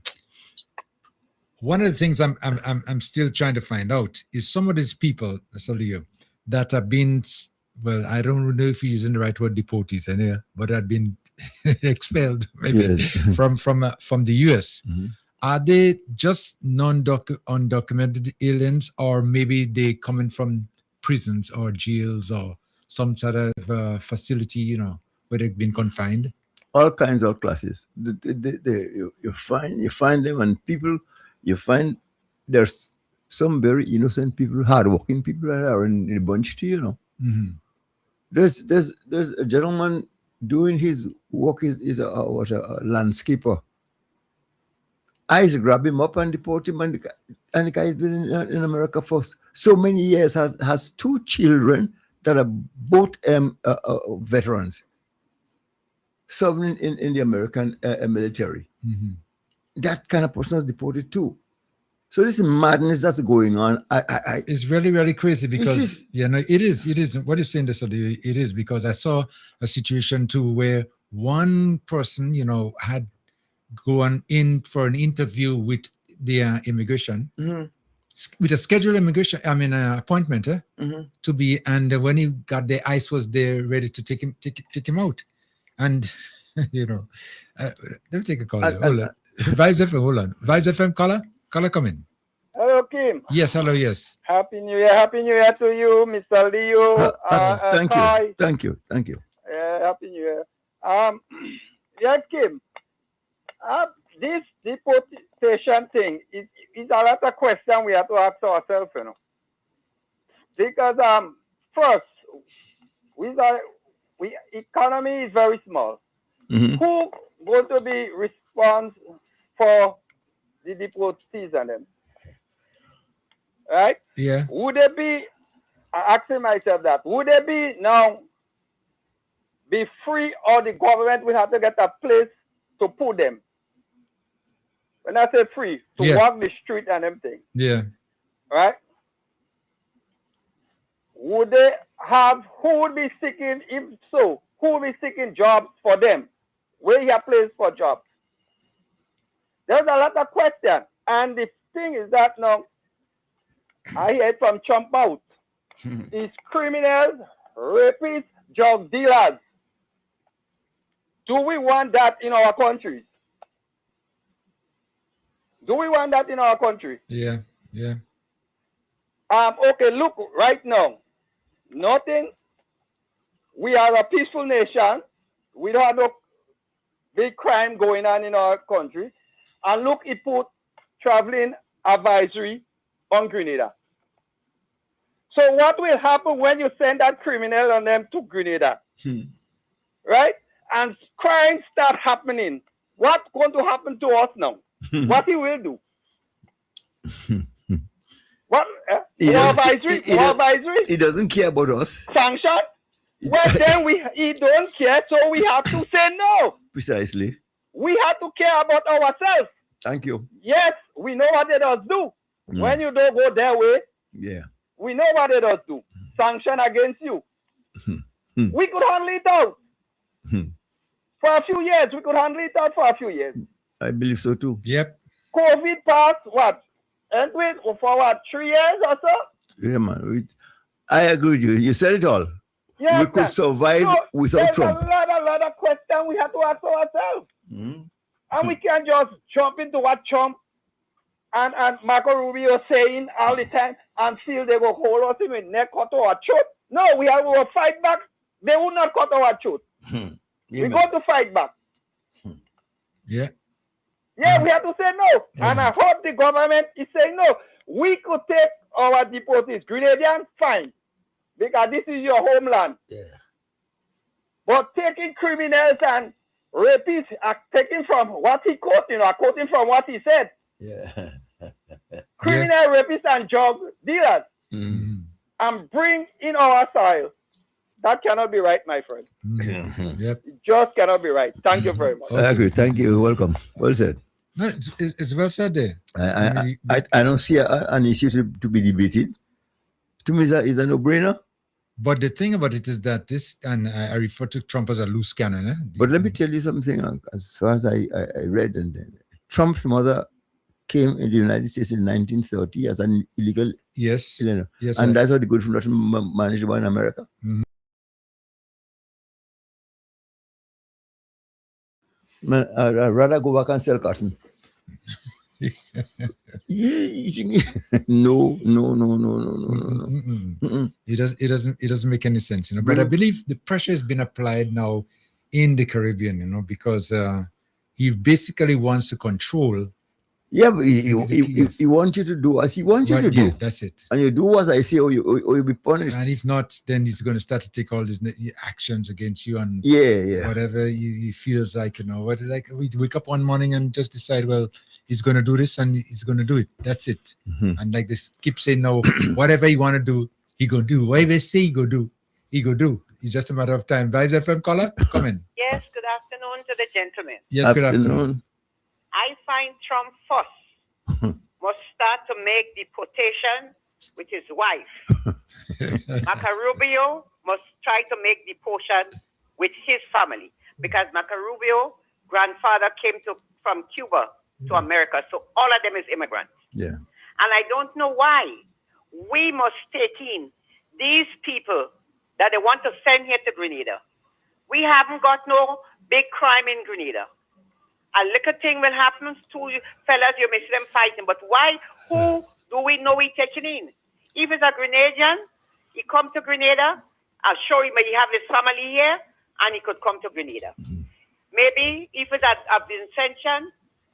One of the things I'm still trying to find out is some of these people, Salio, that have been, well, I don't know if you're using the right word, deportees, but have been expelled maybe from the US. Are they just undocumented aliens, or maybe they coming from prisons or jails or some sort of facility, where they've been confined? All kinds of classes. You find them, and people. You find there's some very innocent people, hardworking people that are in the bunch too, There's a gentleman doing his work is a landscaper. ICE grab him up and deport him, and the guy has been in America for so many years, has two children that are both veterans serving in the American military. That kind of person is deported too. So this madness that's going on, it's really, really crazy, because it is what you're saying, it is, because I saw a situation too where one person, had gone in for an interview with the immigration, with a scheduled immigration, appointment, to be, and when he got there, ICE was there ready to take him out, and let me take a call. Hold on. Vibes FM, hold on. Vibes FM, caller, come in. Hello, Kim. Yes, hello, yes. Happy New Year to you, Mr. Leo. Thank you. Happy New Year. Yes, Kim. This deportation thing is a lot of question we have to ask ourselves, Because first, economy is very small. Who going to be responsible for the deportees and them? Right? Yeah. Would they be, asking myself that, would they be now be free, or the government will have to get a place to put them? when I say free, to walk the street and everything. Yeah. Right? Would they have, who would be seeking, if so, who would be seeking jobs for them? Where you have place for jobs? There's a lot of questions. And the thing is that now, I hear it from Trump out. It's criminals, rapists, drug dealers. Do we want that in our country? Do we want that in our country? Yeah, yeah. Okay, look, right now, nothing. We are a peaceful nation. We don't have no big crime going on in our country. And look, it put traveling advisory on Grenada. So what will happen when you send that criminal on them to Grenada? Right? And crime start happening. What's going to happen to us now? What he will do? What? More advisory? More advisory? He doesn't care about us. Sanction? Well, then he don't care, so we have to say no. Precisely. We have to care about ourselves. Thank you. Yes, we know what they does do. When you don't go their way, Yeah. we know what they does do. Sanction against you. We could handle it out. For a few years, we could handle it out for a few years. I believe so too. Yep. COVID passed, what? And wait, for what, 3 years or so? Yeah, man. I agree with you. You said it all. Yes, We could survive without there's Trump. a lot of questions we have to ask ourselves. And we can't just jump into what Trump and Marco Rubio saying all the time and feel they will hold us in the neck, cut our throat. No, we have to fight back. They will not cut our throat. We got to fight back. Yeah. Yeah, we have to say no. And I hope the government is saying no. We could take our deportees, Grenadians, fine. Because this is your homeland. But taking criminals and rapists are taken from what he quoted, or quoting from what he said. Criminal rapists and drug dealers. And bring in our soil. That cannot be right, my friend. Yep. It just cannot be right. Thank you very much. I agree. Thank you. Welcome. Well said. No, it's well said there. I don't see an issue to be debated. To me, it's a no-brainer. But the thing about it is that this, and I refer to Trump as a loose cannon. But let me tell you something. As far as I read, and Trump's mother came in the United States in 1930 as an illegal. Yes. Yes. And that's how the good from Latin managed in America. Man, I'd rather go back and sell cotton. No. It doesn't make any sense, But I believe the pressure has been applied now in the Caribbean, because he basically wants to control. Yeah, but he wants you to do as he wants you to do. That's it. And you do as I say, or you'll be punished. And if not, then he's going to start to take all these actions against you and whatever he feels like, like we wake up one morning and just decide, well, he's going to do this and he's going to do it. That's it. And like this, keep saying no, whatever he want to do, he go do. Whatever he say he go do, he go do. It's just a matter of time. Vibes FM caller, come in. Yes, good afternoon to the gentleman. Yes, good afternoon. I find Trump first must start to make deportation with his wife. Marco Rubio must try to make deportation with his family, because Marco Rubio grandfather came from Cuba to America, so all of them is immigrants. Yeah. And I don't know why we must take in these people that they want to send here to Grenada. We haven't got no big crime in Grenada. A little thing will happen to you fellas, you may see them fighting. But why? Who do we know we taking in? If it's a Grenadian, he come to Grenada, I'll show him he have his family here, and he could come to Grenada. Maybe if it's a Vincentian,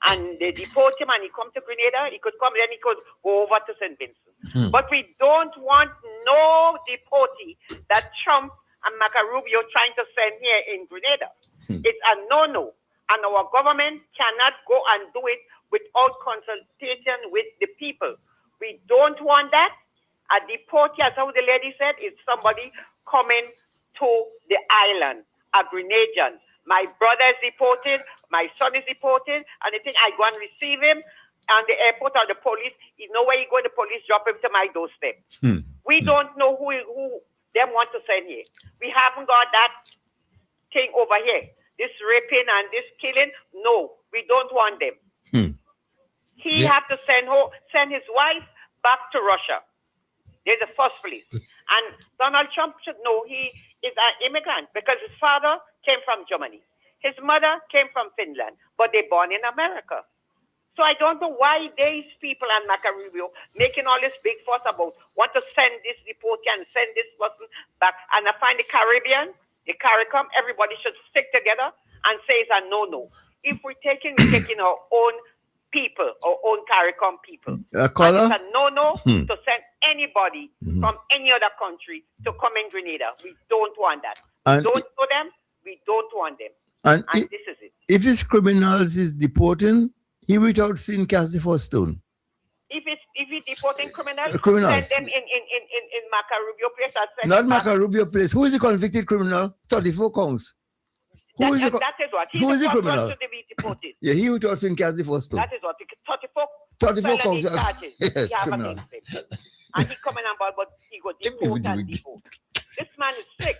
and they deport him and he come to Grenada, he could come, then he could go over to St. Vincent. But we don't want no deportee that Trump and Marco Rubio trying to send here in Grenada. It's a no-no. And our government cannot go and do it without consultation with the people. We don't want that. A deportee, as how the lady said, is somebody coming to the island, a Grenadian. My brother is deported, my son is deported, and they think I go and receive him on the airport or the police. You know where you go, the police drop him to my doorstep. We don't know who them want to send here. We haven't got that thing over here. This raping and this killing, no, we don't want them. He have to send his wife back to Russia. There's the first place. And Donald Trump should know he is an immigrant because his father came from Germany. His mother came from Finland, but they born in America. So I don't know why these people and Macarubio making all this big fuss about want to send this deportee and send this person back. And I find the Caribbean, the CARICOM, everybody should stick together and say it's a no-no. If we're taking our own people, our own CARICOM people. Caller? It's a no-no to send anybody from any other country to come in Grenada. We don't want that. We don't know them. We don't want them. And this is it. If his criminals is deporting, he without sin cast the first stone. If he's deporting criminals, Criminals. send them in Macarubio place. Not Macarubio place. Who is the convicted criminal? 34 counts. That is what. He's who is the the first criminal? one to be deported. Yeah, he without sin cast the first stone. That is what. 34 34 felony counts. charges. Yes, he have criminal. against him. And he coming on board, but he go deport and deport. This man is sick.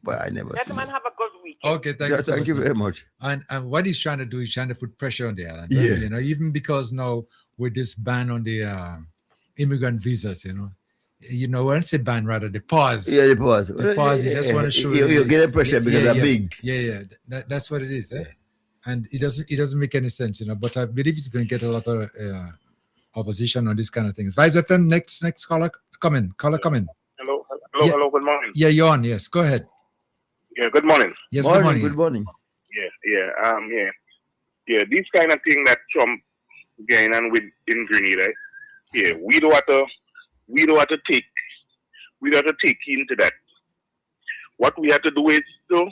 But I never Let seen man it. have a good weekend. Okay, thank you. So Thank you very much. And what he's trying to do, he's trying to put pressure on the island. Yeah. You know, even because now with this ban on the immigrant visas, you know, when I say ban, rather the pause. Yeah, the pause. The pause. You just want to show you get a pressure because they're big. Yeah. That's what it is. Eh? And it doesn't make any sense, But I believe it's going to get a lot of opposition on this kind of thing. Vibes FM. Next caller, come in. Hello, Good morning. Yeah, you're on. Yes, go ahead. Yeah, good morning. Yes, morning, good morning. Yeah. This kind of thing that Trump going on with in Grenada. Yeah, we don't have to take into that. What we have to do is go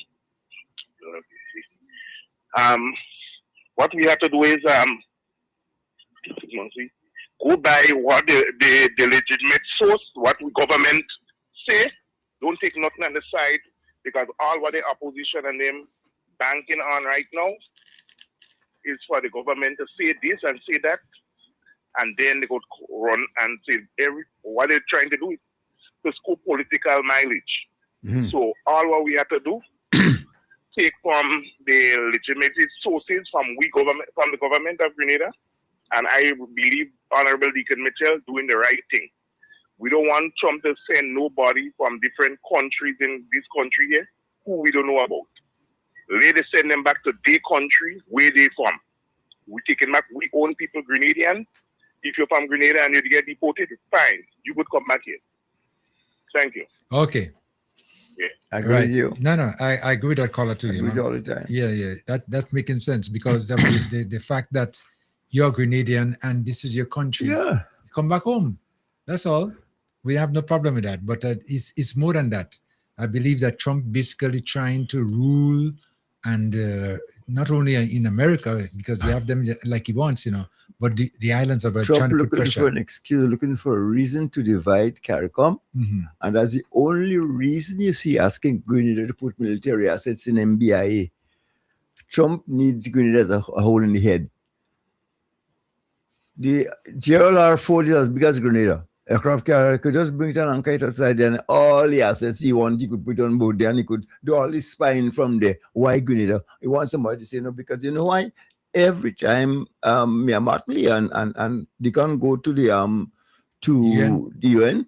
by what the legitimate source, what the government say. Don't take nothing on the side, because all what the opposition and them banking on right now is for the government to say this and say that, and then they go run and say what they're trying to do is to score political mileage. So all what we have to do, take from the legitimate sources from the government of Grenada, and I believe Honorable Deacon Mitchell doing the right thing. We don't want Trump to send nobody from different countries in this country here who we don't know about. Let us send them back to their country where they from. We take them back. We own people Grenadian. If you're from Grenada and you get deported, fine. You could come back here. Thank you. Okay. Yeah. I agree with you. No, I agree with that caller too. I agree all the time. Yeah. That's making sense because the fact that you're Grenadian and this is your country. Yeah. Come back home. That's all. We have no problem with that. But it's more than that. I believe that Trump basically trying to rule, and not only in America, because you have them like he wants, but the islands are Trump trying to put looking pressure. for an excuse, looking for a reason to divide CARICOM. And that's the only reason you see asking Grenada to put military assets in MBIA. Trump needs Grenada as a hole in the head. The JLR Ford is as big as Grenada. Aircraft carrier could just bring it and anchor it outside there, and all the assets he wants, he could put on board there, and he could do all this spying from there. Why Grenada? He wants somebody to say no, because you know why? Every time Martley and they can go to the UN,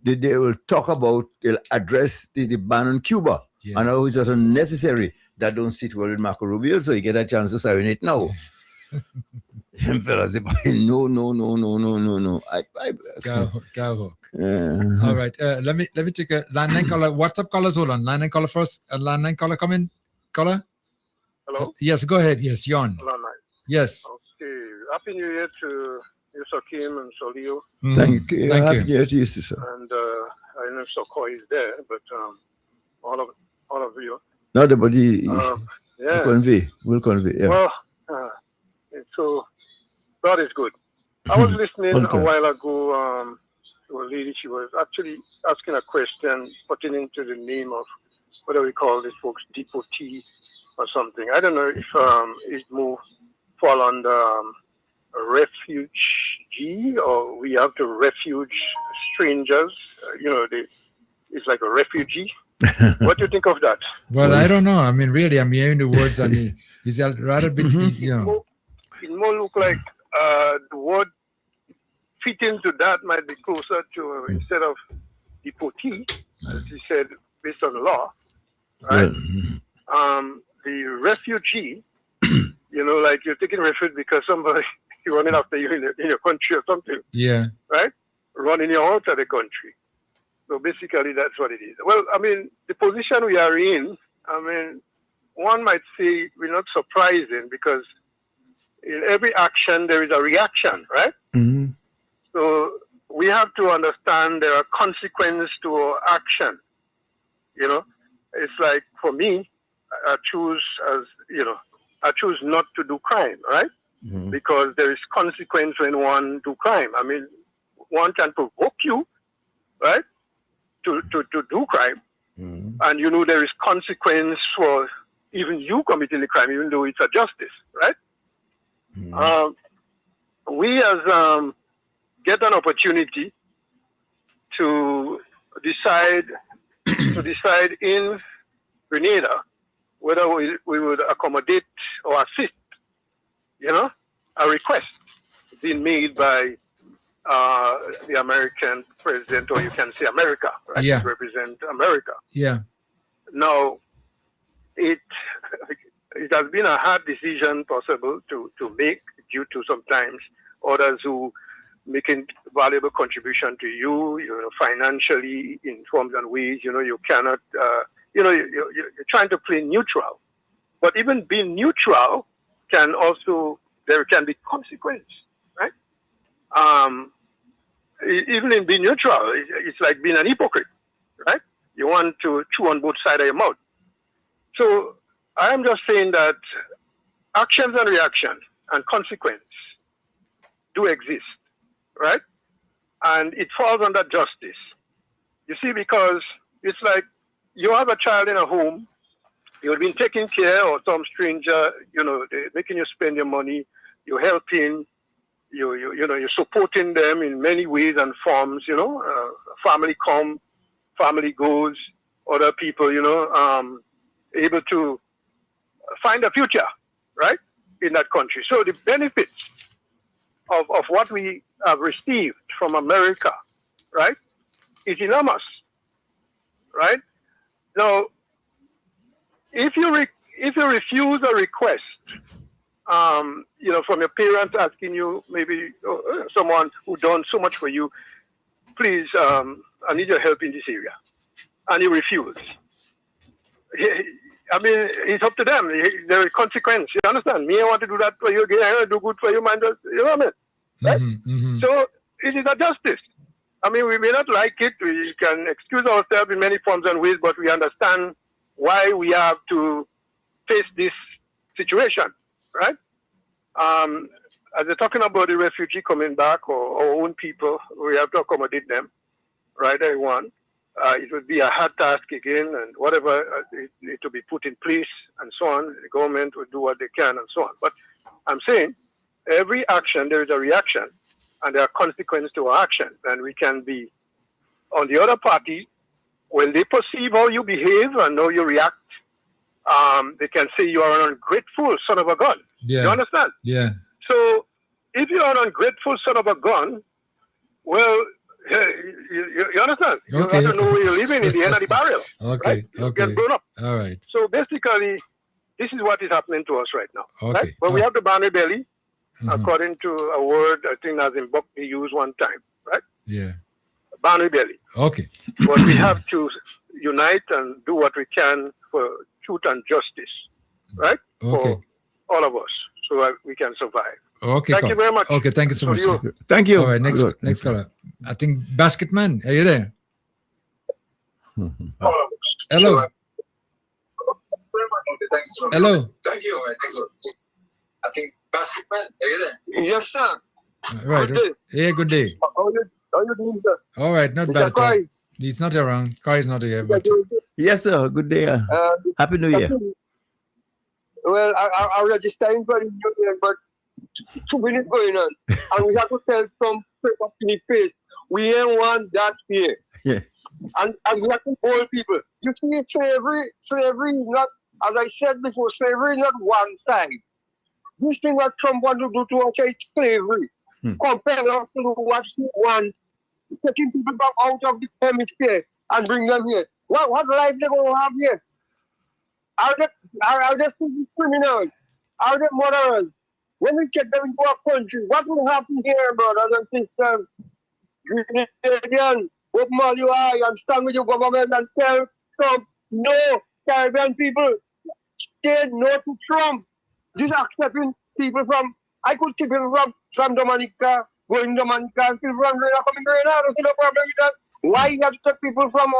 they will talk about, they'll address the ban on Cuba. Yeah. And how it's just unnecessary. That don't sit well with Marco Rubio, so you get a chance to sign it now. Fellas, no. Go. All right. Let me take a landline caller. WhatsApp callers, hold on. Landline caller first. Landline caller, come in. Caller? Hello? Yes, go ahead. Yes, you're on. Hello, yes. Okay. Happy New Year to Mr. Kim and Solio. Thank you. Happy New Year to you, sir. And I know Sokoi is there, but all of you. Nobody is. Yeah. We'll convey. Yeah. Well, so God is good. I was listening a while ago to a lady. She was actually asking a question pertaining to the name of what do we call these folks, deportee or something. I don't know if it more fall under refugee, or we have to refuge strangers. It's like a refugee. What do you think of that? Well, I don't know. I mean, really, I'm hearing the words, and he's a rather bit, It more look like the word fit into that might be closer to instead of deportee, as he said, based on law, right? The refugee, like you're taking refuge because somebody running after you in your country or something. Yeah. Right? Running you out of the country. So basically, that's what it is. Well, I mean, the position we are in, one might say we're not surprising because in every action there is a reaction, right? Mm-hmm. So we have to understand there are consequences to our action. It's like for me, I choose not to do crime, right? Mm-hmm. Because there is consequence when one do crime. I mean, one can provoke you, right, to do crime, and there is consequence for even you committing the crime, even though it's a justice, right? We as get an opportunity to decide in Grenada whether we would accommodate or assist, a request being made by the American president, or you can say America, right? Yeah. To represent America. Yeah. Now, it has been a hard decision possible to make due to sometimes others who making valuable contribution to you, financially in forms and ways, you cannot, you're trying to play neutral. But even being neutral there can be consequence, right? Even in being neutral, it's like being an hypocrite, right? You want to chew on both sides of your mouth. So I am just saying that actions and reaction and consequence do exist, right? And it falls under justice. You see, because it's like you have a child in a home, you've been taking care of some stranger, they're making you spend your money, you're helping, you're supporting them in many ways and forms, family come, family goes, other people, able to find a future, right, in that country. So the benefits of what we have received from America, right, is enormous, right? Now, if you refuse a request, from your parents asking you, maybe someone who done so much for you, please, I need your help in this area, and you refuse. I mean, it's up to them. There is consequence. You understand? Me, I want to do that for you again. I want to do good for you, man. You know what I mean? Right? Mm-hmm. So it is a justice. I mean, we may not like it. We can excuse ourselves in many forms and ways, but we understand why we have to face this situation, right? As they're talking about the refugee coming back or our own people, we have to accommodate them, right? Everyone. It would be a hard task again, and whatever it need to be put in place and so on. The government will do what they can and so on. But I'm saying every action, there is a reaction, and there are consequences to our action. And we can be on the other party, when they perceive how you behave and how you react, they can say you are an ungrateful son of a gun. Yeah. You understand? Yeah. So if you are an ungrateful son of a gun, well, you understand? Okay. You have to know where you're living in the end of the barrel. Okay. Right? You Okay. get blown up. All right. So basically, this is what is happening to us right now. Okay. Right? But we have the boundary belly, Mhm. according to a word I think Nazim Buckney used one time, right? Yeah. Boundary belly. Okay. But we have to unite and do what we can for truth and justice, right? Okay. For all of us, so that we can survive. Okay. Thank you very much. Okay. Thank you so much. you. Thank you. All right. Next caller. I think Basketman. Are you there? Hello. Hello. Thank you. I think Basketman. Are you there? Yes, sir. Right. Good day. Yeah. Good day. How you doing, sir? All right. Not Mr. bad at all. Kai. He's not around. Kai is not here. But Yes, sir. Good day. Happy New Year. Well, I registering for the New Year, but 2 minutes going on. And we have to tell some people in the face, we ain't want that here. Yeah. And we have to hold people. You see, slavery is not, as I said before, slavery is not one side. This thing that Trump wants to do to us is slavery. Compel us to do what he wants. Taking people back out of the hemisphere and bring them here. What life they going to have here? Are they still criminals? Are they murderers? When we check them into our country, what will happen here, brothers and sisters? Again, open all your eyes and stand with your government and tell Trump, no, Caribbean people, say no to Trump. This accepting people from, I could see people from Dominica, going to Dominica, and people from Grenada coming to Grenada. There's no problem with that. Why you have to take people from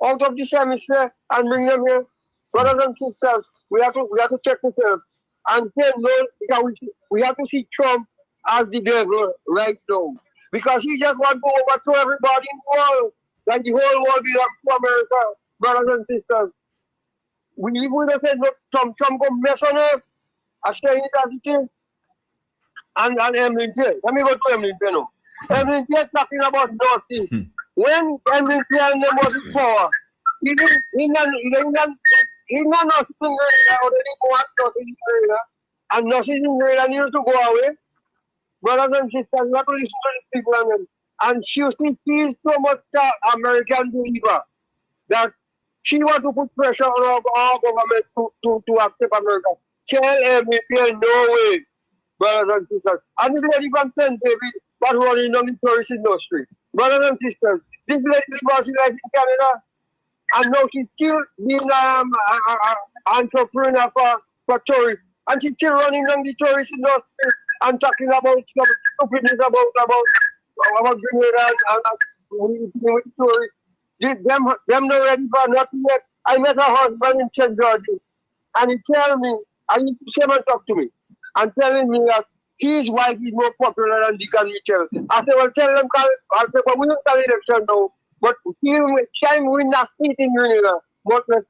out of this hemisphere and bring them here? Brothers and sisters, we have to check ourselves and say no, because we have to see Trump as the devil right now. Because he just wants to overthrow everybody in the world. Like the whole world belongs to America, brothers and sisters. We don't say no, Trump go mess on us. I say it as it is. And Emily Pierre. Let me go to Emily Pierre now. Emily Pierre talking about nothing. When Emily Pierre was in power, he not nothing already nothing and nothing needs to go away. Brothers and sisters, we have to listen to these people and she is so much American believer that she wants to put pressure on our government to accept America. Tell Emily Pierre no way, brothers and sisters. And this lady from St. David was running on the tourist industry. Brothers and sisters, this lady was in Canada. And now she's still being an entrepreneur for tourists. And she's still running on the tourist industry and talking about some stupidness about Grenada and with tourists. Them not ready for nothing yet. I met her husband in St. George, and he tell me, and he came and talk to me, and telling me that his wife is more popular than Deacon Mitchell. I said, well, tell them, but we don't call election now. But he can win that seat in Grenada, but that's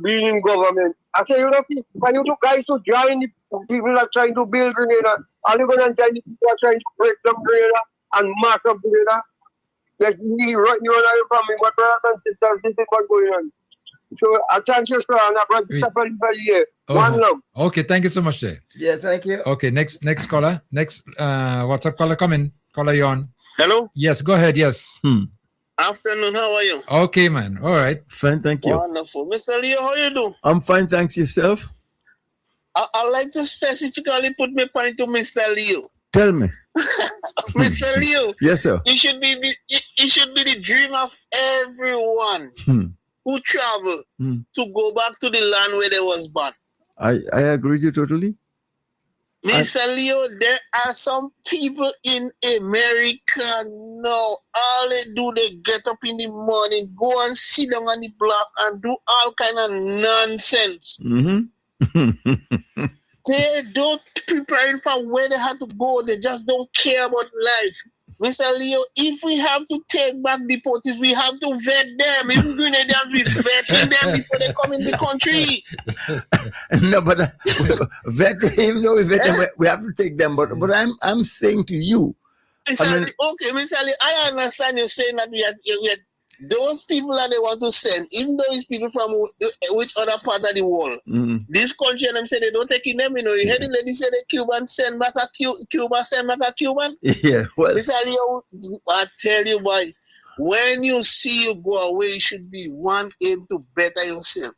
being in government. I say, when you guys to join the people that are trying to build Grenada, are you going to join the people that are trying to break down Grenada and mark up Grenada? Like, you are from me, but brothers and sisters, this is what's going on. So, I thank you, sir, and I brought this up everybody here. One love. Okay, thank you so much, sir. Yeah, thank you. Okay, next caller. Next, WhatsApp caller coming. Caller, you on? Hello? Yes, go ahead, yes. Afternoon, how are you? Okay, man. All right. Fine, thank you. Wonderful. Mr. Leo, how you do? I'm fine, thanks. Yourself? I'd like to specifically put my point to Mr. Leo. Tell me. Mr. Leo. Yes, sir. It should be the dream of everyone who travel to go back to the land where they was born. I agree with you totally. Mr. Leo, there are some people in America now. All they do, they get up in the morning, go and sit down on the block and do all kind of nonsense. They don't prepare for where they have to go. They just don't care about life. Mr. Leo, if we have to take back deportees, we have to vet them. Even Grenadians, we vetting them before they come in the country. No, but even though we vet them, we have to take them. But I'm saying to you. Mr. Mr. Leo, I understand you're saying that we are those people that they want to send, even though it's people from which other part of the world. This country, and them say they don't take in them, you know. You heard the lady say the Cuban send back a Cuba, send back a Cuban. Yeah, well. Mr. Leo, I tell you, boy, when you see you go away, you should be one aim to better yourself.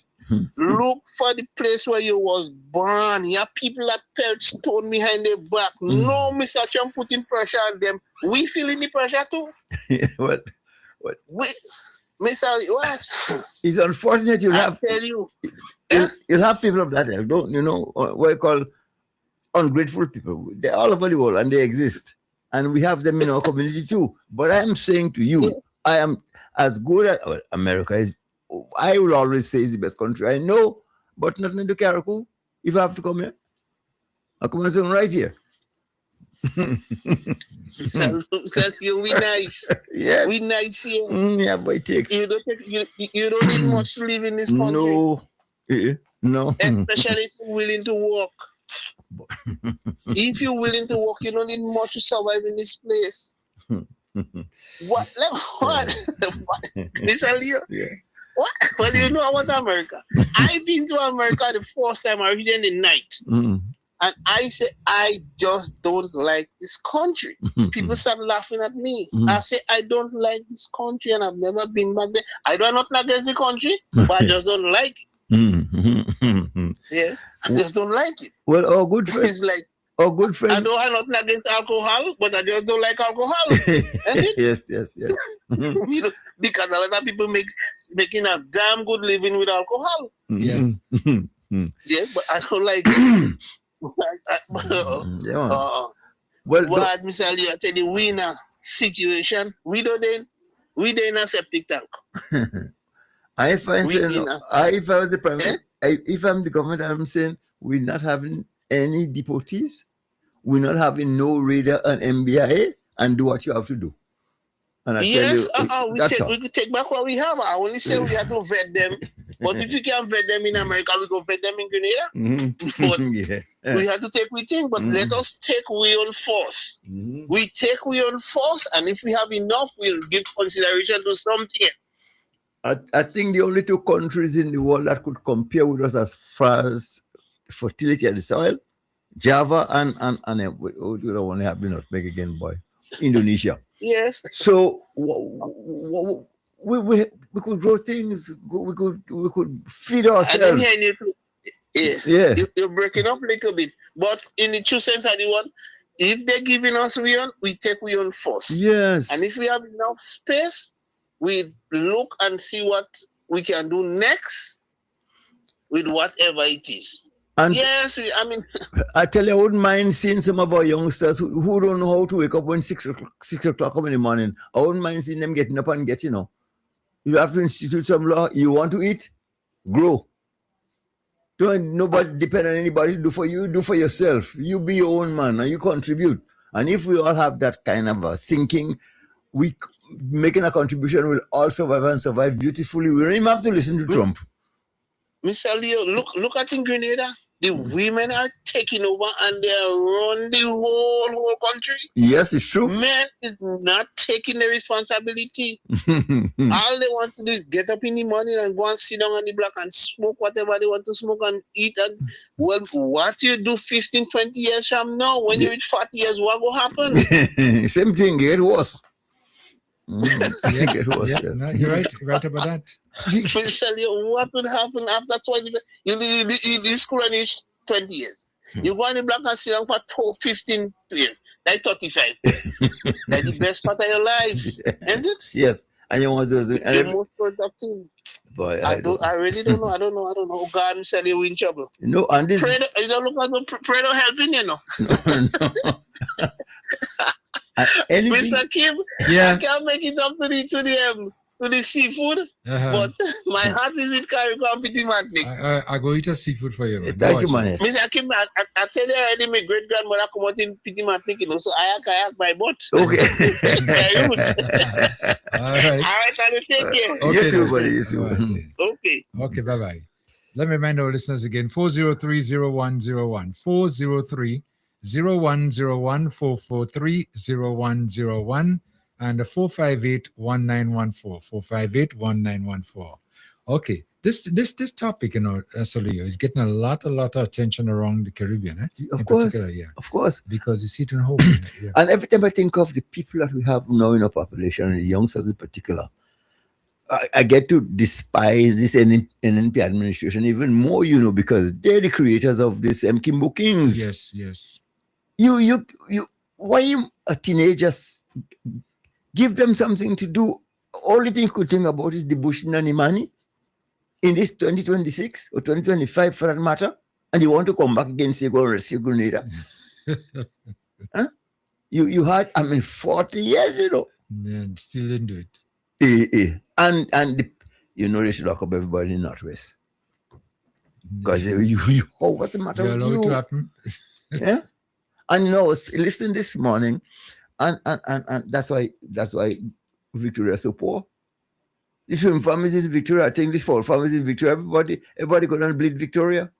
Look for the place where you was born. You have people that pelt stone behind their back. No, Mr. Trump putting pressure on them. We feeling the pressure too. What? Mr. What? It's unfortunate you'll have people of that ilk, don't you know what you call ungrateful people. They're all over the world and they exist. And we have them in our community too. But I am saying to you, I am as good as America is. I will always say it's the best country I know, but nothing in the Caribbean. If I have to come here, I'll come and sit right here. You we nice. Yes. We nice here. Yeah, but it takes. You don't need much to live in this country. No. No. Especially if you're willing to work. If you're willing to work, you don't need much to survive in this place. What? Mr. Leo? Yeah. What? Well, you know about America. I've been to America the first time I read in the night. And I say, I just don't like this country. People start laughing at me. I say, I don't like this country and I've never been back there. I don't have nothing against the country, but I just don't like it. Yes, I just don't like it. Well, our good friend. It's like, our good friend. I don't have nothing against alcohol, but I just don't like alcohol. Yes. You know, because a lot of people making a damn good living with alcohol. Yeah. Yeah, but I don't like it. Well, Mr. Ali, I tell you, we in a situation, we in a septic tank. If I was the prime minister, if I'm the government, I'm saying we're not having any deportees, we're not having no radar and MBIA, and do what you have to do. And I tell you, we could take back what we have. I only say we have to vet them. But if you can't vet them in America, we go vet them in Grenada. But we have to take we think, but let us take we on force. We take we on force, and if we have enough, we'll give consideration to something. I think the only two countries in the world that could compare with us as far as fertility of the soil, Java and we don't want to have the nutmeg again, boy, Indonesia. Yes. So we could grow things. We could feed ourselves. You're breaking up a little bit, but in the true sense of the word, if they're giving us we take we on force. Yes. And if we have enough space, we look and see what we can do next with whatever it is. And yes, I tell you, I wouldn't mind seeing some of our youngsters who don't know how to wake up when 6 o'clock come in the morning. I wouldn't mind seeing them getting up and get, you have to institute some law. You want to eat? Grow. Don't nobody depend on anybody to do for you. Do for yourself. You be your own man and you contribute. And if we all have that kind of thinking, we making a contribution will all survive and survive beautifully. We don't even have to listen to Trump. Mr. Leo, look at in Grenada. The women are taking over and they are running the whole country. Yes, it's true. Men is not taking the responsibility. All they want to do is get up in the morning and go and sit down on the block and smoke whatever they want to smoke and eat. And well, what you do 15, 20 years from now, when you reach 40 years, what will happen? Same thing, get worse. Get worse. No, you're right about that. What would happen after 20 years? You leave school and you 20 years. You go on the block and sit down for 15 years. Like 35. That's the best part of your life. Isn't it? Yes. And you want to the most productive. Boy, I really don't know. I don't know. Oh God, I'm saying you're in trouble. No, and this you don't look like Fredo helping you know. Mr. Kim, I can't make it up to the seafood, but my heart is with Carrico and Petit Matnik. I go eat a seafood for you. Thank you, man. Mr. Kim, I tell you already, my great grandmother come out in Petit Matnik, so I kayak by boat. Okay. All right, I'll take care. Okay, you too, buddy. You too. Right. Okay. Okay, bye-bye. Let me remind our listeners again, 403-0101, 403-0101, 443-0101, and 458-1914, 458-1914. Okay, this topic, Solio, is getting a lot of attention around the Caribbean, Of course, of course. Because you see it in home. Yeah. And every time I think of the people that we have now in our population, the youngsters in particular, I get to despise this NNP administration even more, because they're the creators of this Kimbo Kings. Yes. You why you a teenagers give them something to do? Only thing you could think about is the bush and the money in this 2026 or 2025 for that matter, and you want to come back again and say, go and rescue Grenada. Huh? You had, 40 years, And still didn't do it. And they should lock up everybody in Northwest. Because what's the matter with you? Allow it to happen. Yeah? And listen this morning, And that's why Victoria is so poor. The shrimp farm is in Victoria. I think this fall farm is in Victoria. Everybody go down and bleed Victoria.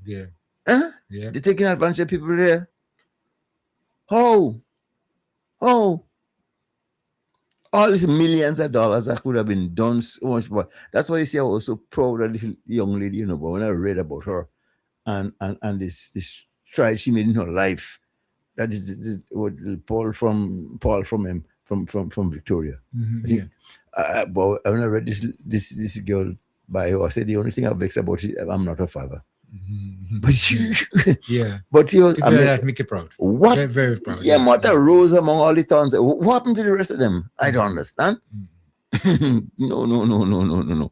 Yeah. Huh? Yeah. They're taking advantage of people there. How? All these millions of dollars that could have been done so much more. That's why you see I was so proud of this young lady, but when I read about her and this stride she made in her life, that is what Paul from Victoria. I think, but when I read this girl bio, I said the only thing I vex about it, I'm not her father. But yeah, but you, people that make you proud. What? Very, very proud. Yeah, Mata rose among all the thorns. What happened to the rest of them? I don't understand. No.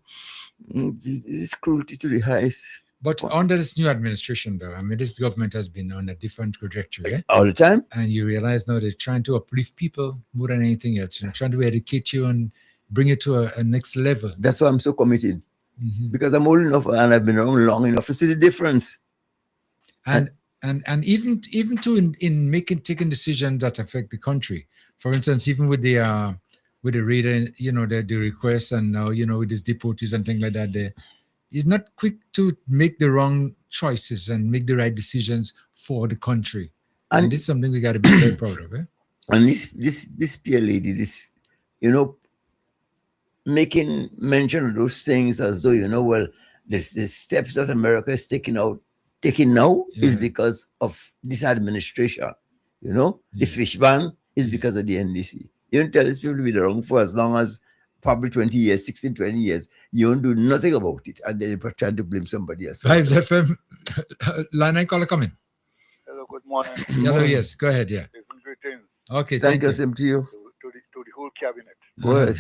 This is cruelty to the highest. But under this new administration, though, I mean, this government has been on a different trajectory. All the time. And you realize now they're trying to uplift people more than anything else. Trying to educate you and bring it to a next level. That's why I'm so committed. Because I'm old enough and I've been around long enough to see the difference. And even to in taking decisions that affect the country. For instance, even with the reader, the requests, and now with these deportees and things like that, he's not quick to make the wrong choices and make the right decisions for the country. And this is something we got to be very proud of. And this peer lady, making mention of those things as though, the steps that America is taking now is because of this administration. The fish ban is because of the NDC. You don't tell these people to be wrong for as long as probably 20 years, 16, 20 years. You don't do nothing about it. And then you're trying to blame somebody else. Vibes FM, line and caller coming. Hello, good morning. Hello, yes, go ahead, yeah. Greetings. Okay, thank you. Same to you. To the whole cabinet. Go ahead.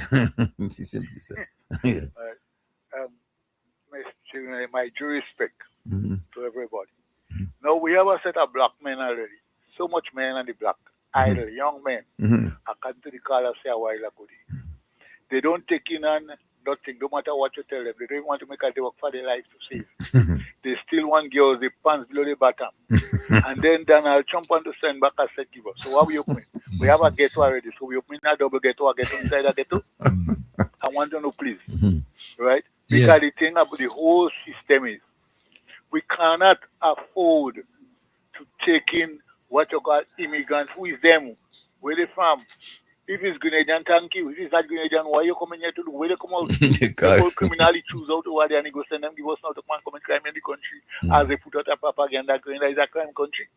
Simply, sir. My due respect to everybody. Now we have a set of black men already. So much men on the block. Idle, young men. According to the caller say a while ago. They don't take in on nothing, no matter what you tell them. They don't want to make a work for their life to save. They still want girls, the pants below the bottom. And then Donald Trump want to send back a set giver. So what we open? We have a ghetto already. So we open a double ghetto, a ghetto inside a ghetto. I want to know, please. Right? Because the thing about the whole system is we cannot afford to take in what you call immigrants. Who is them? Where they from? If it's Grenadian, thank you. If it's not Grenadian, why you coming here to do? Where they come out? People criminally choose out over there and they go send them, give us now to come and commit crime in the country as they put out a propaganda. Grenada is a crime country.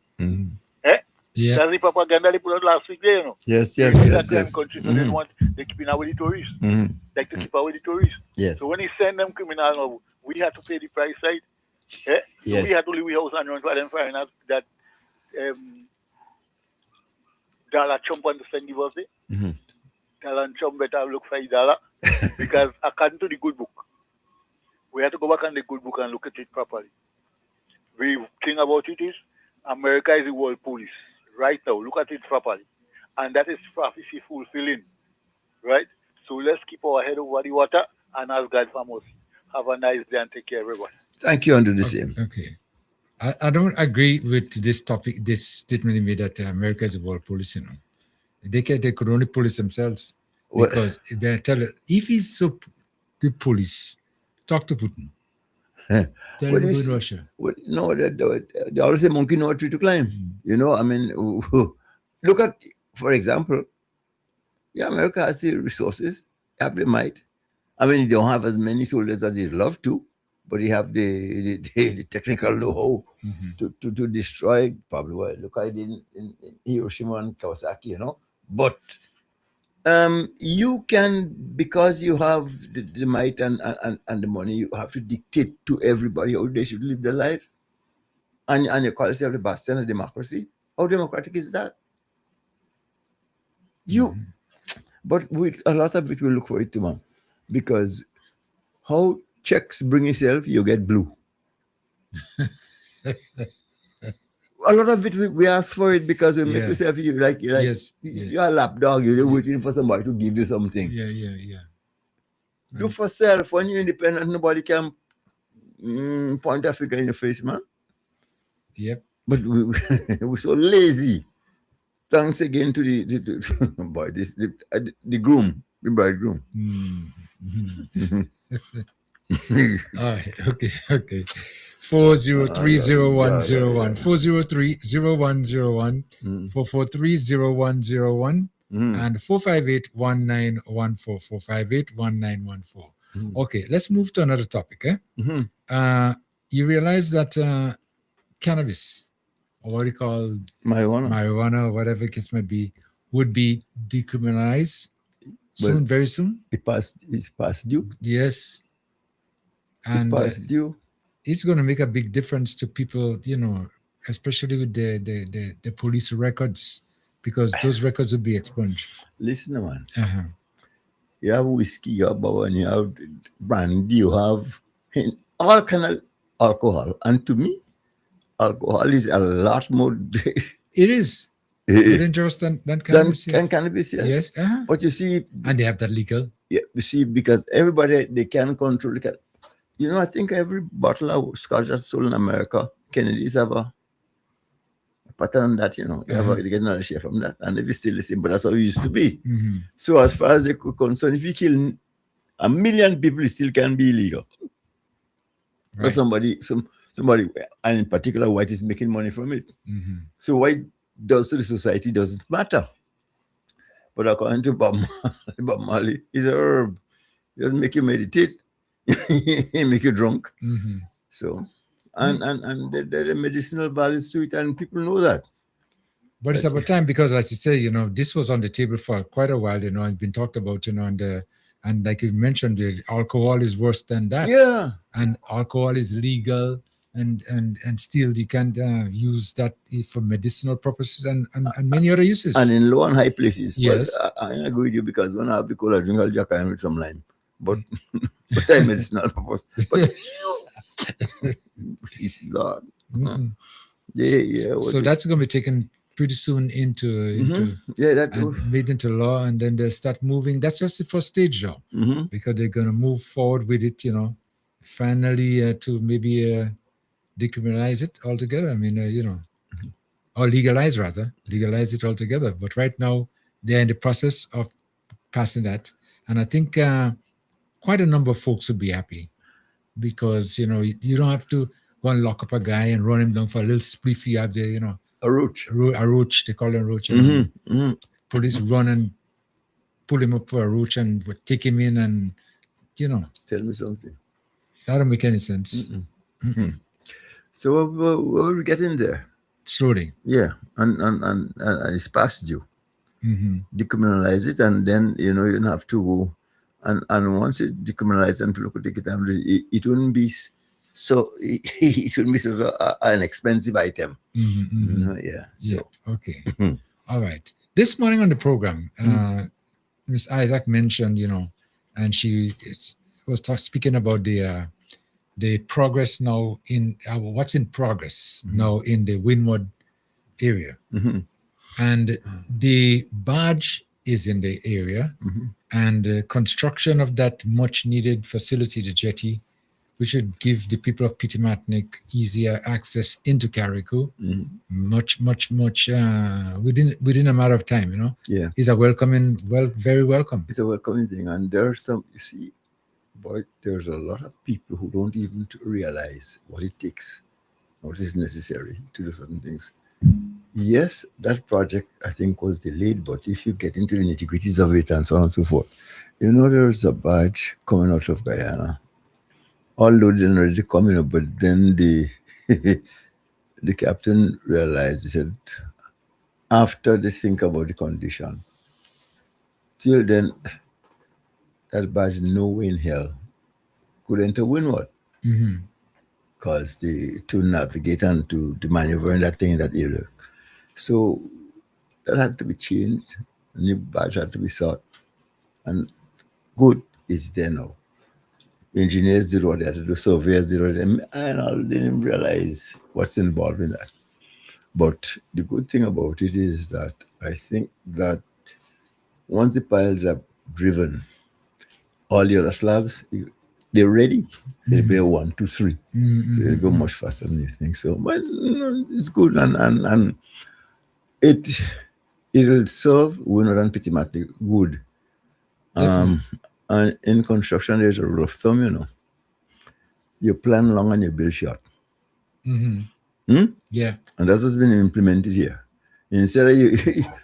Yeah. That's the propaganda they put out last week there, Yes. It's a crime country, so they keep away the tourists. Like to keep away the tourists. Yes. So when they send them criminals now, we have to pay the price side. So we have to leave the house and run for them foreigners that Donald Trump want to send give us there. Donald Trump better look for $1 because according to the good book, we have to go back on the good book and look at it properly. The thing about it is America is the world police right now. Look at it properly. And that is prophecy fulfilling. Right? So let's keep our head over the water and ask God for us. Have a nice day and take care, everybody. Thank you, Andrew. The same. Okay. I don't agree with this topic, this statement made that America is the world police. They could only police themselves. Because if he's so the police, talk to Putin. Tell him to Russia. No, they always say monkey know a tree to climb. I mean, look at, for example, America has the resources, have the might. I mean, they don't have as many soldiers as they'd love to, but they have the technical know-how to destroy probably what look I did in Hiroshima and Kawasaki, But you can, because you have the might and the money, you have to dictate to everybody how they should live their life. And you call yourself the bastion of democracy. How democratic is that? But with a lot of it, we look for it too, man. Because how checks bring yourself, you get blue. A lot of it, we ask for it because we make yourself, you're a lapdog, you're waiting for somebody to give you something. Yeah. Do for self. When you're independent, nobody can point a finger in your face, man. Yep. But we're so lazy thanks again to boy, the groom, the bridegroom. All right. Okay. 4030101 4030101 4430101 and 4581914 4581914. Okay, let's move to another topic. You realize that cannabis, or what you call marijuana, whatever the case might be, would be decriminalized soon, very soon. It's past due. Yes. And it's going to make a big difference to people, especially with the police records, because those records will be expunged. Listen, man. You have whiskey, you have bourbon, you have brandy, you have all kind of alcohol. And to me, alcohol is a lot more. It is more dangerous than cannabis. Than cannabis, yes. But you see, and they have that legal. Yeah, you see, because everybody they can control. I think every bottle of scotch that's sold in America, Kennedy's have a pattern on that. They get another share from that, and if it's still the same, but that's how it used to be. So as far as they're concerned, if you kill 1 million people, it still can be illegal. Right. But somebody, and in particular, white is making money from it. So why does to the society doesn't matter? But according to Bob Marley, it's a herb. It doesn't make you meditate. It make you drunk. So, and there are medicinal values to it, and people know that. But it's about time because, as you say, this was on the table for quite a while, and been talked about, and like you mentioned, the alcohol is worse than that. Yeah. And alcohol is legal, and still you can't use that for medicinal purposes and many other uses. And in low and high places. Yes. But I agree with you because when I have the cola, I drink I'll jack with some lime. But I medicinal purpose. But it's Lord. So that's going to be taken pretty soon into made into law, and then they'll start moving. That's just the first stage, though, because they're going to move forward with it. Finally to maybe decriminalize it altogether. I mean, or legalize it altogether. But right now they're in the process of passing that, and I think quite a number of folks would be happy because you don't have to go and lock up a guy and run him down for a little spliff you have there, a roach. A roach, they call them roach. Police run and pull him up for a roach and would take him in and, Tell me something. That don't make any sense. So what are we getting there? Slowly. Yeah, and it's past due. Decriminalize it, and then, you don't have to go. And once it decriminalized and people could take it, it wouldn't be so it wouldn't be sort of an expensive item. So okay. All right. This morning on the program, Ms. Isaac mentioned, and she was speaking about the progress now in what's in progress now in the Windward area, and the barge is in the area, and the construction of that much needed facility, the jetty, which should give the people of Pitimatnik easier access into Carriacou, much within a matter of time, Yeah. Is a very welcome. It's a welcoming thing. And there's some, you see, there's a lot of people who don't even realize what it takes, what is necessary to do certain things. Yes, that project, I think, was delayed, but if you get into the nitty-gritties of it and so on and so forth, there's a barge coming out of Guyana. Although they didn't already coming up, but then the captain realized, he said, after they think about the condition, till then, that barge nowhere in hell could enter Windward. Because to navigate and to maneuver in that thing in that area. So that had to be changed. A new badge had to be sought. And good is there now. Engineers did what they had to do, surveyors did what they did, and I didn't realize what's involved in that. But the good thing about it is that I think that once the piles are driven, all the other slabs, they're ready. They'll be 1, 2, 3. So they'll go much faster than you think. So, but it's good, and it'll serve winner and Pitimatnik good. And in construction, there's a rule of thumb, you know. You plan long and you build short. Yeah. And that's what's been implemented here. Instead of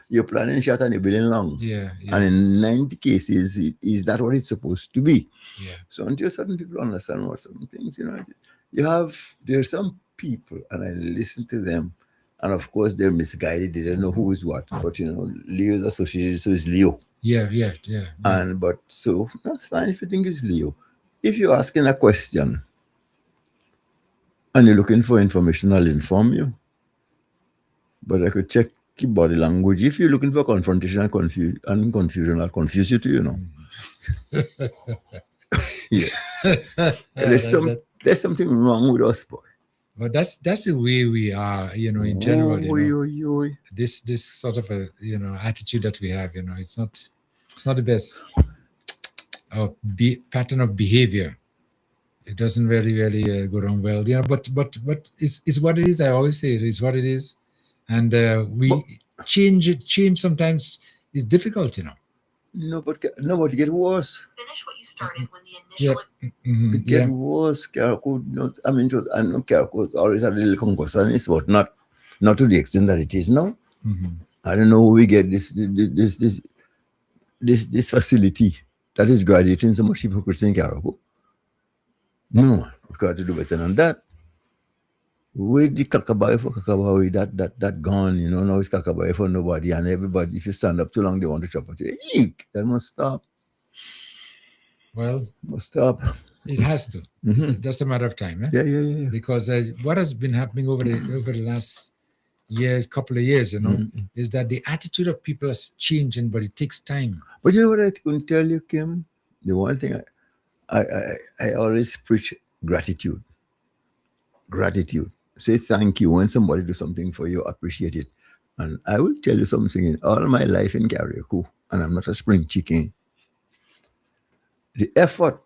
you're planning short and you're building long. Yeah. And in 90 cases, is that what it's supposed to be? Yeah. So until certain people understand what certain things, you know, there's some people, and I listen to them, and of course they're misguided. They don't know who is what. But you know, Leo is associated, so is Leo. Yeah. But so that's fine if you think it's Leo. If you're asking a question and you're looking for information, I'll inform you. But I could check your body language. If you're looking for confrontation and confusion, I'll confuse you too, you know. Yeah. There's something wrong with us, boy. But that's the way we are, you know, in general. This sort of a attitude that we have, you know, it's not the best pattern of behavior. It doesn't really go down well, you know. But it's what it is. I always say it is what it is, and change sometimes is difficult, you know. No, but it get worse. Finish what you started when the initial. It get worse. Caracol, I know Caracol always had a little concussion, but not to the extent that it is now. I don't know where we get this facility that is graduating so much hypocrisy in Caracol. No, we got to do better than that. With the kakabawi that gone, you know, now it's kakabawi for nobody, and everybody, if you stand up too long, they want to chop at you. Eek, that must stop. Well, must stop. It has to. It's just a matter of time. Eh? Yeah. Because what has been happening over the last couple of years, you know, is that the attitude of people is changing, but it takes time. But you know what I can tell you, Kim? The one thing I always preach gratitude. Gratitude. Say thank you when somebody do something for you, appreciate it. And I will tell you something, in all my life in Carriacou, and I'm not a spring chicken, the effort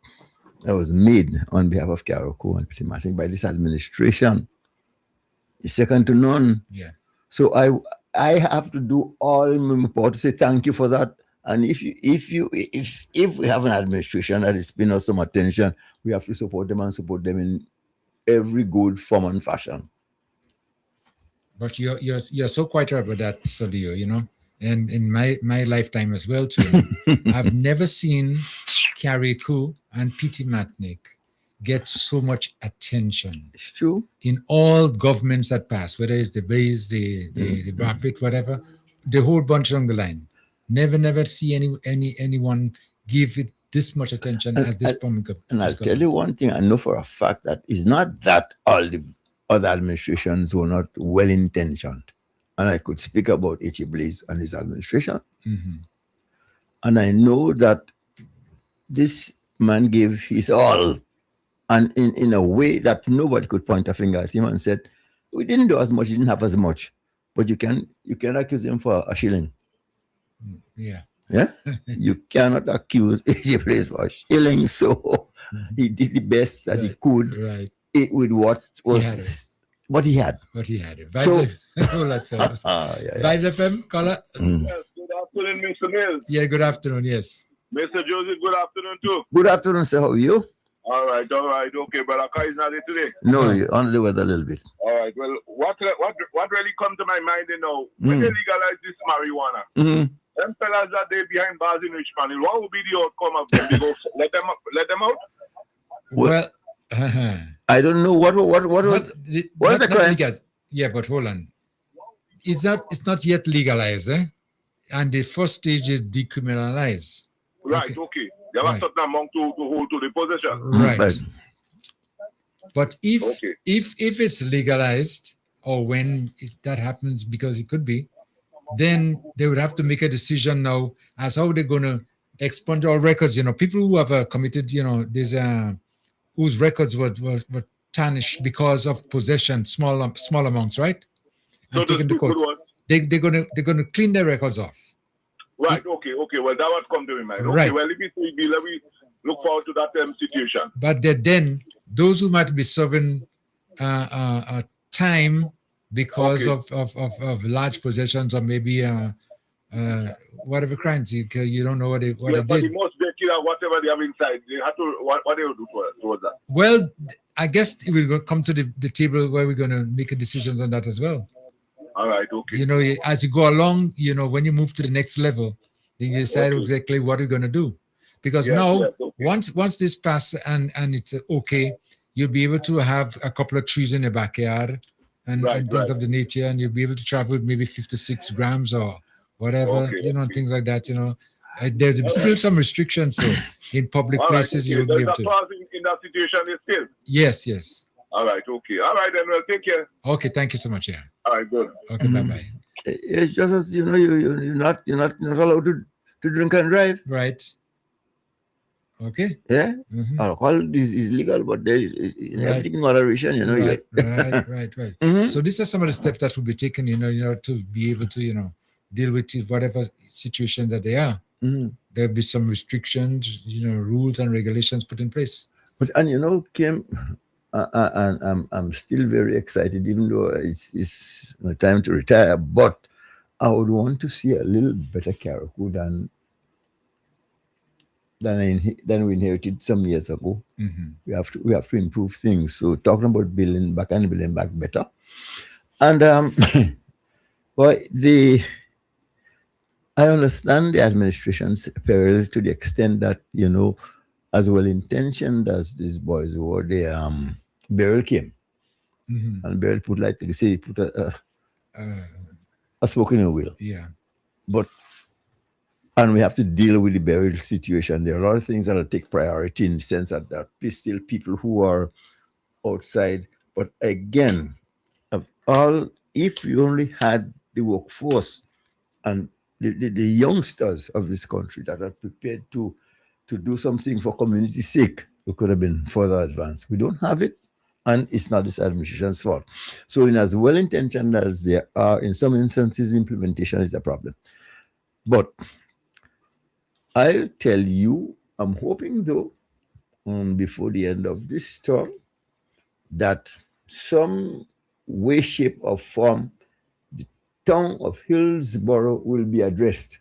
that was made on behalf of Carriacou and Pitimatnik by this administration is second to none. Yeah. So I have to do all in my part to say thank you for that. And if we have an administration that is paying us some attention, we have to support them in every good form and fashion. But you're so quite right about that, Solio, you know, and in my lifetime as well too. I've never seen Carriacou and Pitimatnik get so much attention. It's true. In all governments that pass, whether it's the Blaze, the Buffett, whatever, the whole bunch along the line. Never see anyone give it this much attention as this moment. And I'll tell you one thing, I know for a fact that it's not that all the other administrations were not well-intentioned. And I could speak about H.E. Blaze and his administration. And I know that this man gave his all, and in a way that nobody could point a finger at him and said, we didn't do as much, he didn't have as much. But you can accuse him for a shilling. Yeah. You cannot accuse H.E. Blaze for a shilling. So he did the best that he could with what he had. So, Vibes FM, caller. Good afternoon, Mr. Mills. Yeah, good afternoon, yes. Mr. Joseph, good afternoon too. Good afternoon, sir. How are you? All right. Okay, but Aka is not here today. No, you're under the weather a little bit. All right. Well, what really come to my mind, you know, when they legalize this marijuana, them fellas that they behind bars in Richmond, what would be the outcome of them? They go let them out? Well, I don't know what was the crime? Yeah, but hold on. It's not yet legalized, eh? And the first stage is decriminalized. Right. Okay. There was certain amount to hold to the possession. Right. But if it's legalized, or when that happens, because it could be, then they would have to make a decision now as how they're going to expunge all records. You know, people who have committed, you know, there's whose records were tarnished because of possession, small amounts, right? And taken to court. They're gonna clean their records off. Right. Okay. Well, that was come to my mind. Okay. Right. Well, if it's let me look forward to that situation. But then those who might be serving time because of large possessions, or maybe whatever crimes you don't know what they For the did. most they kill or whatever they have inside, they have to what they will do towards that. Well, I guess we'll come to the table where we're going to make a decisions on that as well. All right, okay. You know, as you go along, you know, when you move to the next level, then you decide exactly what you're going to do. Because once this passes and it's okay, you'll be able to have a couple of trees in your backyard and things of the nature, and you'll be able to travel with maybe 56 grams or whatever, things like that, There's still some restrictions, so in public places you will be able to. In that situation is still. Yes. All right, okay. All right, then we'll take care. Okay, thank you so much. Yeah. All right, good. Okay, bye. It's just as you're not allowed to drink and drive. Right. Okay. Yeah. Alcohol is legal, but there is everything in moderation. Right. So these are some of the steps that will be taken. To be able to deal with whatever situation that they are. There'll be some restrictions, rules and regulations put in place. But Kim, I'm still very excited, even though it's time to retire. But I would want to see a little better Carriacou than we inherited some years ago. We have to improve things. So talking about building back better, and I understand the administration's peril to the extent that as well intentioned as these boys were, Beryl came, and Beryl put a spoken will. Yeah, and we have to deal with the Beryl situation. There are a lot of things that will take priority in the sense that there are still people who are outside. But again, if you only had the workforce and the youngsters of this country that are prepared to do something for community's sake, we could have been further advanced. We don't have it, and it's not this administration's fault. So in as well-intentioned as there are, in some instances, implementation is a problem. But I'll tell you, I'm hoping though, before the end of this term, that some way, shape, or form, the town of Hillsborough will be addressed.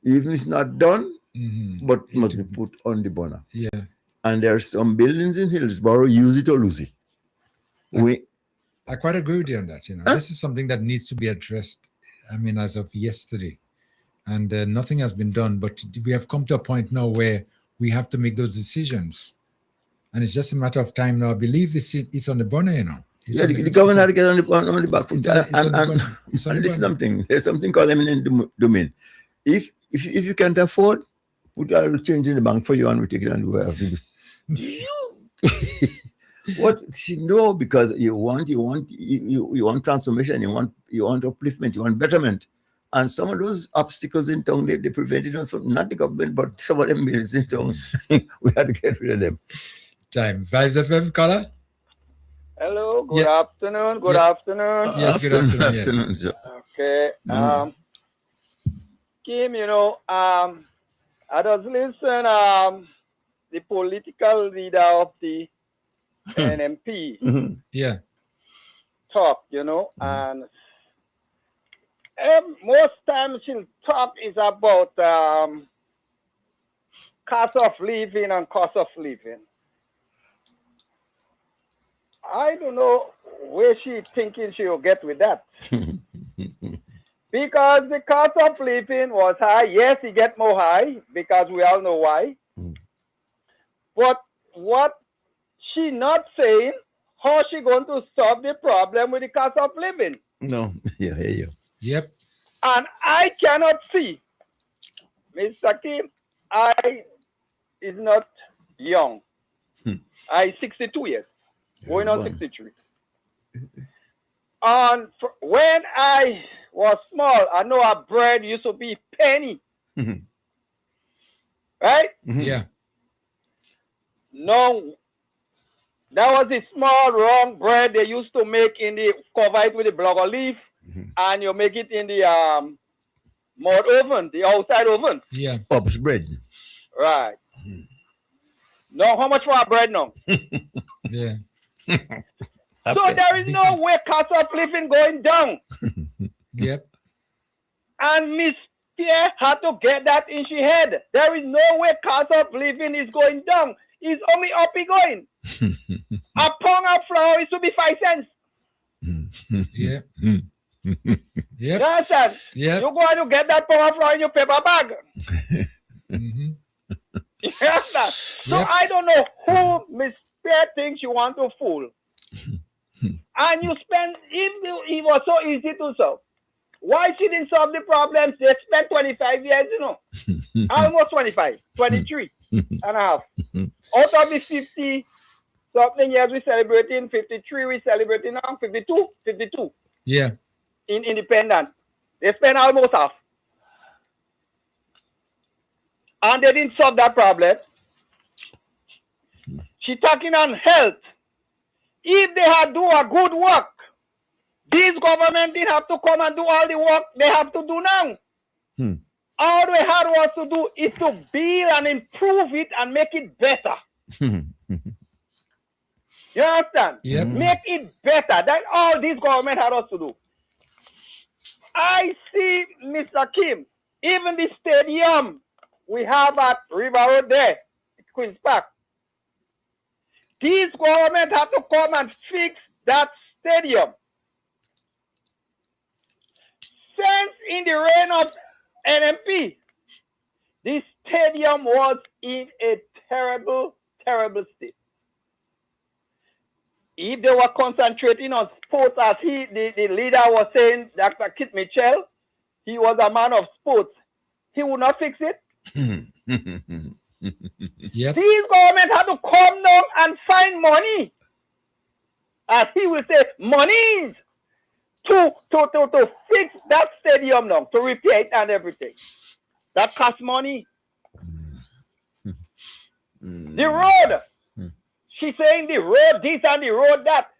Even if it's not done, but it must be put on the burner. Yeah. And there are some buildings in Hillsborough, use it or lose it. I quite agree with you on that. This is something that needs to be addressed. I mean, as of yesterday, and nothing has been done. But we have come to a point now where we have to make those decisions, and it's just a matter of time now. I believe it's on the burner. The government had to get on the back foot. And this is something. There's something called eminent domain. If you can't afford, put a change in the bank for you, and we take it and we have to do. What? No, because you want transformation, you want upliftment, you want betterment, and some of those obstacles in town they prevented us from, not the government, but some of them buildings in town. We had to get rid of them. Time. Vibes FM caller. Hello. Good afternoon. Good afternoon. Yes. Good afternoon. Sir. Okay. Kim, I just listen the political leader of the NMP Yeah. talk, and most times she'll talk is about cost of living and cost of living. I don't know where she thinking she will get with that. Because the cost of living was high. Yes, it get more high because we all know why. But what she not saying, how she going to solve the problem with the cost of living? No. Yeah. Yep. And I cannot see, Mr. Kim, I is not young. I 62 years, going on 63. And when I was small, I know our bread used to be penny. Right? Yeah. No, that was the small round bread they used to make in the, cover it with the blogger leaf, and you make it in the mud oven, the outside oven. Yeah. Bob's bread. Right. Now, how much for our bread now? Yeah. So there is no way cost of living going down. Yep. And Miss Pierre had to get that in her head. There is no way cost of living is going down. It's only up and going. A pound of flour is to be 5 cents. Yeah. You understand? Yep. You're going to get that pound of flour in your paper bag. Mm-hmm. You understand? So I don't know who Miss Pierre thinks you want to fool. And you spend, it was so easy to solve. Why she didn't solve the problems? They spent 25 years, you know. Almost 25, 23 and a half. Out of the 50 something years we celebrating, 53 we celebrating now, 52. Yeah. In independence. They spent almost half. And they didn't solve that problem. She talking on health. If they had do a good work, this government didn't have to come and do all the work they have to do now. All they had was to do is to build and improve it and make it better. You understand? Yep. Make it better. That's all this government had us to do. I see, Mr. Kim, even the stadium we have at River Road there, Queen's Park. This government have to come and fix that stadium. Since in the reign of NMP, this stadium was in a terrible, terrible state. If they were concentrating on sports, as the leader was saying, Dr. Kit Mitchell, he was a man of sports, he would not fix it. Yep. This government had to come down and find money. As he will say, money to fix that stadium now, to repair it and everything. That costs money. The road. She's saying the road this and the road that.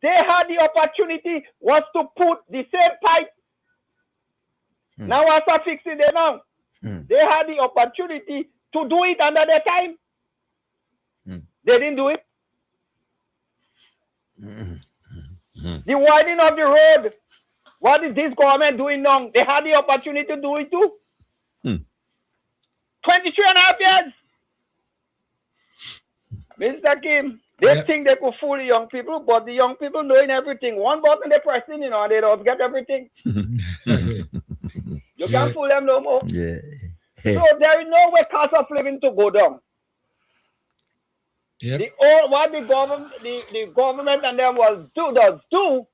They had the opportunity was to put the same pipe. Now after fixing it now, they had the opportunity to do it under their time. They didn't do it. The widening of the road. What is this government doing now? They had the opportunity to do it too. 23 and a half years. Mr. Kim, they think they could fool the young people, but the young people knowing everything. One button they press in, and they don't get everything. You can't fool them no more. Yeah. So there is no way cost of living to go down. Yep. What the government and them does do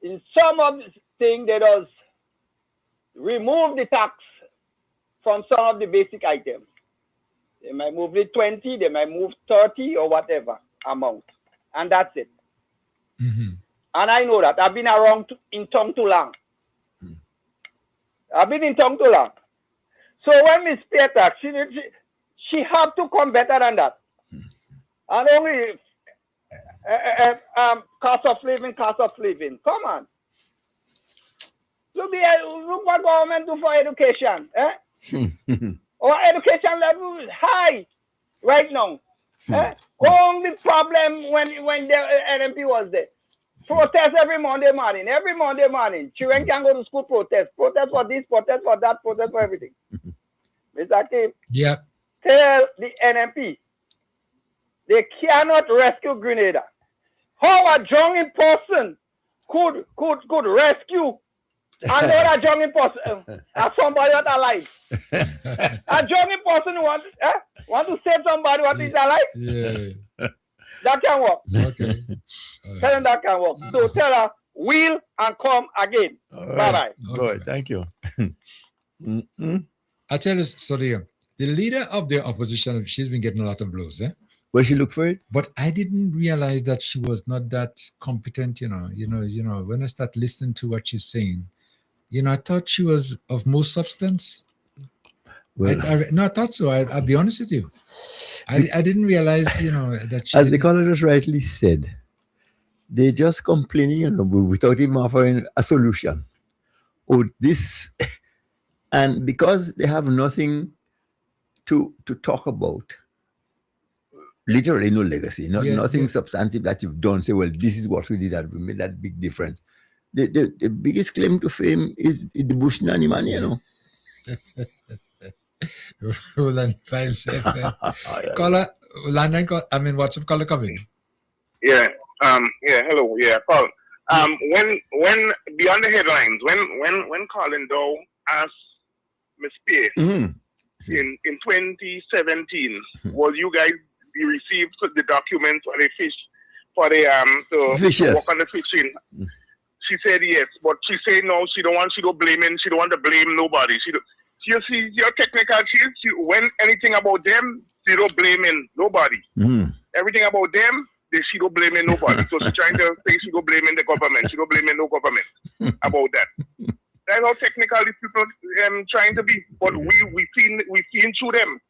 in some of the things they does remove the tax from some of the basic items. They might move it 20, they might move 30 or whatever amount. And that's it. And I know that. I've been around in town too long. I've been in town too long. So when Miss Peter, she have to come better than that. And only cost of living. Come on. Look what government do for education. Our education level is high right now. Only problem when the NMP was there. Protest every Monday morning. Children can go to school, protest for this, protest for that, protest for everything. Mr. Kim, tell the NMP they cannot rescue Grenada. How a drowning person could rescue another drowning person, somebody that's alive. A drowning person want to save somebody what is alive. Yeah. That can work. Okay. Tell them that can work. So tell her, will and come again. Bye-bye. Good, thank you. I tell you, sorry, the leader of the opposition, she's been getting a lot of blows, Where she look for it? But I didn't realize that she was not that competent, you know, when I start listening to what she's saying, I thought she was of more substance. Well, I thought so. I'll be honest with you. I didn't realize, that she... As the caller just rightly said, they just complaining, without even offering a solution. Oh, this... And because they have nothing to talk about, literally no legacy, nothing substantive that you've done. Say, well, this is what we did that we made that big difference. the biggest claim to fame is the Bush Nanny man, you know. Roland 5-7. Caller, London, what's up, caller coming? Yeah. Hello. Yeah, Paul. When beyond the headlines, when Colin Dow asked Miss Pierce in 2017, was you guys received the documents for the fish for the to work on the fishing? She said yes, but she said no. She don't want to blame nobody. You're technical. When anything about them, she don't blaming nobody. Everything about them, she don't blaming nobody. So she's trying to say she don't blaming the government. She don't blaming no government about that. That's how technical these people trying to be. But we seen through them.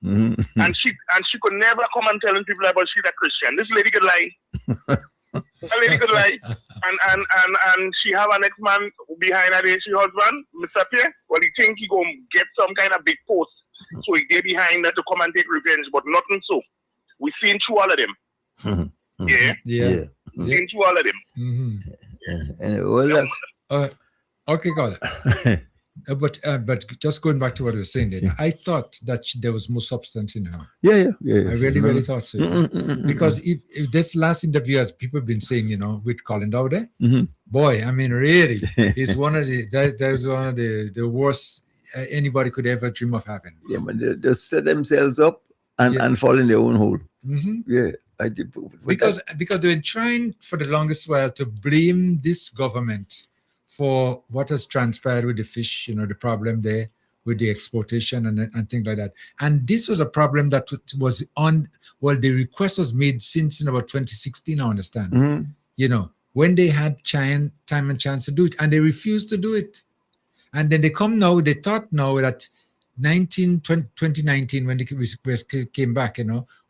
And she could never come and telling people about she's a Christian. This lady could lie. A lady could lie. And she have an ex-man behind her, she husband, Mr. Pierre. Well, he think he gonna get some kind of big post. So he get behind her to come and take revenge, but nothing so. We seen through all of them. Yeah. Seen through all of them. And Okay, got it. But just going back to what I was saying then, I thought that there was more substance in her. Yeah. I really thought so. Because if this last interview, as people have been saying, with Colin Dow there, boy, I mean, really, is one of the worst anybody could ever dream of having. Yeah, but they just set themselves up and fall in their own hole. Yeah, I did. Because they've been trying for the longest while to blame this government for what has transpired with the fish, the problem there with the exportation and things like that. And this was a problem that was the request was made since in about 2016, I understand. When they had time and chance to do it, and they refused to do it. And then they thought now that 2019, when they came back,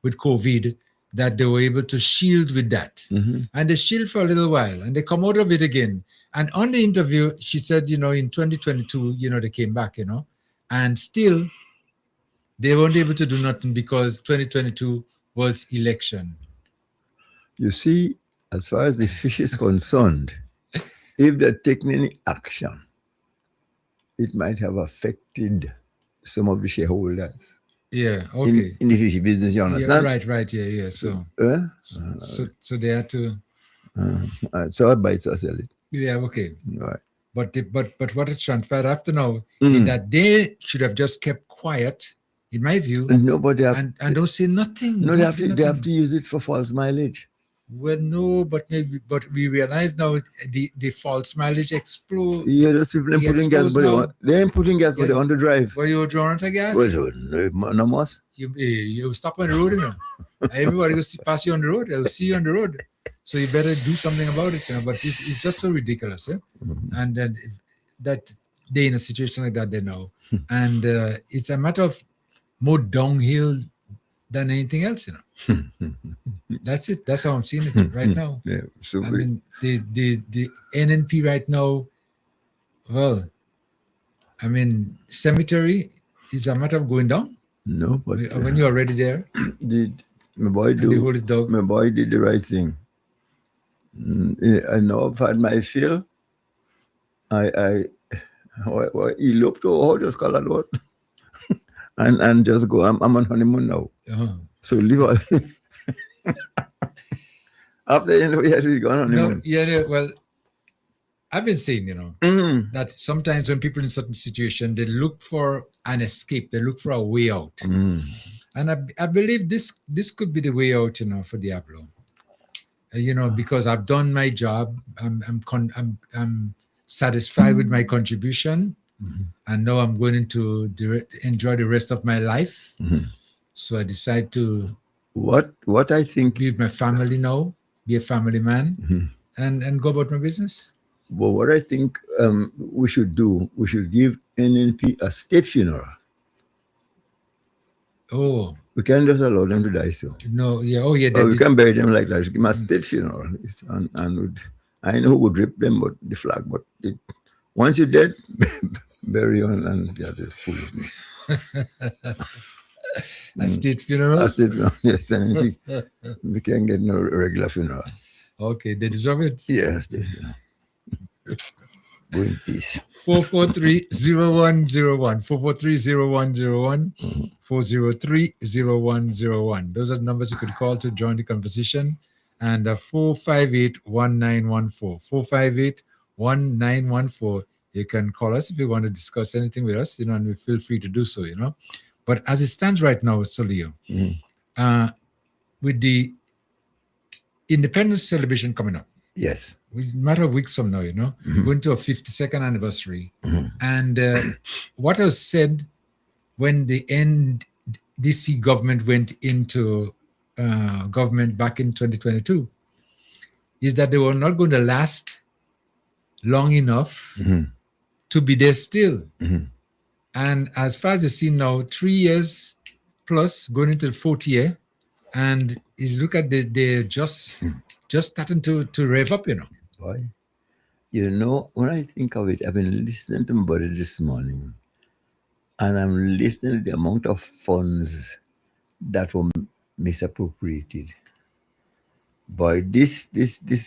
with COVID, that they were able to shield with that. And they shield for a little while, and they come out of it again. And on the interview, she said, in 2022, they came back, and still they weren't able to do nothing because 2022 was election. You see, as far as the fish is concerned, if they're taking any action, it might have affected some of the shareholders. Yeah, okay. In the fishy business, you understand? Yeah, right, yeah. So they had to. So I buy it, so I sell it. Yeah, okay. Right. But what it's transpired after now is that they should have just kept quiet, in my view. And nobody and don't say nothing. No, they have to use it for false mileage. Well, no, but we realize now the false mileage explode. Yeah, those people ain't putting gas, but they ain't putting gas, but they on the drive. Well, you were drawing to gas? Well, no more. You stop on the road, Everybody will pass you on the road. They will see you on the road. So you better do something about it, But it's just so ridiculous, And then that they're in a situation like that, they know. And it's a matter of more downhill than anything else, That's it. That's how I'm seeing it right now. Yeah. So I mean, the NNP right now, well, I mean, cemetery is a matter of going down. No, but when you're already there, my boy did the right thing. I know I've had my fill. I eloped or just call it what, and just go. I'm on honeymoon now. So leave all. After we had really gone on honeymoon. Yeah. Well, I've been saying, that sometimes when people in certain situations, they look for an escape. They look for a way out. And I believe this could be the way out, for Diablo. Because I've done my job. I'm satisfied with my contribution, and now I'm going to enjoy the rest of my life. So I decide to what I think be with my family now, be a family man, and go about my business. Well, what I think we should do, we should give NNP a state funeral. Oh. We can't just allow them to die so. No, yeah, oh yeah. We can bury them like that. Give them a state funeral. And I know who would rip them, but the flag. But once you're dead, bury on and the foolishness. A state funeral? A state funeral, yes. And we can't get no regular funeral. Okay, they deserve it. Yes. Go in peace. 443-0101, 443-0101, 403-0101. Those are the numbers you could call to join the conversation. And 458-1914, 458-1914. You can call us if you want to discuss anything with us, and we feel free to do so, But as it stands right now, Solio, with the Independence celebration coming up. Yes. It's a matter of weeks from now, going to a 52nd anniversary. And what was said when the NDC government went into government back in 2022 is that they were not going to last long enough to be there still. And as far as you see now, 3 years plus going into the fourth year, and is look at they're just starting to rev up, Boy, when I think of it, I've been listening to my body this morning, and I'm listening to the amount of funds that were misappropriated. Boy, this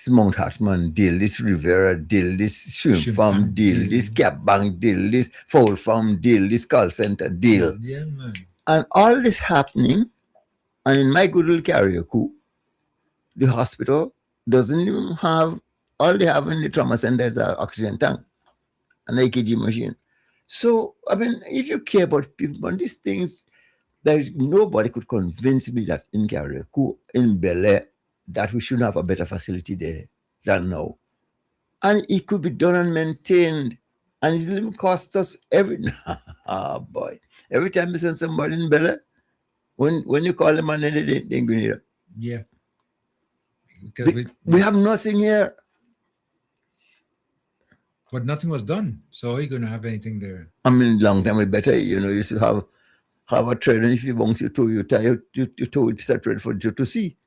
Mount Hartman deal, this Rivera deal, this shrimp farm deal, this cap bank deal, this fowl farm deal, this call center deal. Yeah, man. And all this happening, and in my good little karaoke, the hospital doesn't even have, all they have in the trauma center is an oxygen tank, an AKG machine. So, if you care about people, on these things, nobody could convince me that in Karakou, in Bel Air, that we should have a better facility there than now. And it could be done and maintained. And it even costs us every time you send somebody in Bel Air, when you call them and they agree. Yeah. Because we have nothing here. But nothing was done. So are you going to have anything there? Long time better, you should have a thread, and if you bounce your toe, you tie your toe with a thread for you to see.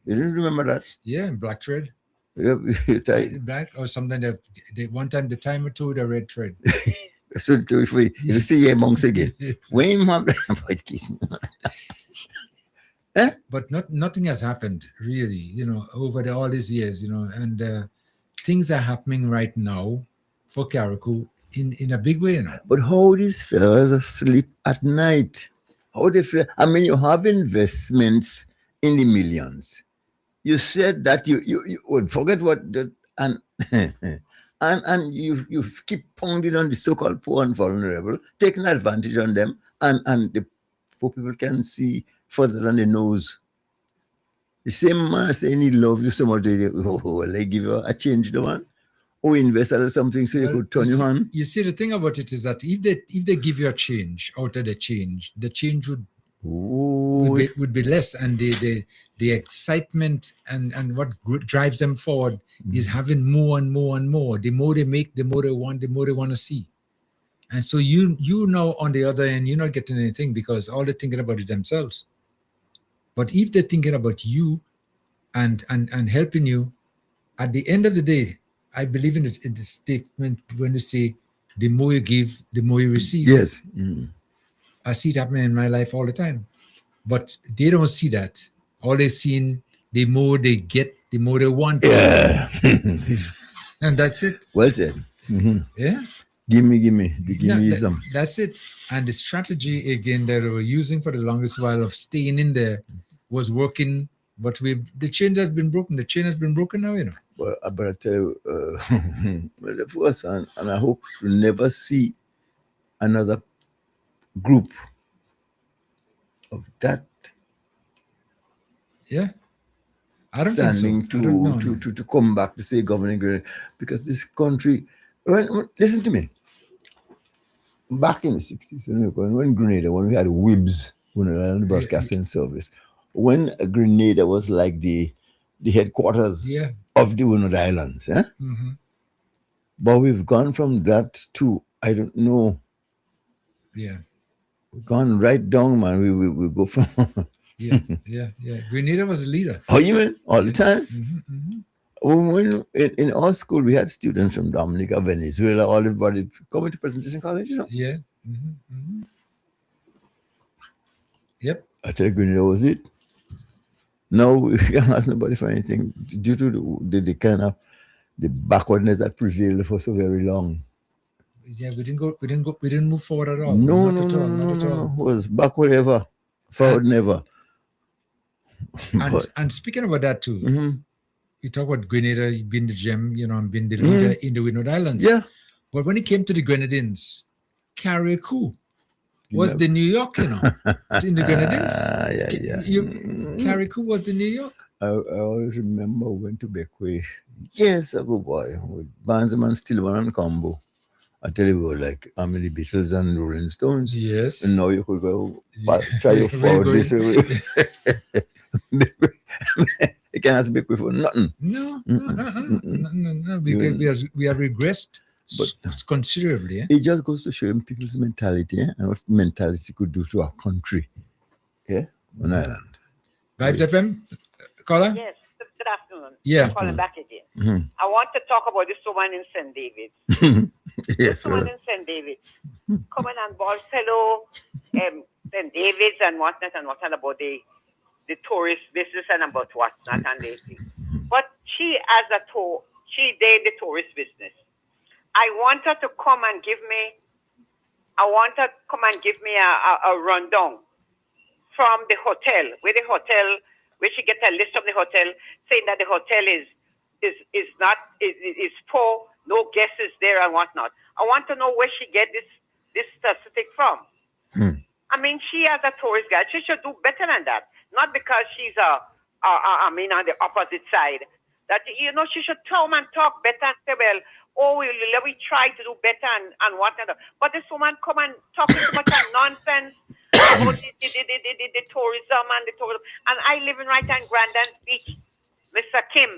You didn't remember that? Yeah, black thread. Yeah, you tie black, or something that one time the timer to the red thread. So if you see your monks again, when But nothing has happened really, over all these years, and things are happening right now for Karakou in a big way, But how these fellas sleep at night? How they feel? You have investments in the millions. You said that you would forget what and you keep pounding on the so-called poor and vulnerable, taking advantage on them, and the poor people can see further than the nose. The same man saying he loves you so much, they give you a change, the one. Or invest a something so you could turn your hand. You see, the thing about it is that if they give you a change out of the change would be less, and the excitement and what drives them forward is having more and more and more. The more they make, the more they want to see. And so you now on the other end, you're not getting anything because all they're thinking about is themselves. But if they're thinking about you and helping you, at the end of the day, I believe in the statement when you say, the more you give, the more you receive. Yes. I see it happening in my life all the time. But they don't see that. All they've seen, the more they get, the more they want. Yeah. And that's it. Well said. Yeah. Give me some. That's it. And the strategy, again, that we were using for the longest while of staying in there was working. But the chain has been broken. The chain has been broken now, Well, I better tell you, the first, and I hope we'll never see another group of that. Yeah, I don't standing think so. To come back to say governing Grenada, because this country. Listen to me. Back in the 60s, when Grenada, when we had WIBS, the broadcasting service, when Grenada was like the headquarters of the Winod Islands, but we've gone from that to, I don't know. Yeah. We've gone right down, man. We go from. Yeah. Grenada was a leader. Oh, you mean? All the time? When in our school, we had students from Dominica, Venezuela, all everybody coming to Presentation College, Yeah. Yep. I tell you, Grenada was it. No, we can't ask nobody for anything due to the kind of the backwardness that prevailed for so very long. Yeah, we didn't move forward at all. No, Not no, at no, all, no, not at no, all. no. It was backward ever, forward never. And speaking about that too, you talk about Grenada being the gem, being the Mm-hmm. leader in the Windward Islands. Yeah. But when it came to the Grenadines, Carriacou was the New York, in the Grenadines. Carriacou was the New York. I always remember we went to Beckway years ago, boy, with Bandsman, Stillman, and Combo. I tell you, we were like the Beatles and Rolling Stones. Yes. And now you could go try your forward this way. You can't ask Beckway for nothing. No. Because we have regressed considerably. It just goes to show people's mentality and what mentality could do to our country. Yeah, on Ireland. Vibes FM, caller? Yes, good afternoon. Yeah. I'm calling back again. Mm-hmm. I want to talk about this woman in St. David's. Yes, this woman in St. David's. Coming on board, fellow St. David's and whatnot about the tourist business and about whatnot and they thing. But she did the tourist business. I want her to come and give me a rundown from the hotel, where she gets a list of the hotel saying that the hotel is poor, no guests is there and whatnot. I want to know where she get this statistic from. I mean, she as a tourist guide, she should do better than that. Not because she's on the opposite side. That she should come and talk better and say, well, we try to do better and whatnot. But this woman come and talk so much nonsense about the tourism and the tourism. And I live in right on Grandin Beach, Mr. Kim,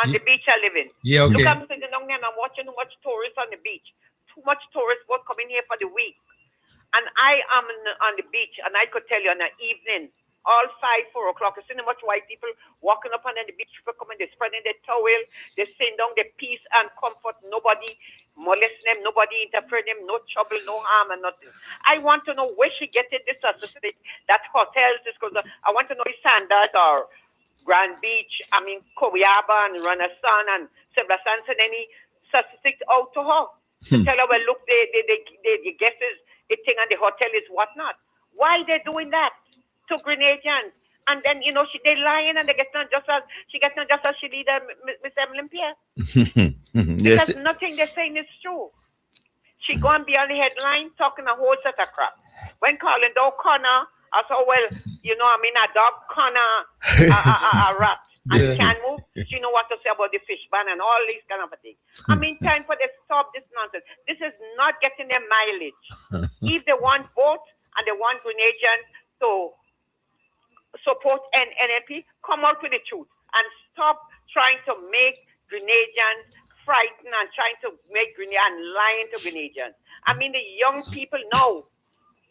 on the beach I live in. Yeah, okay. Look, I'm sitting down there and I'm watching too much tourists on the beach. Too much tourists both coming here for the week. And I am on the beach, and I could tell you on the evening, all 5, 4 o'clock, I see so much white people walking up on the beach, people coming, they're spreading their towel, they're sitting down their peace and comfort, nobody molesting them, nobody interfering them, no trouble, no harm, and nothing. I want to know where she getting this statistic that hotels is going to, I want to know if Sanders or Grand Beach, Kowiaba and Renaissance and Silver Sands and any statistics out to her. To tell her, well, look, the guests is, the thing and the hotel is whatnot. Why they doing that to Grenadians? And then, they lying and they get not just as she leader, Miss Emily Pierre. Yes. Because nothing they're saying is true. She go and be on the headline talking a whole set of crap. When calling the O'Connor, I said, well, a dog Connor, a rat. And she can't move. She know what to say about the fish ban and all these kind of things. Time for them to stop this nonsense. This is not getting them mileage. If they want vote and they want Grenadians to support NNP, come out with the truth and stop trying to make Grenadians frightened and trying to make Grenadians lying to Grenadians. The young people know,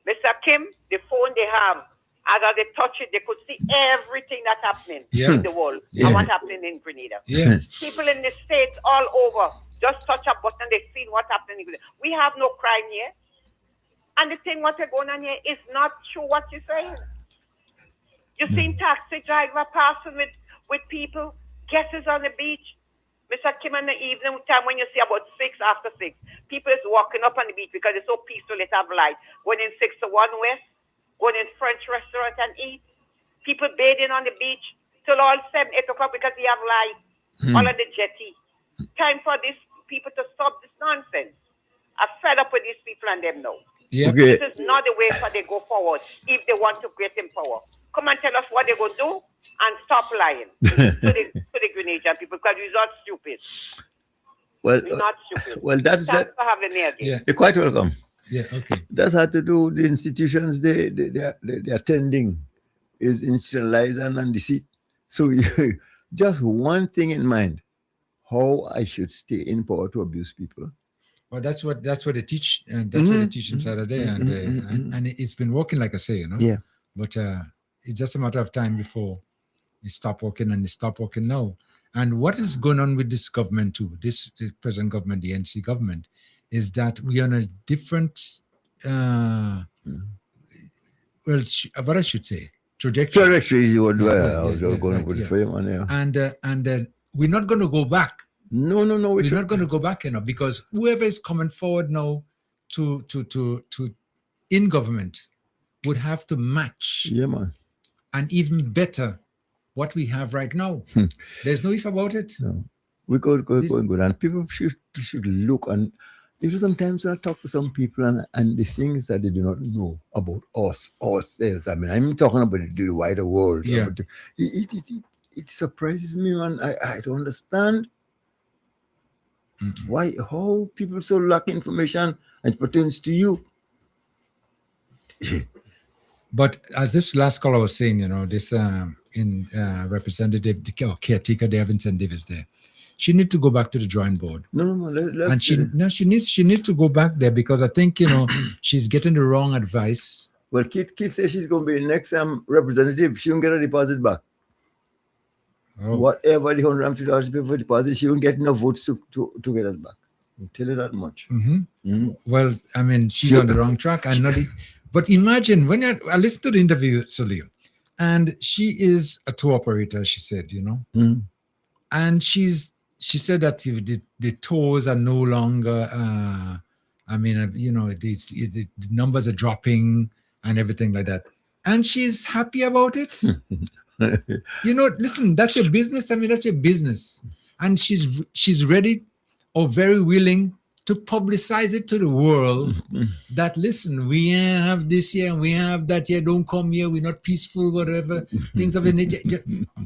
Mr. Kim, the phone they have, as they touch it, they could see everything that's happening in the world and what's happening in Grenada. Yeah. People in the States all over just touch a button, they've seen what's happening in Grenada. We have no crime here. And the thing what's going on here is not true what you're saying. You've seen taxi driver passing with people, guests on the beach. Mr. Kim, in the evening time when you see about 6 after 6, people is walking up on the beach because it's so peaceful, it have light. Going in 6 to 1 West, going in French restaurant and eat. People bathing on the beach till all 7, 8 o'clock because they have light. All of the jetty. Time for these people to stop this nonsense. I'm fed up with these people and them now. Yeah. Okay. This is not the way for they go forward if they want to create in power. Come and tell us what they're going to do and stop lying to the Grenadian people because we're not stupid. Well, we're not stupid. Well, that's Thanks for having me again. Yeah. You're quite welcome. Yeah, okay. That's how to do the institutions they're attending is institutionalized and deceit. So you, just one thing in mind, how I should stay in power to abuse people. Well, that's what they teach, and that's what they teach inside of there, and it's been working, like I say, Yeah. But it's just a matter of time before it stop working, and it stop working now. And what is going on with this government too? This present government, the NC government, is that we are on a different, what I should say, trajectory. Trajectory is what I was going to put it for you, man. And we're not going to go back No. We're not going to go back, because whoever is coming forward now to in government would have to match. Yeah, man. And even better what we have right now. There's no if about it. No. We go good. And people should look, and sometimes I talk to some people and the things that they do not know about ourselves. I mean, I'm talking about the wider world. Yeah. It surprises me, man. I don't understand how people so lack information and it pertains to you. But as this last caller was saying, this representative caretaker Davinson Davis there, she needs to go back to the drawing board. She needs to go back there, because I think she's getting the wrong advice. Well, Keith says she's going to be the next representative. She won't get a deposit back. Oh. Whatever the $150 pay for deposit, she won't get enough votes to get it back. I'll tell you that much. Well, I mean, she's on the wrong track. But imagine when I listened to the interview, Solia, and she is a tour operator, she said, and she said that the tours are no longer, the numbers are dropping and everything like that. And she's happy about it. Listen, that's your business. I mean, that's your business. And she's ready or very willing to publicize it to the world that, listen, we have this here and we have that here. Don't come here. We're not peaceful, whatever. Things of the nature.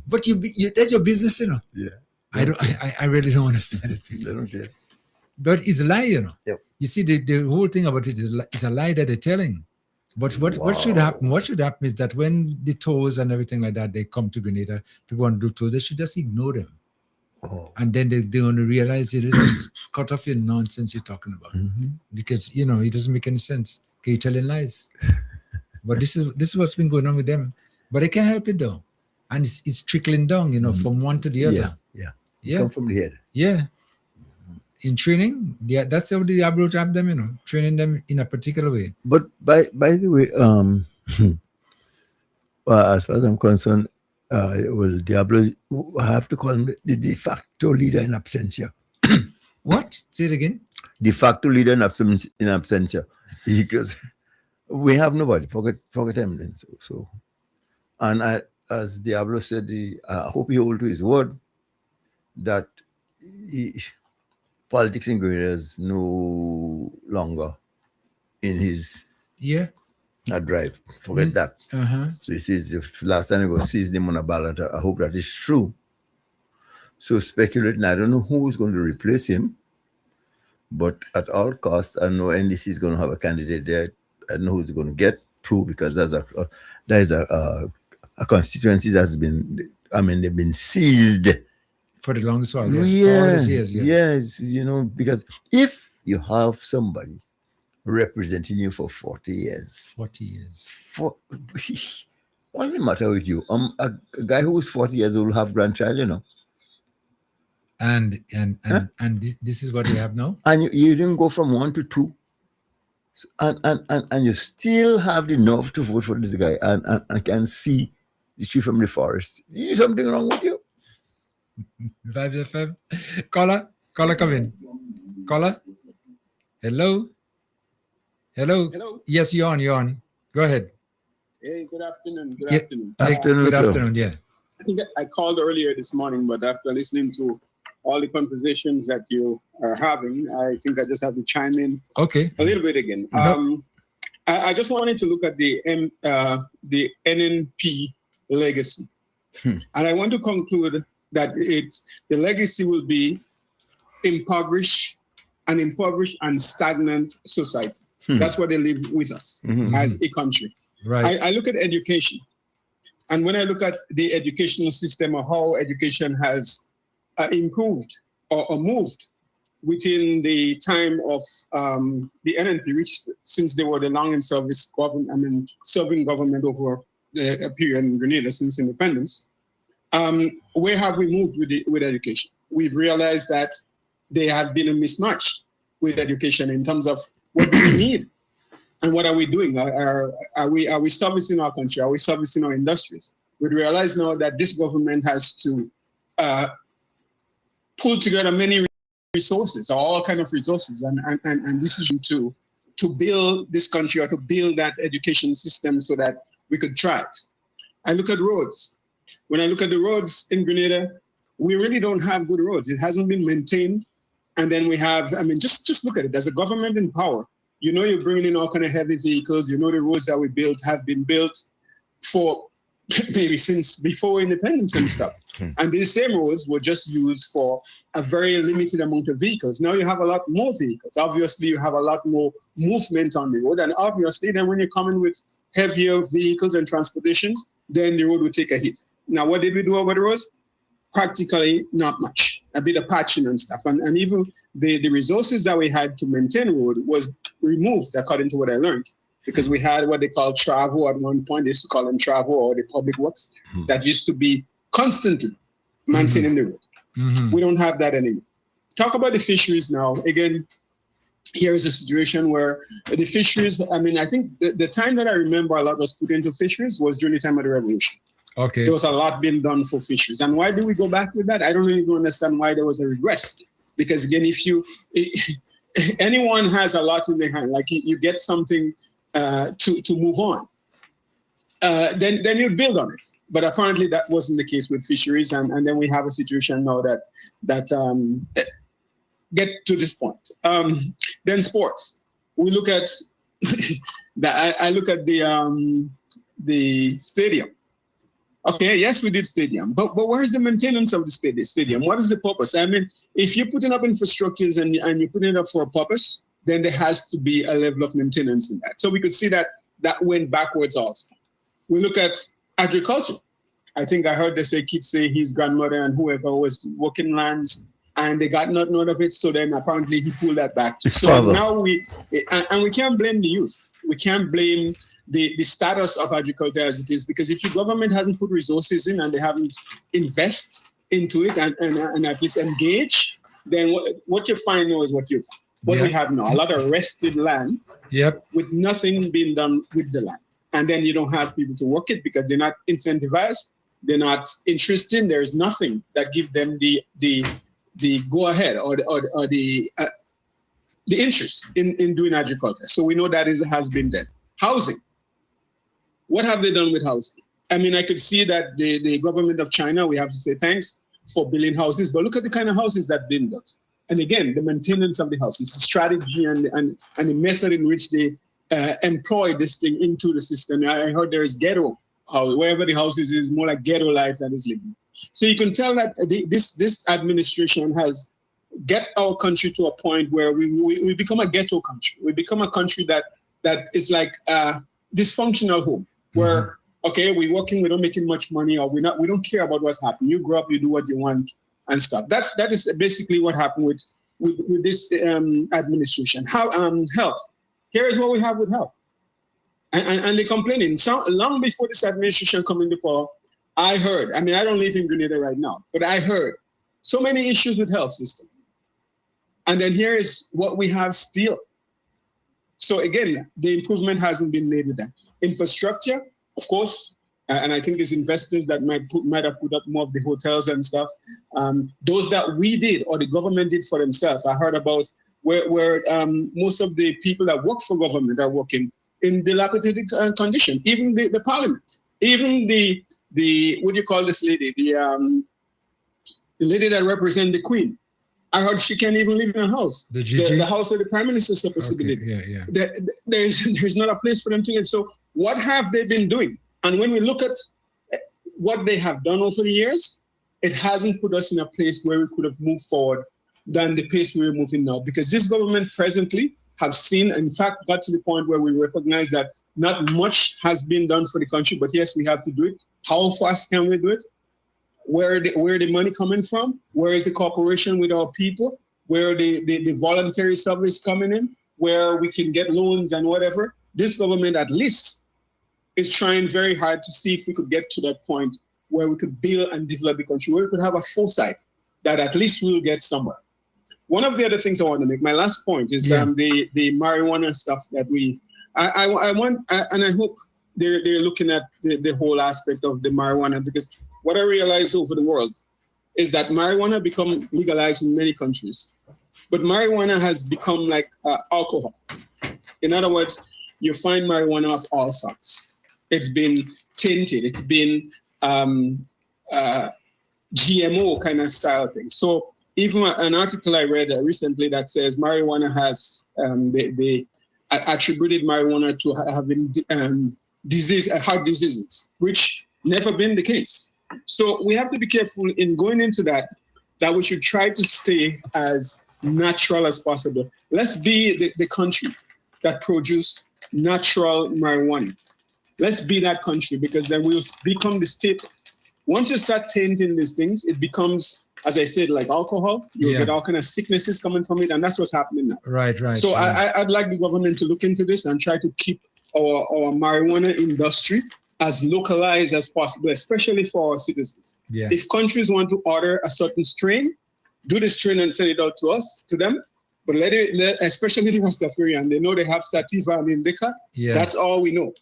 But that's your business, Yeah. I really don't understand it. I don't care. But it's a lie, Yep. You see, the whole thing about it is a lie that they're telling. But what should happen? What should happen is that when the tours and everything like that, they come to Grenada, people want to do tours, they should just ignore them. Oh. And then they're going to realize it's cut off your nonsense you're talking about. Because, it doesn't make any sense. Okay, you're telling lies. But this is what's been going on with them. But they can't help it, though. And it's trickling down, from one to the other. Yeah. Come from the head. Yeah. In training, that's how the Diablo have them, training them in a particular way. But by the way, as far as I'm concerned, Diablo, I have to call him the de facto leader in absentia. What? Say it again. De facto leader in absentia, because we have nobody. Forget him then. So, and as Diablo said, I hope he holds to his word that politics in Grenada is no longer in his drive. Forget that. So he says, if last time he was seized him on a ballot, I hope that is true. So speculating, I don't know who is going to replace him, but at all costs, I know NDC is going to have a candidate there. I don't know who's going to get through, because there is a constituency that's been, they've been seized for the longest while. Yes, because if you have somebody representing you for 40 years. 40 years. What's the matter with you? A guy who's 40 years old will have grandchild, And this is what we have now? And you didn't go from 1 to 2. So, and you still have the nerve to vote for this guy and can see the tree from the forest. Is something wrong with you? Vibes FM. Caller, come in. Caller? Hello? Yes, you're on. Go ahead. Hey, good afternoon. Good afternoon, yeah. I think I called earlier this morning, but after listening to all the conversations that you are having, I think I just have to chime in a little bit again. I just wanted to look at the NNP legacy. And I want to conclude that the legacy will be impoverished and stagnant society. That's what they live with us as a country. Right. I look at education. And when I look at the educational system or how education has improved or moved within the time of the NNP, which since they were the long in service government, serving government over a period in Grenada since independence, where have we moved with education? We've realized that there have been a mismatch with education in terms of what do we need and what are we doing? Are we servicing our country? Are we servicing our industries? We realize now that this government has to pulled together many resources, all kind of resources, and decision to build this country or to build that education system so that we could thrive. I look at roads. When I look at the roads in Grenada, we really don't have good roads. It hasn't been maintained. And then we have, I mean, just look at it. There's a government in power. You know, you're bringing in all kind of heavy vehicles. You know, the roads that we built have been built for maybe since before independence and stuff. And these same roads were just used for a very limited amount of vehicles. Now you have a lot more vehicles. Obviously, you have a lot more movement on the road. And obviously, then when you're coming with heavier vehicles and transportations, then the road will take a hit. Now, what did we do over the roads? Practically not much. A bit of patching and stuff. And even the resources that we had to maintain road was removed, according to what I learned. Because we had what they call travel at one point. They used to call them travel or the public works that used to be constantly maintaining the road. We don't have that anymore. Talk about the fisheries now. Again, here is a situation where the fisheries, I mean, I think the time that I remember a lot was put into fisheries was during the time of the revolution. Okay. There was a lot being done for fisheries. And why do we go back with that? I don't really understand why there was a regress. Because again, anyone has a lot in their hand, like you get something to move on, then you build on it. But apparently that wasn't the case with fisheries. And then we have a situation now that get to this point. Then sports. We look at, I look at the stadium. Okay, yes, we did stadium, but where's the maintenance of the stadium? What is the purpose? I mean, if you're putting up infrastructures and you're putting it up for a purpose, then there has to be a level of maintenance in that. So we could see that went backwards also. We look at agriculture. I think I heard kids say his grandmother and whoever was working lands and they got nothing out of it. So then apparently he pulled that back. Now we can't blame the youth. We can't blame the status of agriculture as it is, because if your government hasn't put resources in and they haven't invest into it and at least engage, then what you find now is what we have now. A lot of rested land with nothing being done with the land. And then you don't have people to work it because they're not incentivized, they're not interested, there's nothing that gives them the go ahead or the interest in doing agriculture. So we know that has been there. Housing. What have they done with housing? I mean, I could see that the government of China, we have to say thanks for building houses, but look at the kind of houses that been built. And again, the maintenance of the houses, the strategy and the method in which they employ this thing into the system. I heard there is ghetto house, wherever the houses is more like ghetto life that is living. So you can tell that this administration has get our country to a point where we become a ghetto country. We become a country that is like a dysfunctional home. Where okay, we're working, we're not making much money, or we don't care about what's happening. You grow up, you do what you want and stuff. That is basically what happened with this administration. How health. Here is what we have with health, and they're complaining. So long before this administration come into power, I heard. I mean, I don't live in Grenada right now, but I heard so many issues with health system, and then here is what we have still. So again, the improvement hasn't been made with that. Infrastructure, of course, and I think there's investors that might have put up more of the hotels and stuff. Those that we did or the government did for themselves. I heard about where most of the people that work for government are working in dilapidated condition. Even the parliament, even the what do you call this lady? The lady that represents the Queen. I heard she can't even live in a house. The house where the prime minister is supposed to be living. There's not a place for them to live. So what have they been doing? And when we look at what they have done over the years, it hasn't put us in a place where we could have moved forward than the pace we're moving now. Because this government presently have seen, in fact, got to the point where we recognize that not much has been done for the country, but yes, we have to do it. How fast can we do it? Where the money coming from? Where is the cooperation with our people? Where the voluntary service coming in? Where we can get loans and whatever? This government at least is trying very hard to see if we could get to that point where we could build and develop the country, where we could have a foresight that at least we'll get somewhere. One of the other things I want to make, my last point is the marijuana stuff that I want, and I hope they're looking at the whole aspect of the marijuana, because what I realized over the world, is that marijuana become legalized in many countries, but marijuana has become like alcohol. In other words, you find marijuana of all sorts. It's been tinted. It's been GMO kind of style thing. So even an article I read recently that says marijuana has, they attributed marijuana to having heart diseases, which never been the case. So we have to be careful in going into that we should try to stay as natural as possible. Let's be the country that produce natural marijuana. Let's be that country, because then we'll become the staple. Once you start tainting these things, it becomes, as I said, like alcohol. You'll get all kind of sicknesses coming from it, and that's what's happening now. Right. So I'd like the government to look into this and try to keep our marijuana industry as localized as possible, especially for our citizens. Yeah. If countries want to order a certain strain, do the strain and send it out to them. But especially the Rastafarian, they know they have sativa and indica. Yeah. That's all we know.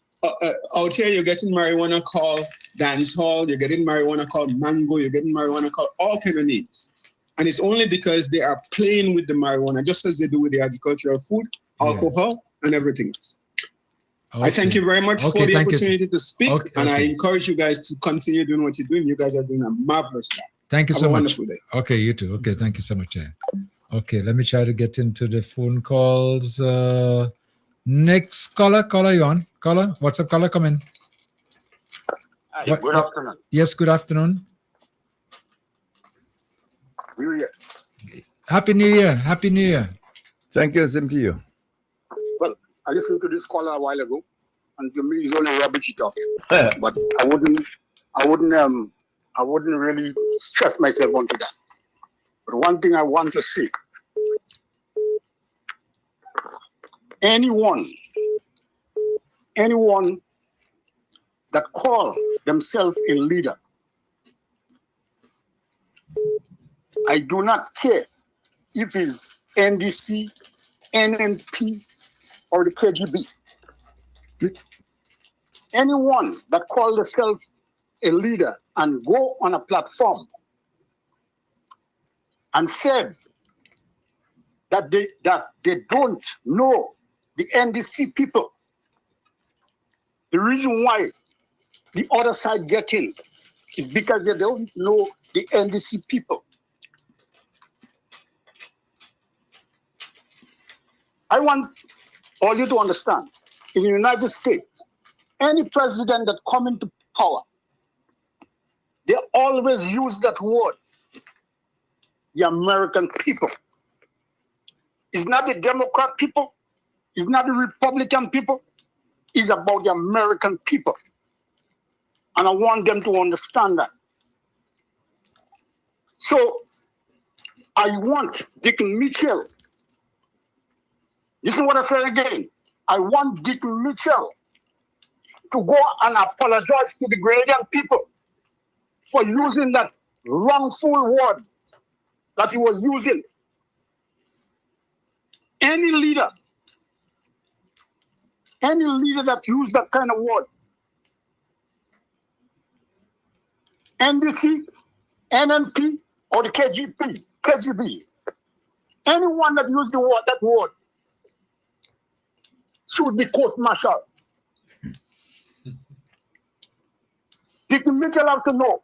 Out here, you're getting marijuana called dance hall, you're getting marijuana called mango, you're getting marijuana called all kind of names. And it's only because they are playing with the marijuana, just as they do with the agricultural food, alcohol, and everything else. Okay. I thank you very much for the opportunity to speak, and I encourage you guys to continue doing what you're doing. You guys are doing a marvelous job. Thank you so much. Wonderful day. Okay, you too. Okay, thank you so much. Okay, let me try to get into the phone calls. Next caller, you on? Caller, what's up, caller? Come in. Hi, good afternoon. Yes, good afternoon. New Year. Happy New Year. Happy New Year. Thank you, same to you. Well, I listened to this caller a while ago, and to me, it's only rubbish talk. But I wouldn't really stress myself onto that. But one thing I want to say: anyone that call themselves a leader, I do not care if it's NDC, NNP, or the KGB. Anyone that call themselves a leader and go on a platform and said that they don't know the NDC people, the reason why the other side get in is because they don't know the NDC people. I want all you to understand, in the United States, any president that come into power, they always use that word, the American people. It's not the Democrat people, it's not the Republican people, it's about the American people. And I want them to understand that. So I want Dick Mitchell. This is what I say again. I want Dick Mitchell to go and apologize to the Grenadian people for using that wrongful word that he was using. Any leader that used that kind of word, NDC, NNP, or the KGB, anyone that used that word should be court-martialed. Dick Mitchell have to know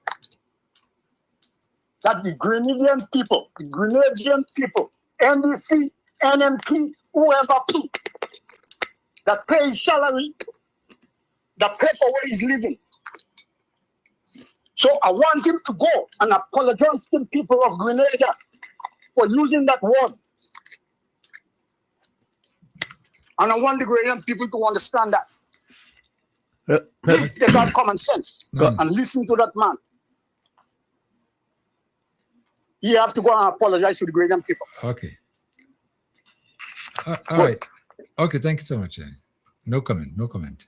that the Grenadian people, NDC, NNP, whoever that pay his salary, that pay for where he's living. So I want him to go and apologize to the people of Grenada for using that word. And I want the Grenadian people to understand that. Please take out common sense and listen to that man. You have to go and apologize to the Grenadian people. Okay. All right. Okay, thank you so much. No comment.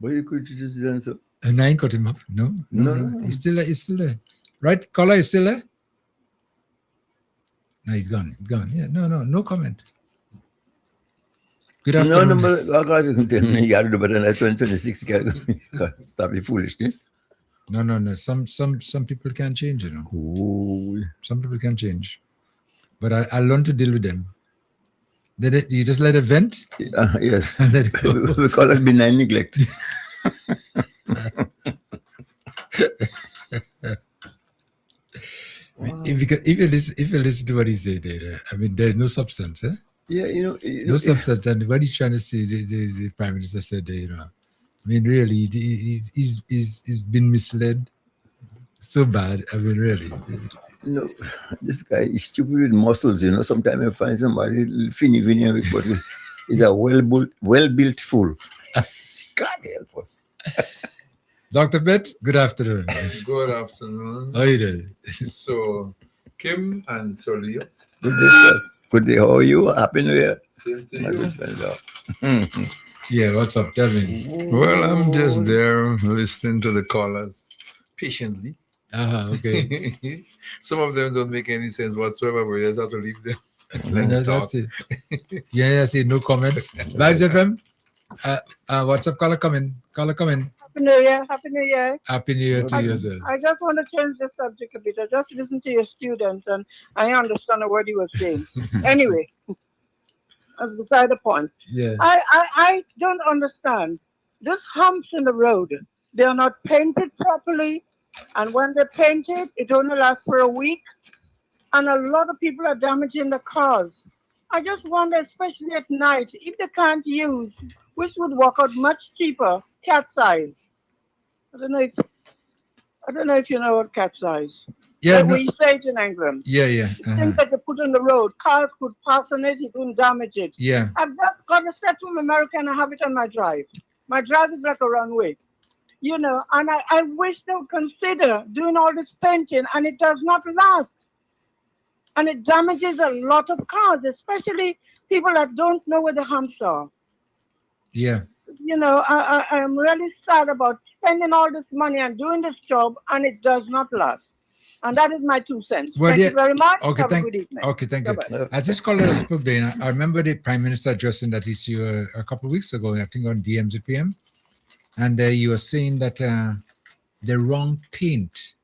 But you could just answer. And I ain't cut him up. No. He's still there. Right? Caller is still there? No, he's gone. Yeah, no comment. Good afternoon. No, I got to continue. You got to do better than 26. Stop your foolishness. No. Some people can change, you know. Ooh. Some people can change. But I learned to deal with them. You just let it vent? Yes. Let it go. We call it benign neglect. If you listen to what he said there, I mean, there's no substance, eh? Yeah, no substance. And what he's trying to say, the Prime Minister said there, you know, I mean, really, he's been misled so bad. I mean, really. No, this guy is stupid with muscles, you know. Sometimes I find somebody finny, but he's a well-built fool. God help us. Dr. Betts, good afternoon. Good afternoon. How are you doing? So, Kim and Solia. Good day, sir. Good day. How are you? Happy New Year. Same to My you. good friend. Yeah, what's up? Tell me. Well, I'm just there listening to the callers patiently. Okay. Some of them don't make any sense whatsoever, but you just have to leave them. That's it. Yeah, see, no comments. Vibes FM. What's up? Caller coming. Happy New Year. Happy New Year. Happy New Year to you as well. I just want to change the subject a bit. I just listened to your students and I understand what he was saying. Anyway, that's beside the point. Yeah. I don't understand. These humps in the road, they are not painted properly. And when they paint it, it only lasts for a week. And a lot of people are damaging the cars. I just wonder, especially at night, if they can't use, which would work out much cheaper, cat's eyes. I don't know if you know what cat's eyes. Yeah, Like we say it in England. Yeah. Things that they put on the road, cars could pass on it, it wouldn't damage it. Yeah. I've just got a set from America and I have it on my drive. My drive is like a runway. You know, and I wish they would consider doing all this painting, and it does not last. And it damages a lot of cars, especially people that don't know where the humps are. Yeah. You know, I am really sad about spending all this money and doing this job, and it does not last. And that is my 2 cents. Well, thank you very much. Okay, Have a good evening. Okay, thank you. Bye-bye. As this caller spoke there, I remember the Prime Minister addressing that issue a couple of weeks ago, I think on DMZPM. And you were saying that the wrong paint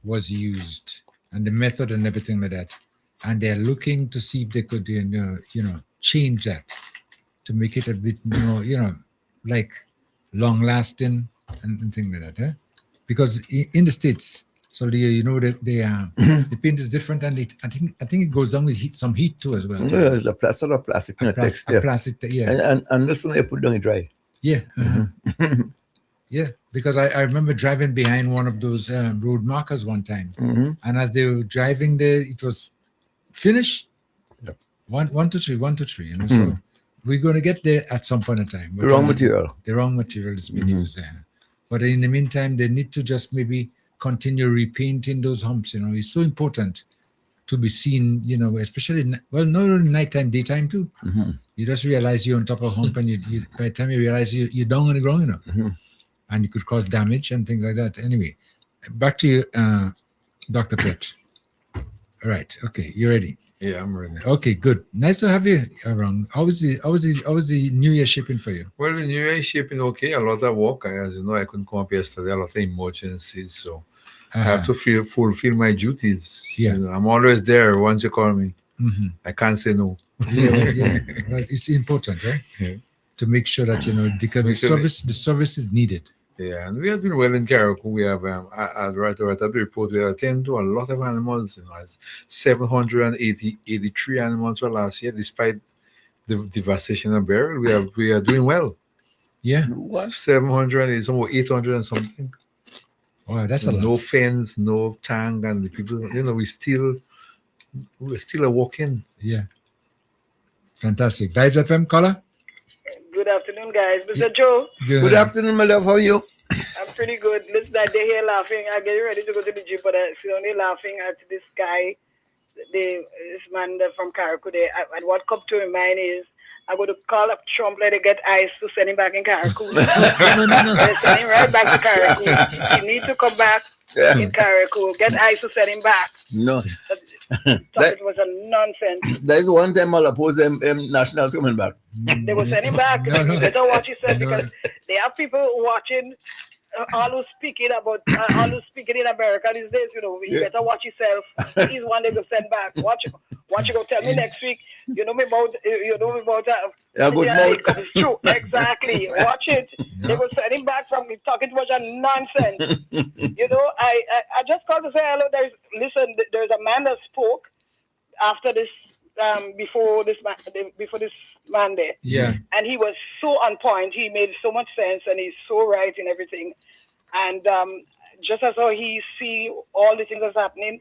was used and the method and everything like that. And they're looking to see if they could, change that to make it a bit more, like long lasting and things like that. Because in the States, so that the paint is different, and I think it goes down with some heat too as well. Yeah, it's a plastic texture. And this one they put down it dry. Yeah. Yeah, because I remember driving behind one of those road markers one time, and as they were driving there, it was finished. Yep. 1, 2, 3, 1, 2, 3. So we're going to get there at some point in time. But, The wrong material. The wrong material is being used there. But in the meantime, they need to just maybe continue repainting those humps. It's so important to be seen. Especially not only nighttime, daytime too. You just realize you're on top of a hump, and you by the time you realize you're down on the ground, and it could cause damage and things like that. Anyway, back to you, Dr. Pitt. All right. Okay, you ready? Yeah, I'm ready. Okay, good. Nice to have you around. How was the New Year shaping for you? Well, the New Year is shaping okay. A lot of work. As you know, I couldn't come up yesterday. A lot of emergencies, so I have to fulfill my duties. Yeah. I'm always there once you call me. I can't say no. Yeah. Well, it's important, right? Yeah. To make sure that because the service is needed. Yeah, and we have been well in Carriacou. We have, I write up the report, we attend to a lot of animals. 783 animals for last year, despite the devastation of burial. We are doing well. Yeah. 700, it's almost 800 and something. Wow, that's a lot. No fence, no tank, and the people, we're still a walk-in. Yeah. Fantastic. Vibes FM, caller? Good afternoon, guys. Mr. Joe. Good afternoon, my love. How are you? I'm pretty good. Listen, I day here laughing. I'm getting ready to go to the gym, but I'm only laughing at this guy, this man from Carriacou. And what comes to my mind is, I'm going to call up Trump, let him get ice to send him back in Carriacou. No. Send him right back to Carriacou. He needs to come back in Carriacou. Get ice to send him back. No. It was a nonsense. That is one time I'll oppose them nationals coming back. They will send him back. You better watch yourself because they have people watching all who's speaking about all who's speaking in America these days, you better watch yourself. He's one they go send back. Watch you go tell me next week. You know me about good it comes true. Exactly. Watch it. They go send him back from talking too much of nonsense. I just called to say hello. There's a man that spoke after this before this man there. Yeah. And he was so on point. He made so much sense, and he's so right in everything. And just as how he see all the things that's happening,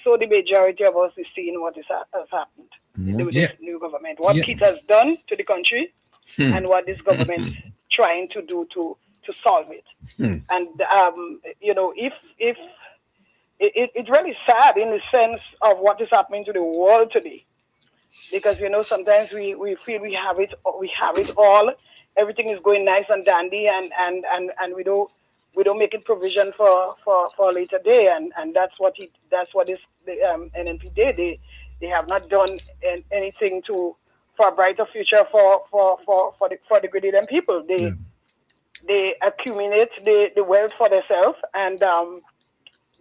so the majority of us is seeing what has happened with this new government. What Keith has done to the country, and what this government is trying to do to solve it. And if it's really sad in the sense of what is happening to the world today. Because sometimes we feel we have it all. Everything is going nice and dandy, and we don't make it provision for a later day, and that's what the NNP did. They have not done anything for a brighter future for the Grenadian people. They accumulate the wealth for themselves, and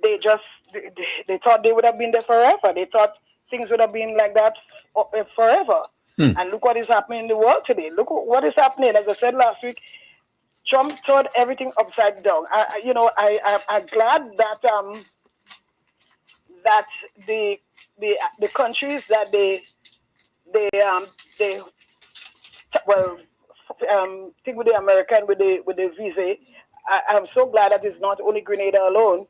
they thought they would have been there forever. They thought things would have been like that forever. And look what is happening in the world today. Look what is happening. As I said last week, Trump turned everything upside down. I'm glad that that the countries that think with the American with the visa. I'm so glad that it's not only Grenada alone,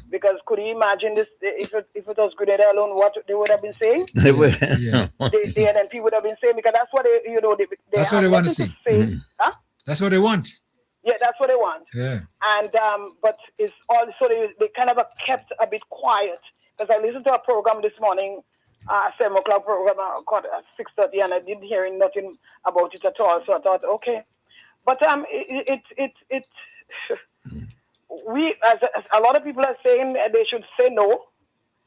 because could you imagine this if it was Grenada alone, what they would have been saying? They would. The NNP would have been saying, because that's what that's what they want to see. Huh? That's what they want. Yeah, that's what they want. Yeah. And but it's also they kind of kept a bit quiet, because I listened to a program this morning, 7 o'clock program called 6:30, and I didn't hear nothing about it at all. So I thought, okay, but we, as a lot of people are saying, they should say no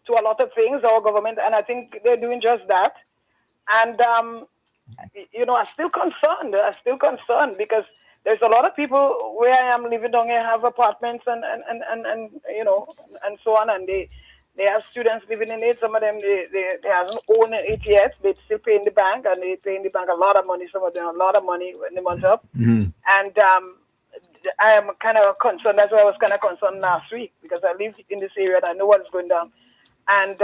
to a lot of things, our government, and I think they're doing just that. And I'm still concerned because there's a lot of people where I am living down here have apartments and so on, and they have students living in it. Some of them they haven't owned it yet. They still pay in the bank, and they pay in the bank a lot of money. Some of them a lot of money when the month's up. And I am kind of concerned. That's why I was kind of concerned last week, because I live in this area and I know what's going down. And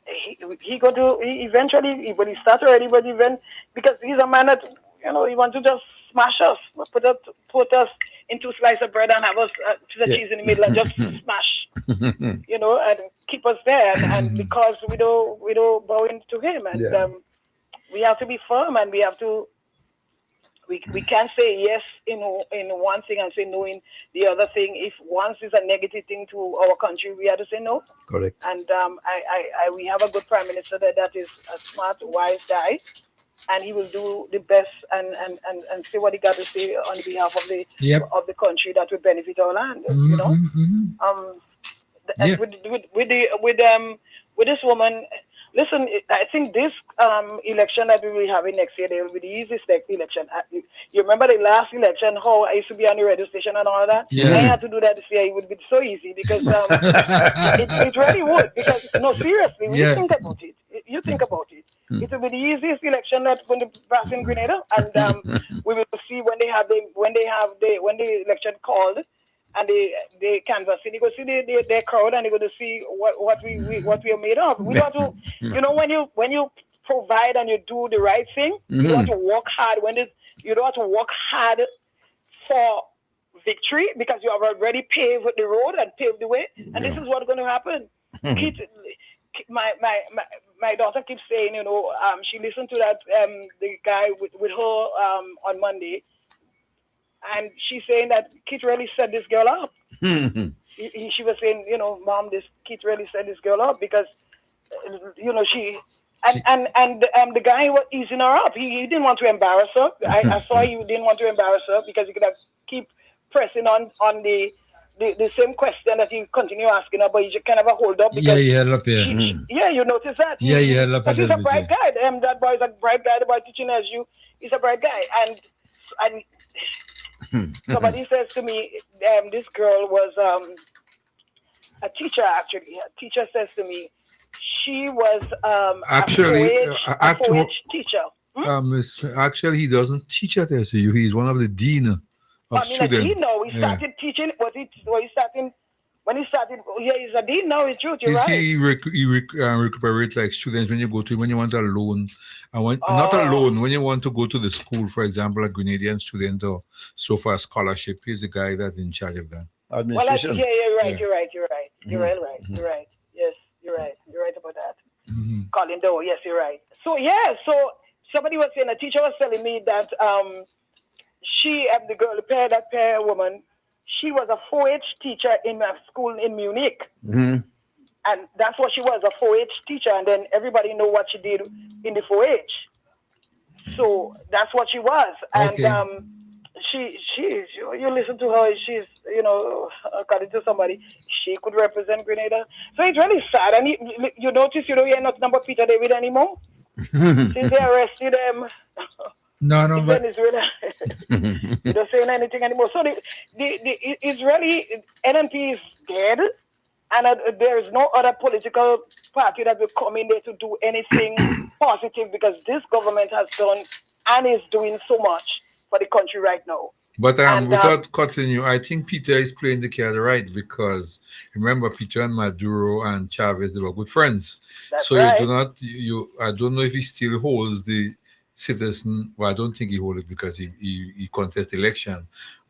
he eventually, but he started already, but even because he's a man that he wants to just smash us, put us into a slice of bread and have us piece of cheese in the middle and just smash, and keep us there. And because we don't bow into him, and we have to be firm, and we have to. We can't say yes in one thing and say no in the other thing. If once is a negative thing to our country, we have to say no. Correct. And we have a good prime minister that is a smart, wise guy, and he will do the best and say what he got to say on behalf of the country that will benefit our land. With this woman. Listen, I think this election that we will be having next year, they will be the easiest election. You remember the last election, how I used to be on the radio station and all that? Yeah. I had to do that this year. It would be so easy, because it really would. Because, no, seriously, when you think about it, it will be the easiest election that's going to pass in Grenada. And we will see when the election called, and they canvass, and you go see their crowd, and you go to see what we are made of. We want to, when you provide and you do the right thing, you want to work hard. You don't have to work hard for victory, because you have already paved the road and paved the way, and this is what's going to happen. My daughter keeps saying, she listened to that the guy with her on Monday. And she's saying that Keith really set this girl up. She was saying, Mom, this Keith really set this girl up, because, she the guy was easing her up. He didn't want to embarrass her. I saw he didn't want to embarrass her, because he could have keep pressing on the same question that he continue asking her, but he just kind of a hold up. Because he held up, yeah, you notice that. He held up. Because he's a bright guy. That boy is a bright guy. The boy teaching as you. He's a bright guy, and Somebody says to me, this girl was a teacher, actually. A teacher says to me, she was Actually, a 4-H teacher. Actually, he doesn't teach at SU. He's one of the dean of A students. dean now. He started teaching. When he started, he's a dean now. It's true. You're right. He recuperates like students when you go to, when you want a loan, not a loan, when you want to go to the school, for example, a Grenadian student or so for a scholarship. He's the guy that's in charge of that. Administration. You're right. You're right. You're right. Yes, you're right. You're right about that. Colin Doe. Yes, you're right. So somebody was saying, a teacher was telling me that she and the girl, that pair woman, she was a 4-H teacher in a school in Munich. And that's what she was, a 4-H teacher. And then everybody know what she did in the 4-H. So that's what she was. And you listen to her, she's, according to somebody, she could represent Grenada. So it's really sad. And you notice you don't hear nothing about Peter David anymore? Since they arrested him. No, but Venezuela. They don't say anything anymore. So the Israeli NNP is dead, and there is no other political party that will come in there to do anything positive, because this government has done and is doing so much for the country right now. But without cutting you, I think Peter is playing the card right, because remember, Peter and Maduro and Chavez, they were good friends. That's so right. I don't know if he still holds the citizen. Well, I don't think he holds it because he contests election.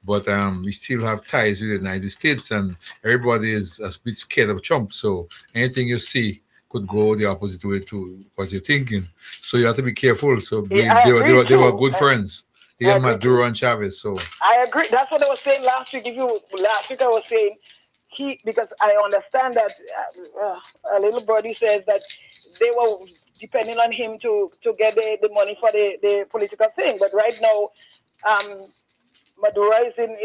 But we still have ties with the United States, and everybody is a bit scared of Trump. So anything you see could go the opposite way to what you're thinking. So you have to be careful. So they were good friends. He and Maduro and Chavez. So I agree. That's what I was saying last week. Last week I was saying because I understand that a little birdie says that they were depending on him to get the money for the political thing. But right now, Maduro is in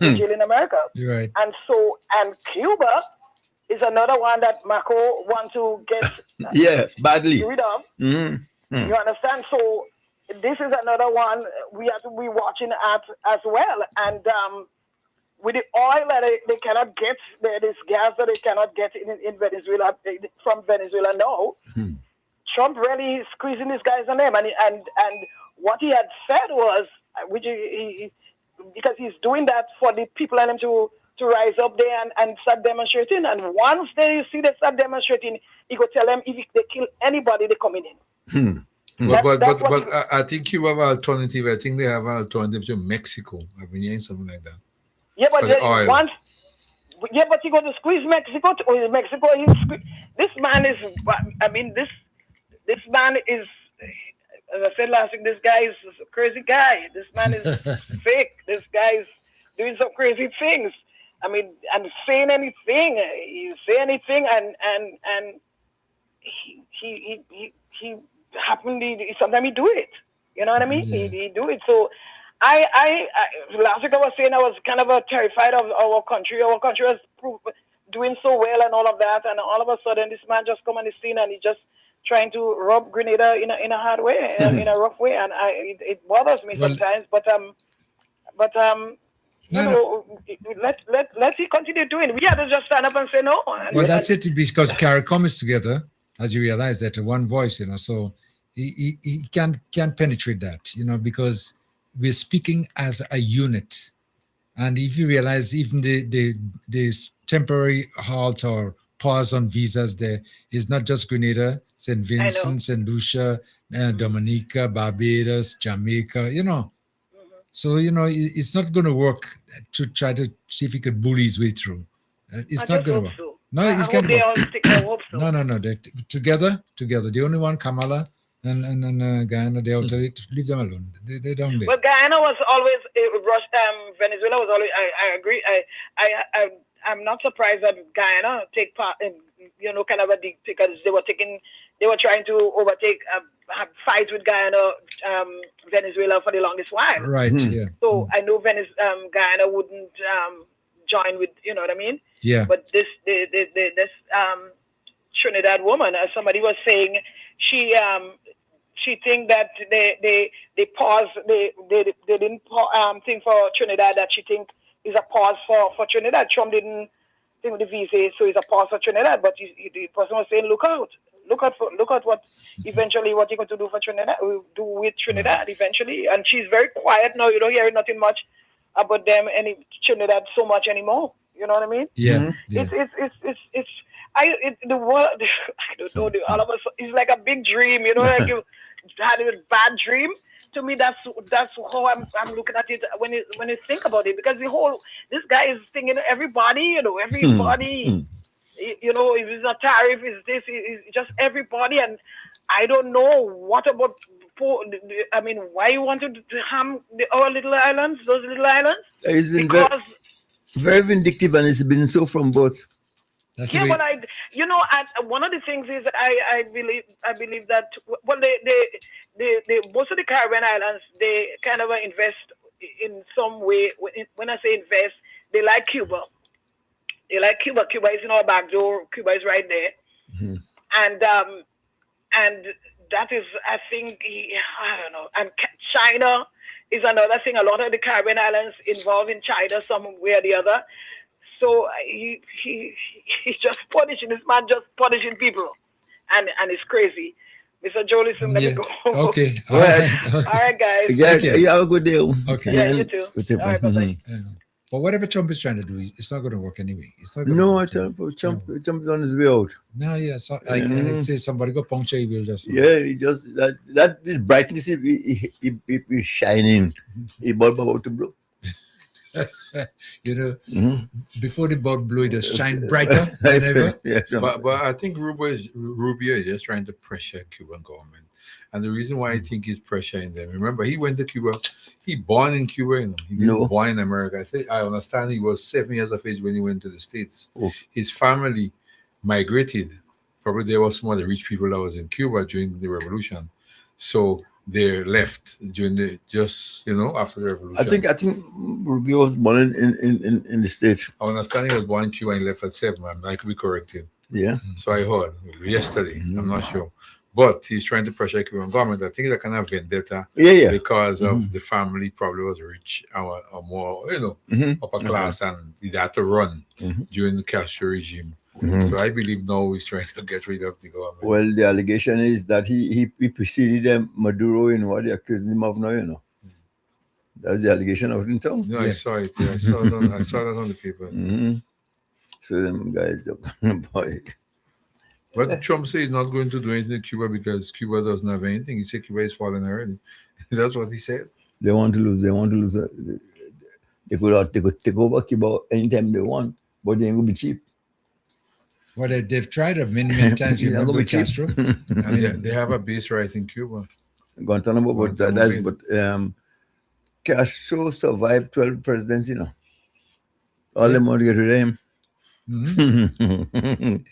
jail in America. You're right. And Cuba is another one that Marco wants to get badly rid of. You understand? So this is another one we have to be watching at as well. And with the oil that they cannot get, this gas that they cannot get in Venezuela, from Venezuela now, Trump really squeezing these guys on them. And what he had said was, which he because he's doing that for the people and him to rise up there and start demonstrating. And once they see they start demonstrating, he go tell them if they kill anybody, they coming in. But I think Cuba have an alternative. I think they have an alternative to Mexico. I've been hearing something like that. Yeah, but but you go to squeeze Mexico. Mexico, this man is. I mean, this man is. As I said last week, this guy is a crazy guy. This man is fake. This guy is doing some crazy things. I mean, and saying anything. You say anything, and he happened. Sometimes he do it. You know what I mean? Yeah. He do it. So, I last week I was saying I was kind of terrified of our country. Our country was doing so well and all of that, and all of a sudden this man just come on the scene and he just trying to rob Grenada in a hard way, in a rough way, and it bothers me sometimes. But let's he continue doing it. We have to just stand up and say no. Well, that's it, because CARICOM is together, as you realize, that one voice, so he can't penetrate that, because we're speaking as a unit. And if you realize, even the temporary halt or pause on visas there is not just Grenada, St. Vincent, St. Lucia, Dominica, Barbados, Jamaica, So, it's not going to work to try to see if he could bully his way through. It's not going to work. So. No, it's going to work. I hope so. No. They're together. The only one, Kamala and Guyana, they ought to leave them alone. They don't live. But Guyana was always, Venezuela was always, I agree. I'm not surprised that Guyana take part in, kind of because they were trying to overtake, fight with Guyana, Venezuela for the longest while. Right, yeah. So I know Guyana wouldn't join with, you know what I mean? Yeah. But this Trinidad woman, as somebody was saying, she think that they pause, they didn't think for Trinidad, that she think is a pause for Trinidad. Trump didn't think with the visa, so it's a pause for Trinidad. But the person was saying, look out what eventually what you're going to do for Trinidad, do with Trinidad eventually. And she's very quiet now. You don't hear nothing much about them any Trinidad so much anymore. You know what I mean? Yeah. The world, I don't know, all of us, it's like a big dream, you know, like you had a bad dream. To me, that's how I'm looking at it when you think about it, because this guy is thinking everybody, you know, everybody, you know, if it's a tariff, is this, is just everybody, and I don't know what about. I mean, why you want to harm our little islands, those little islands? It's been because very vindictive, and it's been so from both. But one of the things is that I believe that they most of the Caribbean islands, they kind of invest in some way. When I say invest, they like Cuba. They like Cuba. Cuba is in our back door. Cuba is right there, and that is, I think, I don't know. And China is another thing. A lot of the Caribbean islands involved in China, some way or the other. So he's just punishing, this man just punishing people. And it's crazy. Mr. Joe, listen, let me go. Okay. All right. All right, guys. You have a good day. Okay. Yeah, you too. All right, bye-bye. But whatever Trump is trying to do, it's not going to work anyway. It's not Trump is on his way out. No, yeah. So I say somebody go puncture, he will just. Yeah, he just that this brightness he shining. He bulb about to blow. You know, before the bulb blew, it just shine brighter than ever. But I think Rubio is just trying to pressure Cuban government. And the reason why I think he's pressuring them, remember, he went to Cuba. He born in Cuba, you know. He didn't born in America. I understand he was 7 years of age when he went to the States. Oh. His family migrated. Probably there was some of the rich people that was in Cuba during the revolution. So they left during after the revolution. I think Rubio was born in the States. I understand he was born in Cuba and left at 7. I could be corrected. Yeah. So I heard yesterday. I'm not sure. But he's trying to pressure Cuban government. I think it's a kind of vendetta because of the family probably was rich or more, upper class, and he had to run during the Castro regime. So I believe now he's trying to get rid of the government. Well, the allegation is that he preceded Maduro in what they accused him of now, That's the allegation out in town. No, I saw it. Yeah, I saw that on the paper. So them guys, boy. But Trump says he's not going to do anything in Cuba because Cuba doesn't have anything. He said Cuba is falling already. That's what he said. They want to lose. They could take over Cuba anytime they want, but they ain't gonna be cheap. Well, they've tried it many times. You remember Castro? And they have a base right in Cuba. Guantanamo, but Castro survived 12 presidents, All them want to get rid of him. And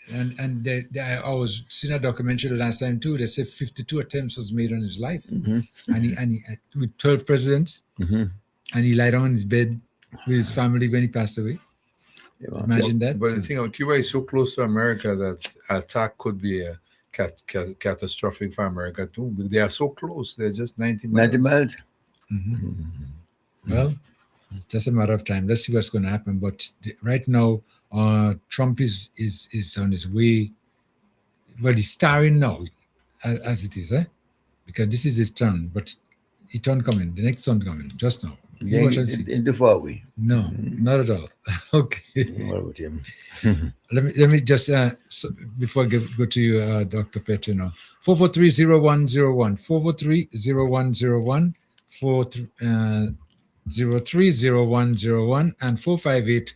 I was seeing a documentary the last time too. They said 52 attempts was made on his life, and he with 12 presidents, and he lied on his bed with his family when he passed away. Imagine that. But the thing about Cuba is so close to America that attack could be a catastrophic for America too. But they are so close; they're just 90 miles. 90 miles. Well, just a matter of time. Let's see what's going to happen. But right now, Trump is on his way. Well, he's starring now, as it is, because this is his turn. But his turn coming, the next turn coming, just now. In the far away. No, not at all. Okay. What about him? Let me just before I go to you, Dr. Petrino. 443-0101, 443-0101, 03-0101, and 458-1914,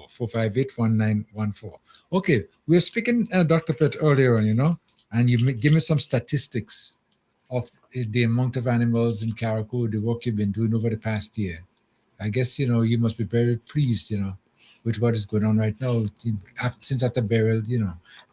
458-1914. Okay, we were speaking, Dr. Pet, earlier on, and you give me some statistics of the amount of animals in Carriacou, the work you've been doing over the past year. I guess, you must be very pleased, with what is going on right now since after burial,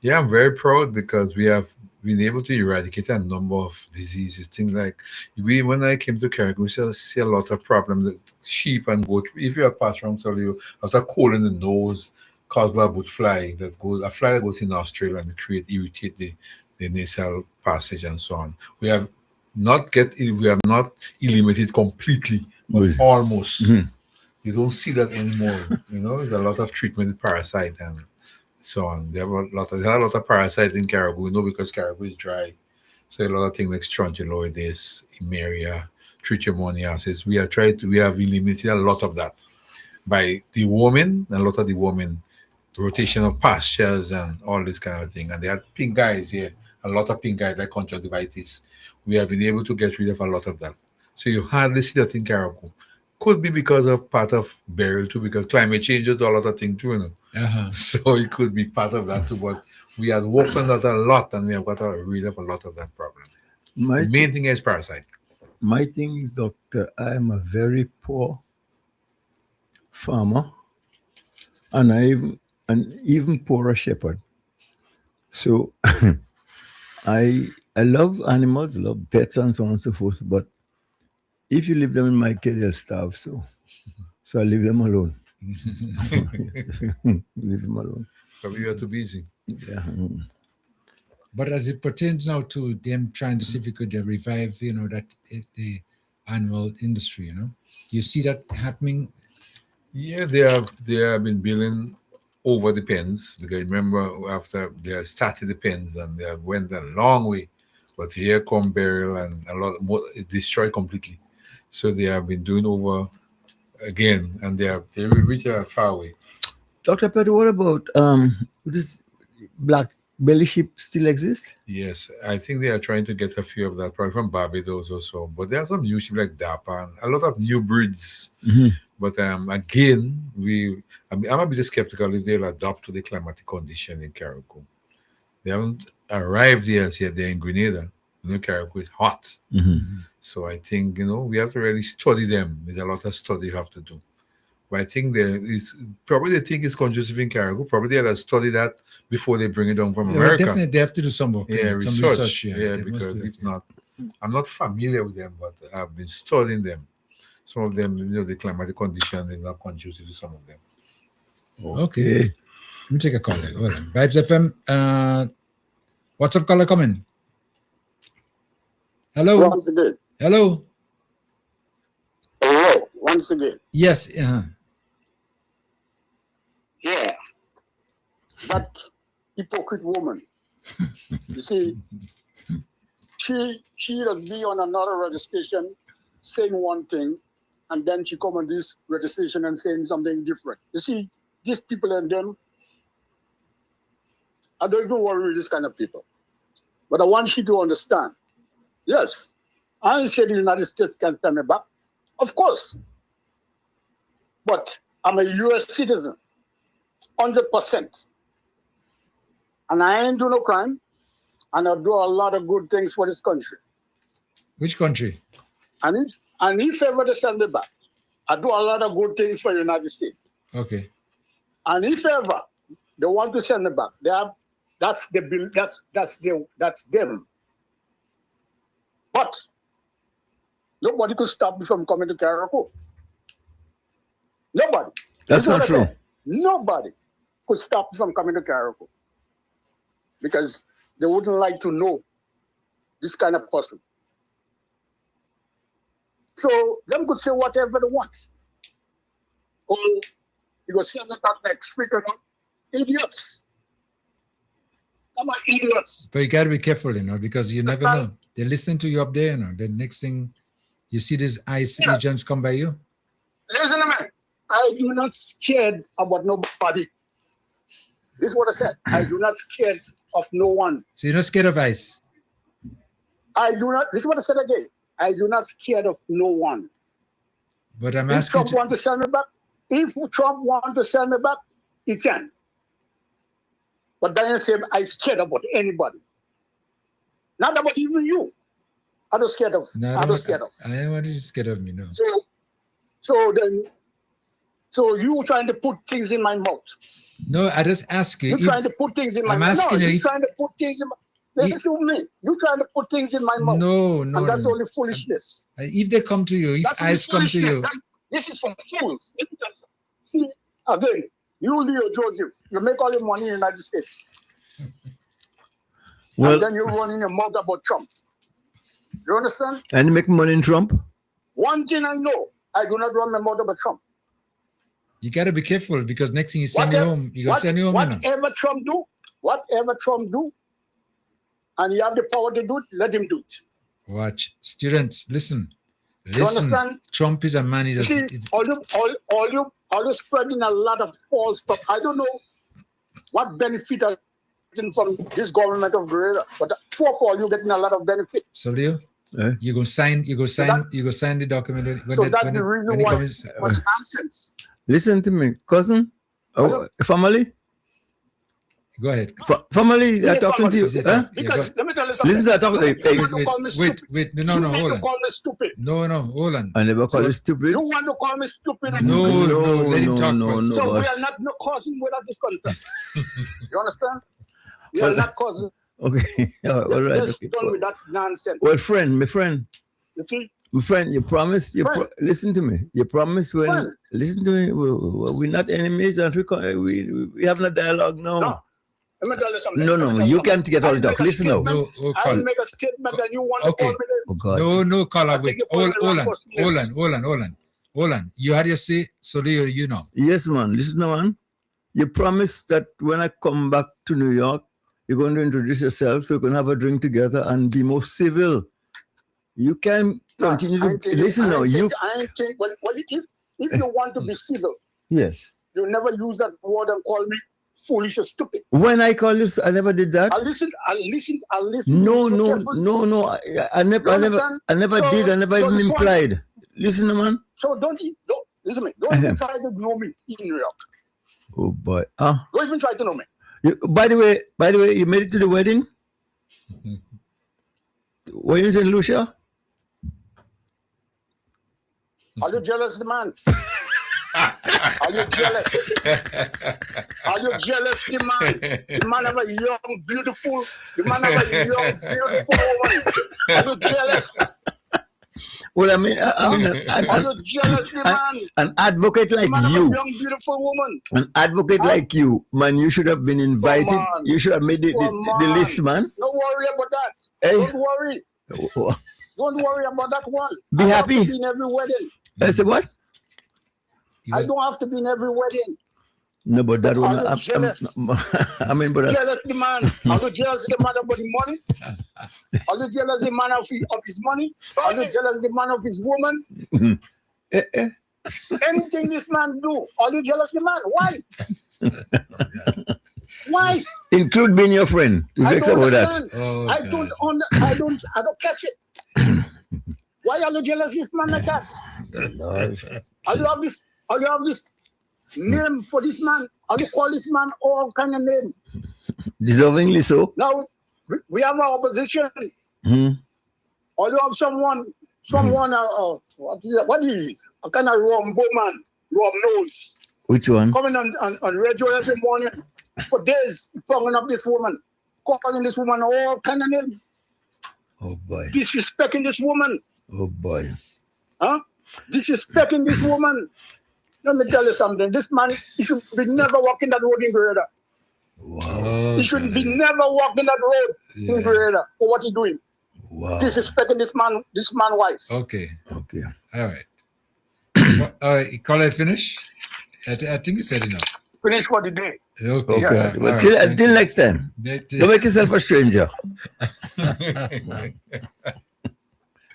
Yeah, I'm very proud because we have been able to eradicate a number of diseases. Things like, when I came to Carriacou, we see a lot of problems that sheep and goat, if you have passed around, tell you, after cold in the nose, caused by a fly that goes in Australia and irritate the nasal passage and so on. We have not eliminated completely, but almost. You don't see that anymore. There's a lot of treatment with parasite and so on. There's a lot of parasite in Caribou, because Caribou is dry. So a lot of things like strongyloides, Emeria, trichomoniasis. We have eliminated a lot of that by deworming, a lot of deworming, rotation of pastures and all this kind of thing. And they had pink eyes here, a lot of pink eyes like conjunctivitis. We have been able to get rid of a lot of that. So you hardly see that in Caribou. Could be because of part of burial too, because climate changes a lot of things too. So it could be part of that too. But we had worked on that a lot, and we have got rid of a lot of that problem. The main thing is parasite. My thing is, doctor, I am a very poor farmer, and an even poorer shepherd. So I love animals, love pets, and so on and so forth. But if you leave them in my care, they'll starve. So I leave them alone. Leave them alone. Probably you are too busy. Yeah. But as it pertains now to them trying to see if we could revive, the animal industry, you see that happening? Yeah, they have been building over the pens, because remember after they started the pens and they have went a long way, but here come burial and a lot more destroyed completely. So they have been doing over again, and they will reach a far way. Dr. Petty, what about this black belly sheep still exist? Yes, I think they are trying to get a few of that probably from Barbados or so. But there are some new sheep like Dapa and a lot of new breeds. But again, I'm a bit skeptical if they'll adapt to the climatic condition in Carriacou. They haven't arrived here as yet. They're in Grenada. Carriacou is hot. So I think, we have to really study them. There's a lot of study you have to do. But I think probably they think it's conducive in Carriacou. Probably they have studied that before they bring it down from America. Definitely, they have to do some work. Research. Some research. Because if not, I'm not familiar with them, but I've been studying them. Some of them, the climatic condition is not conducive to some of them. Okay. Let me take a call. Hold on. Vibes FM. What's up, caller coming? Hello. Once again. Hello. Hello. Once again. Yes. Yeah. That hypocrite woman. You see, she does be on another registration saying one thing, and then she come on this registration and saying something different. You see, these people and them, I don't even worry with this kind of people. But I want you to understand, yes, I said the United States can send me back. Of course. But I'm a U.S. citizen, 100%. And I ain't do no crime, and I do a lot of good things for this country. Which country? And if ever they send me back, I do a lot of good things for the United States. Okay. And if ever they want to send me back, that's them. But nobody could stop me from coming to Carriacou. Nobody. That's not true. Nobody could stop me from coming to Carriacou, because they wouldn't like to know this kind of person. So them could say whatever they want. Or you go send it back next week or not. Idiots. I'm idiots. But you got to be careful, because you never know. They're listening to you up there, The next thing, you see these ICE agents come by you. Listen to me. I do not scared about nobody. This is what I said. I do not scared of no one. So you're not scared of ICE? I do not. This is what I said again. I do not scared of no one. But I'm if asking. Trump want to send me back, if Trump want to send me back, he can. But then say I'm scared about anybody. Not about even you. I don't scared of. No, I don't scared of. I don't want you scared of me, no. So you trying to put things in my mouth. No, I just ask you. You're trying to put things in my mouth. I'm asking you. You're trying to put things in my mouth. Listen to me. You're trying to put things in my mouth. No. And that's only foolishness. If they come to you, if ICE come to you. This is for fools. See, again, you, Leo Joseph, you make all your money in the United States. Well, and then you run in your mouth about Trump. You understand? And make money in Trump? One thing I know, I do not run my mouth about Trump. You got to be careful because next thing you send you home, you gonna send you home. Whatever Trump do, and you have the power to do it, let him do it. Watch, students, listen. You understand? Trump is a man. You see, all you spreading a lot of false stuff. I don't know what benefit are getting from this government of Grenada, but for you getting a lot of benefit. So Leo, you go sign the document. That's the reason why it was nonsense. Listen to me, cousin. Family. Go ahead. Family, they're talking to you. Because let me tell you something. Listen to that talk. Wait. No, hold on. You call me stupid. No, hold on. I never call you stupid. You want to call me stupid? No. Let him talk first. So we are not causing without this contact. You understand? We are not causing. Okay. All right. Just done with that nonsense. Well, my friend. You see? My friend, you promised. Listen to me. You promised when. Listen to me. We're not enemies, and we have no dialogue now. No. Let me tell you something. No. You can't get all the talk. Listen now. I'll make a statement and you want to call me this. Oh God. No, caller. Wait. Hold on. You had your say, so you know. Yes, man. Listen, man. You promised that when I come back to New York, you're going to introduce yourself so we can have a drink together and be more civil. You can continue to listen now. If you want to be civil, yes, you never use that word and call me foolish or stupid. When I call you, I never did that. I listen. No. I never did. I never even implied. Listen, man. So don't listen to me. Don't even try to know me in New York. Oh boy. Don't even try to know me. By the way, you made it to the wedding? Were you in St. Lucia? Are you jealous, the man? Are you jealous? Are you jealous, the man? The man have a young, beautiful. The man have a young, beautiful woman. Are you jealous? Well, I mean, are you jealous, the man? An advocate like you, a young, beautiful woman. An advocate like you, man, you should have been invited. You should have made the list, man. Don't worry about that. Hey. Don't worry. Don't worry about that one. Be happy. Have to be in every wedding. I said what? I don't have to be in every wedding. No, but that one. I mean, but jealous the man. Are you jealous the man about the money? Are you jealous the man of his money? Are you jealous the man of his woman? Anything this man do, are you jealous the man? Why? Why? Include being your friend. I don't about understand. that. I don't catch it. Why are you jealous this man like that? Are you have this name for this man? Are you call this man all kind of name? Deservingly so. Now we have our opposition. Or you have someone, what is it? A kind of rum man, rum nose. Which one? Coming on radio every morning for days, calling up this woman, calling this woman all kind of name. Oh boy. Disrespecting this woman. Oh boy. Huh? Disrespecting this woman. Let me tell you something. This man, he should be never walking that road in Grenada. Wow. He should be never walking that road in Grenada for what he's doing. Wow. Disrespecting this man wife. Okay. All right. Call it finish? I think you said enough. Finish for the day. Okay. Yeah. Well, till next time. Don't make yourself a stranger.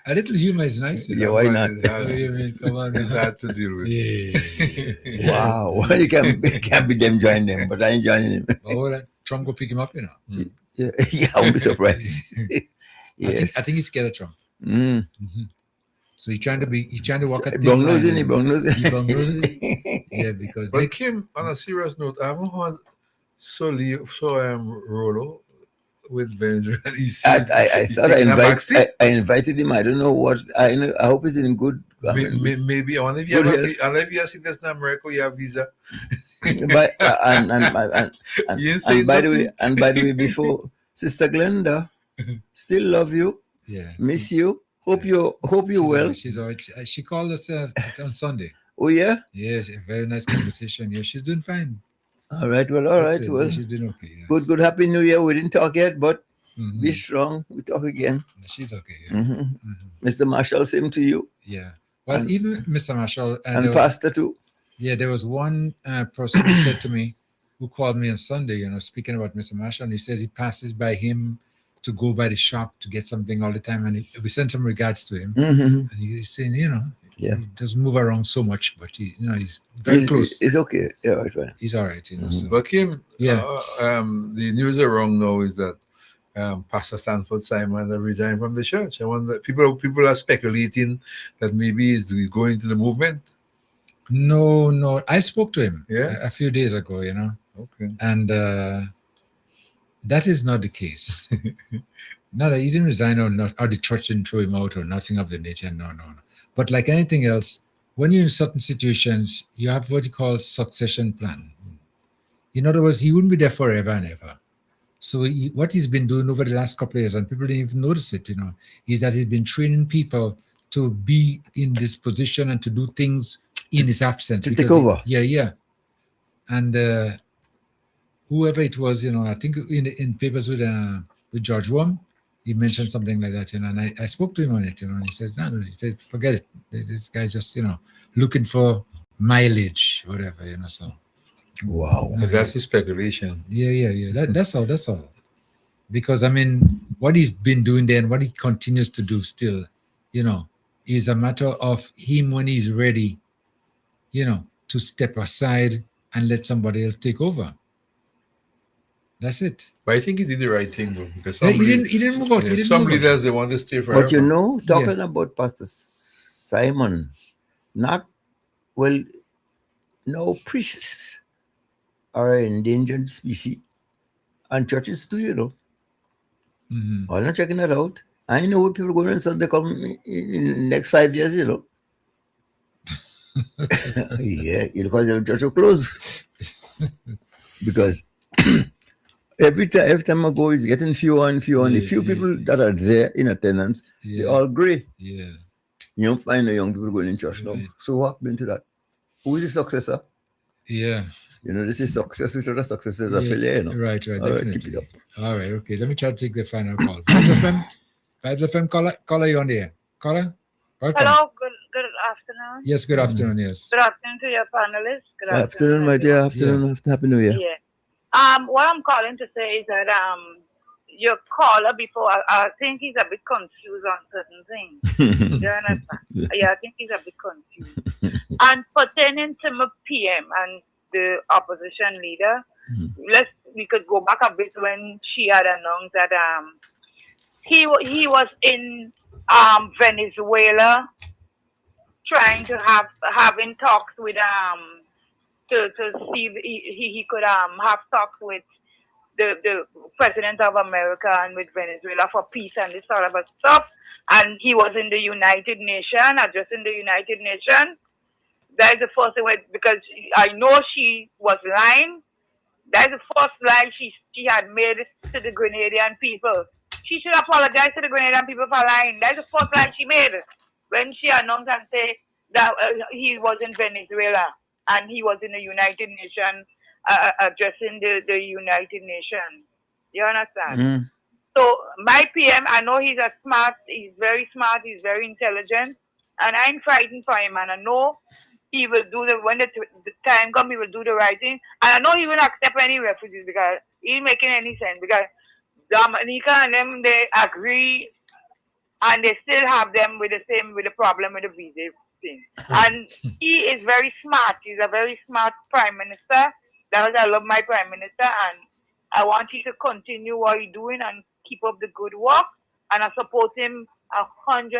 A little humor is nice. Yeah, why not? Come on. It's hard to deal with. Yeah. Wow. Well, you can't be them joining them, but I ain't joining him. Oh, Trump go pick him up, you know. Yeah, I won't be surprised. Yes. I think he's scared of Trump. So he's trying to walk at Bong nosing. Yeah, because but Kim, on a serious note, I haven't heard Rolo with Benjamin. I thought I invited him. I don't know what I hope he's in good. Maybe I wonder if you have seen this in America, you have visa. And by the way, before Sister Glenda, still love you. Yeah. Miss you. Hope you well. She's all right. She called us on Sunday. Oh yeah. Yeah, very nice conversation. Yeah, she's doing fine. All right. Well, all right. Well, she's doing okay. Yeah. Good. Happy New Year. We didn't talk yet, but Be strong. We talk again. She's okay. Yeah. Mr. Marshall, same to you. Yeah. Well, And- even Mr. Marshall and Pastor too. Yeah, there was one person who said to me, who called me on Sunday, speaking about Mr. Marshall, and he says he passes by him to go by the shop to get something all the time, and we sent some regards to him. And he's saying, he doesn't move around so much, but he's very close. It's okay. Yeah, right. He's all right, so. But Kim, Yeah. The news around now is that Pastor Stanford Simon has resigned from the church. I wonder, people are speculating that maybe he's going to the movement. No. I spoke to him Yeah. a few days ago, Okay. and that is not the case. Not that he didn't resign or the church didn't throw him out or nothing of the nature. No. But like anything else, when you're in certain situations, you have what you call succession plan. In other words, he wouldn't be there forever and ever. So what he's been doing over the last couple of years, and people didn't even notice it, is that he's been training people to be in this position and to do things in his absence. To take over. Yeah. And whoever it was, I think in papers with George Worm, he mentioned something like that, and I spoke to him on it, and he says, no, he said, forget it. This guy's just, looking for mileage, whatever, so. Wow. That's the speculation. Yeah. That's all. Because, what he's been doing there and what he continues to do still, is a matter of him when he's ready, to step aside and let somebody else take over. That's it. But I think he did the right thing, though, because He didn't move out. Some leaders, they want to stay forever. But talking about Pastor Simon, no priests are an endangered species, and churches too, I'm not checking that out. I know what people are going to and Sunday come in the next 5 years, Yeah, because the church will close. Because every time I go, it's getting fewer and fewer. And the few people that are there in attendance, they're all grey. Yeah. You don't find the young people going in church now. So what happened to that? Who is the successor? Yeah. This is success with other successors are failure, Right, All definitely. keep it up. All right, okay. Let me try to take the final call. Vibes FM, caller, you on the air. Caller? Welcome. Hello, good afternoon. Yes, good afternoon, yes. Good afternoon to your panelists. Good Afternoon, my dear. Afternoon. Happy New Year. Yeah. What I'm calling to say is that your caller before, I think he's a bit confused on certain things. Do you understand? Yeah, I think he's a bit confused. And pertaining to my PM and the opposition leader, we could go back a bit when she had announced that he was in Venezuela trying to having talks with to see if he could have talks with the president of America and with Venezuela for peace and this sort of stuff. And he was in the United Nations, addressing the United Nations. That is the first thing, because I know she was lying. That is the first lie she had made to the Grenadian people. She should apologize to the Grenadian people for lying. That is the first lie she made when she announced and said that he was in Venezuela and he was in the United Nations addressing the United Nations. You understand? So my PM, I know he's very smart, he's very intelligent, and I'm fighting for him, and I know he will do when the time comes, he will do the right thing. And I know he will accept any refugees because he ain't making any sense. Because Dominica and them, they agree and they still have them with the problem with the visa thing. And he is very smart. He's a very smart prime minister. That's why I love my prime minister, and I want him to continue what he's doing and keep up the good work. And I support him 100%.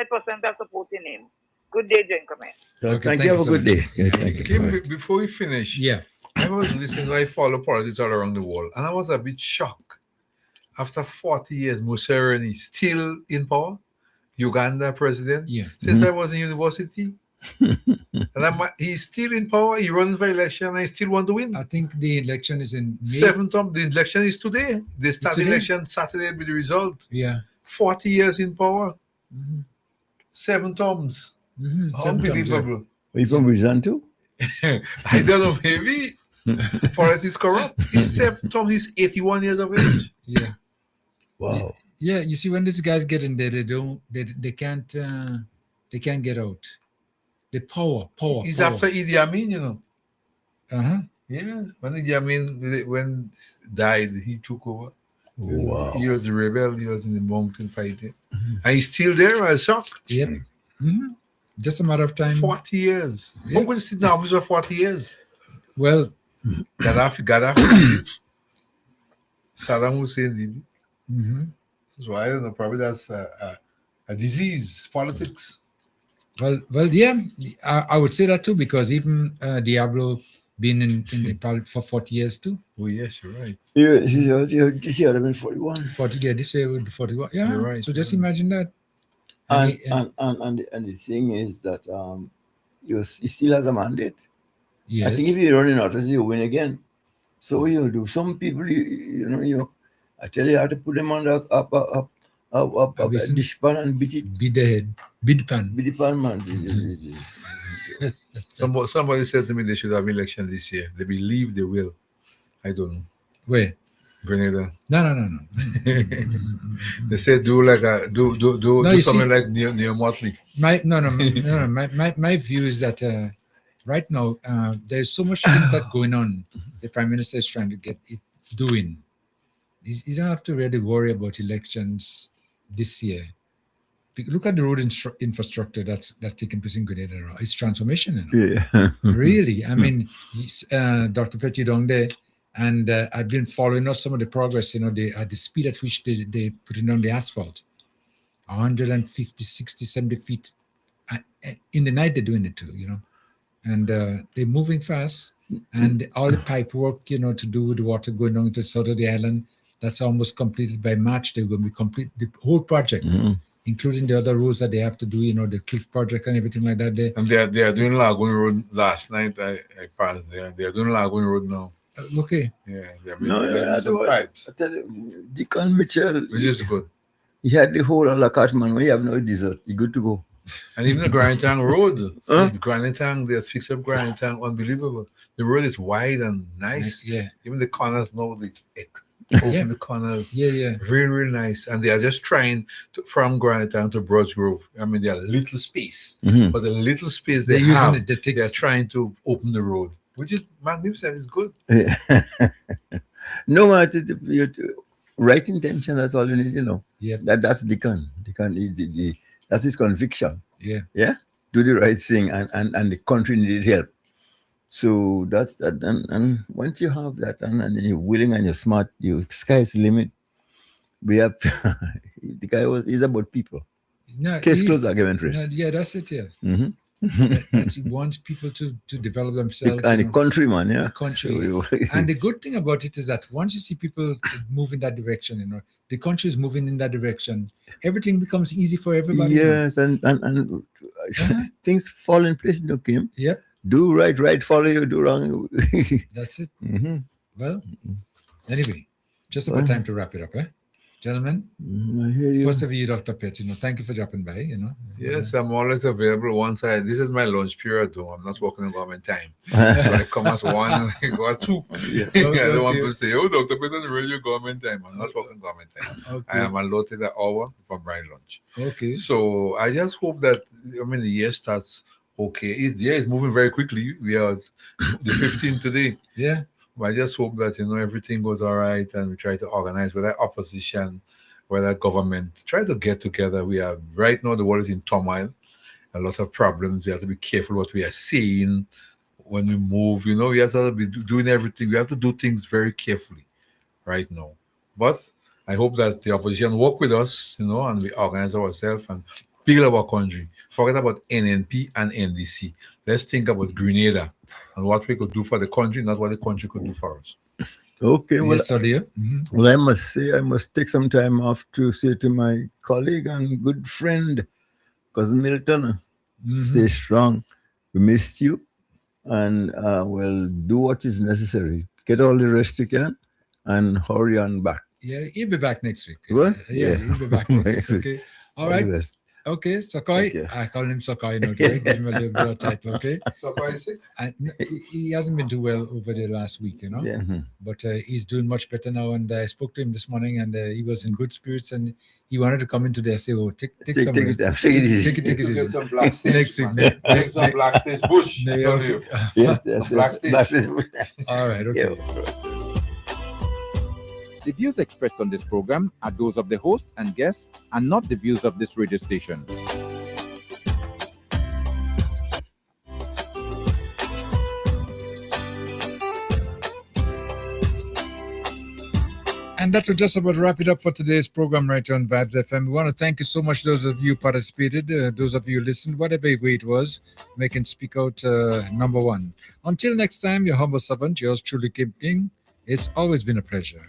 I supporting him. Good day, gentlemen. Thank you. Have a good day. Thank you. Kim, before we finish, I was listening. I follow politics all around the world, and I was a bit shocked. After 40 years, Museveni still in power, Uganda president. Since I was in university, and he's still in power. He runs for election, and I still want to win. I think the election is in May. 7th term. The election is today. They start the election Saturday with the result. 40 years in power, 7 terms. Unbelievable. Are you from Rizan too? I don't know, maybe politics corrupt. He's 7 terms, he's 81 years of age. Yeah. Wow. Yeah, you see, when these guys get in there, they can't get out. The power. He's after Idi Amin, you know. Uh-huh. Yeah, when Idi Amin when died, he took over. Wow. He was a rebel. He was in the mountain fighting, and he's still there. I shocked. Yep. Just a matter of time. 40 years. How could you sit in office for 40 years? Well, Gaddafi did it. Saddam Hussein did it. So I don't know. Probably that's a disease, politics. Well, yeah, I would say that too, because even Diablo been in Nepal for 40 years too. Oh yes, you're right. Yeah, this year I've been 41. 40 years. This year will be 41. Yeah, you're right. So just imagine that. And the thing is that he still has a mandate. Yes. I think if you're running out, you win again. So what you do? Some people, I tell you how to put them on the up dishpan and beat it. Beat the head. Beat the pan. Beat the pan, man. Somebody said to me they should have election this year. They believe they will. I don't know. Where? Grenada. No. They said do something like near Motley. My view is that right now there's so much things that going on. The Prime Minister is trying to get it doing. You don't have to really worry about elections this year. Look at the road infrastructure that's taking place in Grenada now. It's transformation. Yeah. Really. I mean, Dr. Petit Dong there, and I've been following up some of the progress, at the speed at which they putting on the asphalt. 150, 60, 70 feet. In the night they're doing it too, And they're moving fast. And all the pipe work, to do with the water going down to the south of the island, that's almost completed by March. They're going to be complete the whole project, including the other roads that they have to do, the cliff project and everything like that. And they are doing Lagoon Road last night. I passed there. They are doing Lagoon Road now. Okay. Yeah, they're some pipes. I tell you, Deacon Mitchell, which is good. He had the whole of La Carte, man. We have no desert. You're good to go. And even the Granitang Road, the Granitang, they fixed up Granitang, unbelievable. The road is wide and nice. Yeah. Even the corners now, they open the corners. Yeah. Really, really nice. And they are just trying from Granitang to Broads Grove. I mean, they are little space, but the little space they have, they are trying to open the road, which is magnificent. It's good. Yeah. No matter right intention, that's all you need to know. Yeah. That's Deacon. That's his conviction. Yeah. Yeah. Do the right thing, and the country needed help. So that's that. And once you have that, and you're willing and you're smart, sky's the limit. We have the guy he's about people. No, case closed argument race. Yeah, that's it. Yeah. He wants people to develop themselves. And the country, man, yeah. The country. And the good thing about it is that once you see people move in that direction, the country is moving in that direction, everything becomes easy for everybody. Yes, and things fall in place, Kim. Yep. Do right, follow you, do wrong. That's it. Well, anyway, just about time to wrap it up, eh? Gentlemen, I hear you. First of you, Dr. Pett, thank you for dropping by, Yes, I'm always available this is my lunch period, though. I'm not working on government time. So I come at 1 and I go at 2. Yeah. I don't want to say, Dr. Pett on the radio government time. I'm not working government time. Okay. I am allotted an hour for my lunch. Okay. So I just hope that, the year starts okay. The year is moving very quickly. We are the 15th today. Yeah. But I just hope that, everything goes all right and we try to organize, whether opposition, whether government, try to get together. We are, right now, the world is in turmoil, a lot of problems. We have to be careful what we are saying when we move. We have to be doing everything. We have to do things very carefully right now. But I hope that the opposition work with us, and we organize ourselves and build our country. Forget about NNP and NDC. Let's think about Grenada and what we could do for the country, not what the country could do for us. Okay. Well, yes, sir, well, I must say, I must take some time off to say to my colleague and good friend, Cousin Milton, stay strong. We missed you. And we'll do what is necessary. Get all the rest you can and hurry on back. Yeah, he'll be back next week. What? Yeah, he'll be back next week. Okay. All right. Okay, Sakai. I call him Sakai now today. Give him a little bit of title, okay? Sakai is sick? And he hasn't been too well over the last week, Yeah. But he's doing much better now. And I spoke to him this morning, and he was in good spirits, and he wanted to come into there and say, "Oh, take Take some it down. Take it easy. take it Get easy." some black stage, Next man. week, Get some black stage bush. I tell you. Yes. Black stage. All right, okay. The views expressed on this program are those of the host and guests and not the views of this radio station. And that's just about wrap it up for today's program right here on Vibes FM. We want to thank you so much, those of you who participated, those of you who listened, whatever way it was, making Speak Out number one. Until next time, your humble servant, yours truly, Kim King. It's always been a pleasure.